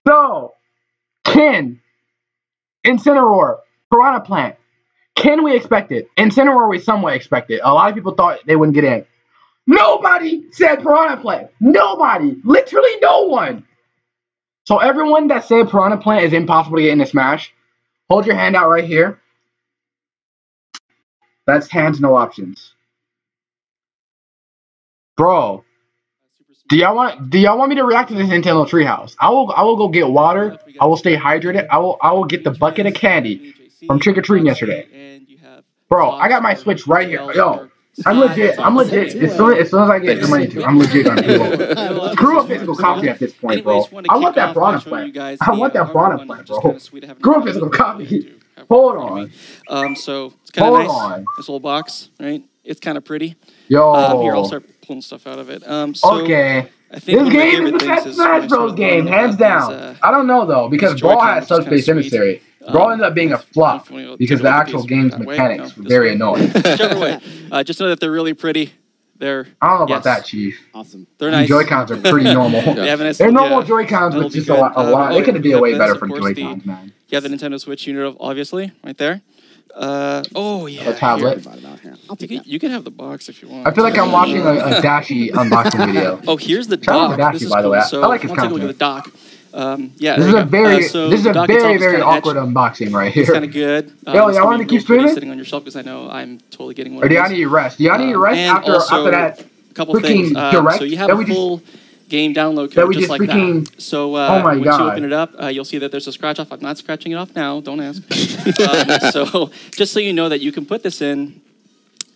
So, Ken, Incineroar, Piranha Plant. Can we expect it? Incineroar we somewhat expect it. A lot of people thought they wouldn't get in. Nobody said Piranha Plant. Nobody. Literally no one. So everyone that said Piranha Plant is impossible to get into Smash, hold your hand out right here. That's hands, no options. Bro, do y'all want me to react to this Nintendo Treehouse? I will go get water. I will stay hydrated. I will get the bucket of candy from trick or treating yesterday. Bro, I got my Switch right here. Yo, I'm legit. As soon as I get the money to, I'm legit gonna screw a physical copy at this point, bro. I want that Piranha Plant. Bro. Screw a physical copy. Hold on. So it's kind of nice. This little box, right? It's kind of pretty. Yo. Here, I'll start pulling stuff out of it. Okay. I think this game is the best Smash Bros. Game, hands down. I don't know though, because Brawl has Subspace Emissary. Brawl ended up being a flop because the actual game's mechanics were very annoying. Whichever way. Just know that they're really pretty. They're I don't know about that, Chief. Awesome. They're nice. Joy-Cons are pretty normal. They're normal Joy-Cons, but just a lot. They could have did way better for Joy-Cons, man. You have the Nintendo Switch unit, obviously, right there. Oh yeah. A tablet. You can have the box if you want. I feel like I'm watching a Dashi unboxing video. Oh, here's the dock. Dashi, this is by the way. Cool. So I like his take a look at the content. dock. Yeah. This is a very very awkward unboxing right here. It's kind of good. Yo, y'all want to keep streaming? Sitting on your shelf because I know I'm totally getting one. Or do y'all need rest? Do y'all need rest after that? Couple things. Direct so you have a full game download code just like that. So once you open it up, you'll see that there's a scratch off. I'm not scratching it off now. Don't ask. So just so you know that you can put this in,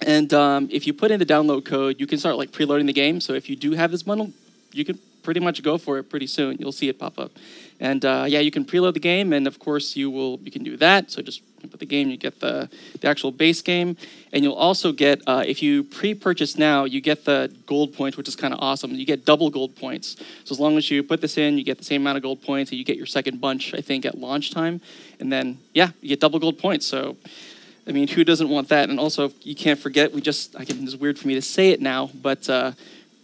and if you put in the download code, you can start like preloading the game. So if you do have this bundle, you can pretty much go for it pretty soon. You'll see it pop up, and yeah, you can preload the game, and of course you can do that. So just put the game, you get the actual base game, and you'll also get, if you pre-purchase now, you get the gold points, which is kind of awesome. You get double gold points. So as long as you put this in, you get the same amount of gold points, and you get your second bunch, I think, at launch time. And then, yeah, you get double gold points. So, I mean, who doesn't want that? And also, you can't forget, it's weird for me to say it now, but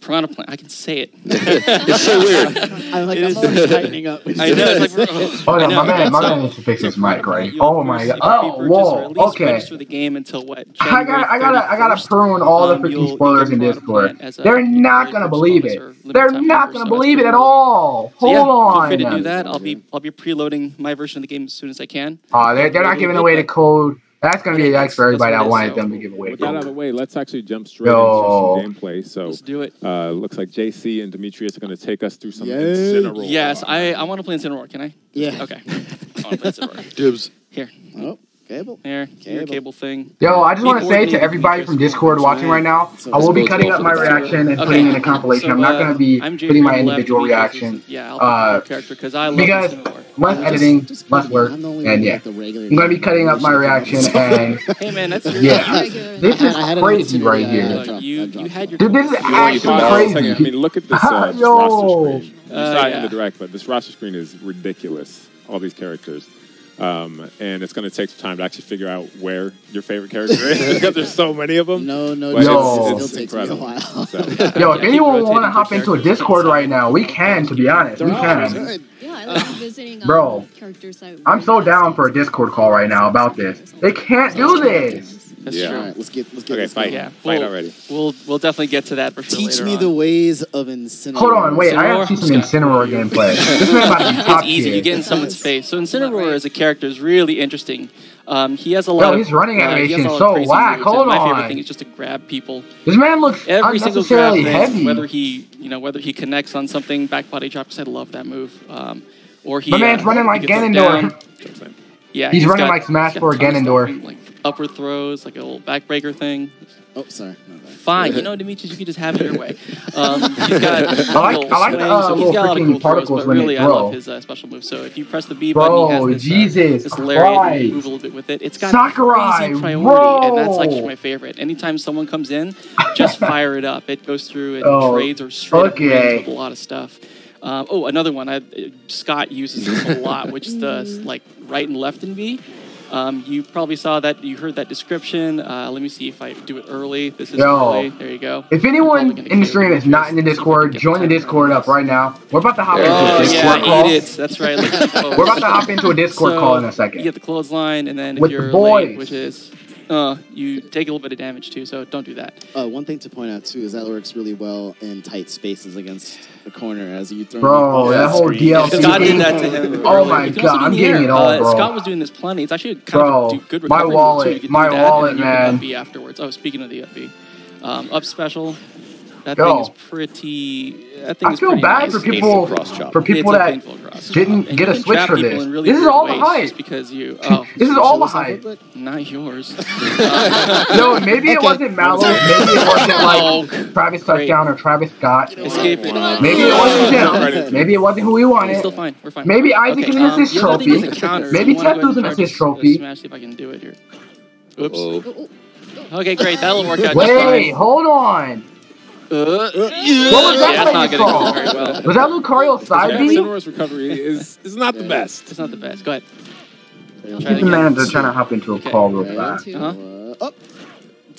Piranha Plant, I can say it. It's so weird. I'm always tightening up. I know. It's like, hold on, my man needs to fix his mic, right? Oh my god. Oh, whoa. Okay. The game until what? I gotta prune all the freaking spoilers in Discord. They're not gonna believe it. They're not gonna believe it at all. Hold on. Feel free to do that. I'll be preloading my version of the game as soon as I can. They're not giving away the code. That's going to be a yikes for everybody that wanted them to give away. With that out of the way, let's actually jump straight into some gameplay. So let's do it. Looks like JC and Demetrius are going to take us through some Incineroar. Yes, I want to play Incineroar. Can I? Yeah. Okay. I want to play Incineroar. Dibs. Here. Oh, cable. Here. Your cable thing. Yo, I just want to say to everybody from Discord watching right now, I will be cutting up my reaction and putting in a compilation. I'm not going to be putting my individual reaction. Because less editing, less work, and yeah. I'm going to be cutting up my reaction and hey man, that's this is crazy right here. Dude, this is actually crazy. I mean, look at this roster screen. You saw it in the direct, but this roster screen is ridiculous. All these characters. And it's going to take some time to actually figure out where your favorite character is because there's so many of them. No, it's incredible. So. Yo, if anyone want to hop into a Discord right now, we can, to be honest. We can. Yeah, I like visiting bro, characters. I'm so down for a Discord call right now about this. They can't do this. That's true. Right, let's get fight. Yeah, fight already. We'll definitely get to that for sure. Teach me the ways of Incineroar. Hold on, wait. I have to see some Incineroar gameplay. This man about to be top It's easy. tier. You get in someone's face. So Incineroar as a character is really interesting. He has a lot. Yo, his running animation is so whack. Hold My on. favorite thing is just to grab people. This man looks every single grab unnecessarily heavy. Whether he connects on something, back body drop. I love that move. Or he. My man's running like Ganondorf. Yeah, he's running like Smash for Ganondorf. Like upward throws, like a little backbreaker thing. Oh, sorry. Fine, you know, Demetrius, you can just have it your way. He's got I like the little freaking particles when really, they throw. I love his special move. So if you press the B button, he has this lariat and move a little bit with it. It's got crazy priority, and that's actually my favorite. Anytime someone comes in, just fire it up. It goes through and trades or straight up with a lot of stuff. Another one. Scott uses this a lot, which is the right and left in B. You probably saw that. You heard that description. Let me see if I do it early. This is early. There you go. If anyone in the stream is not in the Discord, join the Discord up right now. We're about to hop into a Discord call. That's right. We're about to hop into a Discord call in a second. You get the clothesline, and then with if you're the boys, late, which is you take a little bit of damage too. So don't do that. One thing to point out too is that works really well in tight spaces against the corner as you throw. Bro, that whole DLC. Scott did that to him. Oh my god, I'm getting it all, bro. Scott was doing this plenty. It's actually kind of good recovery. My wallet, man. You can afterwards. Oh, speaking of the up B, up special. That thing is pretty. I feel bad for people that didn't get a Switch for this. This is all the hype. Because you. This is all the hype. Not yours. No, maybe it wasn't Mallow. Maybe it wasn't like Travis Touchdown or Travis Scott. Maybe it wasn't him. Maybe it wasn't who we wanted. Still fine. We're fine. Maybe Isaac is an assist trophy. Maybe Tefto's an assist trophy. Smash. See if I can do it here. Oops. Okay, great. That'll work out. Wait, hold on. What was that from? Was that Lucario side B? Incineroar's recovery is not the best. It's not the best. Go ahead. Keep the man trying to hop into a call real fast.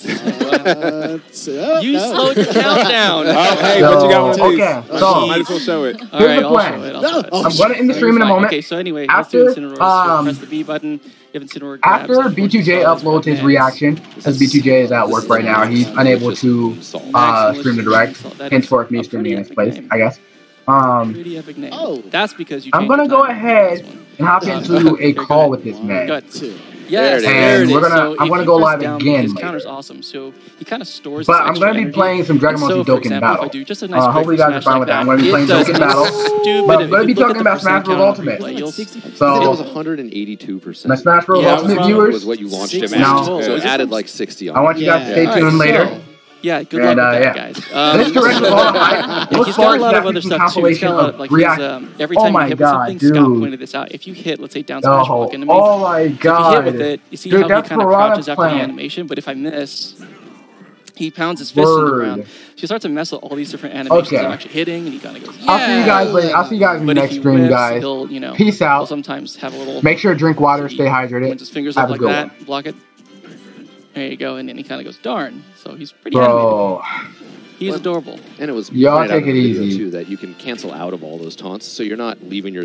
You slowed your countdown. Oh, hey, what you got one of these? Okay, so might as well show it. Here's the plan. I'm going to end the stream in a moment. Okay, so anyway, after press the B button. After B2J uploads his reaction, as B2J is at work right now, he's unable to stream the direct. Henceforth, me streaming in his place, I guess. That's because you. I'm gonna go ahead and hop into a call with this man. Yes, and I'm gonna go live again. His counter's awesome, so he kind of stores. But I'm gonna be playing some Dragon Ball Z Dokkan Battle. Hopefully you guys are fine with that. I'm gonna be playing Dokkan Battle, but I'm gonna be talking about Smash Bros. Ultimate. So it was 182%. My Smash Bros. Ultimate viewers was what you launched him at, so it added like 60 on. I want you guys to stay tuned later. Yeah, good luck with that, guys. This direct was all the hype. He's got a lot of other stuff too. He's got a lot, like every time you hit with something, Scott pointed this out. If you hit, let's say down smash block enemy, oh my god! If you hit with it, you see how he kind of crouches after the animation. But if I miss, he pounds his fist in the ground. So you start to mess with all these different animations I'm actually hitting, and he kind of goes. Yeah. I'll see you guys later. I'll see you guys in the next stream, guys. Peace out. He'll sometimes have a little. Make sure to drink water, stay hydrated. Points his fingers up like that, block it. There you go, and then he kind of goes, darn. So he's pretty animated. He's adorable. And it was y'all take it easy too, that you can cancel out of all those taunts, so you're not leaving your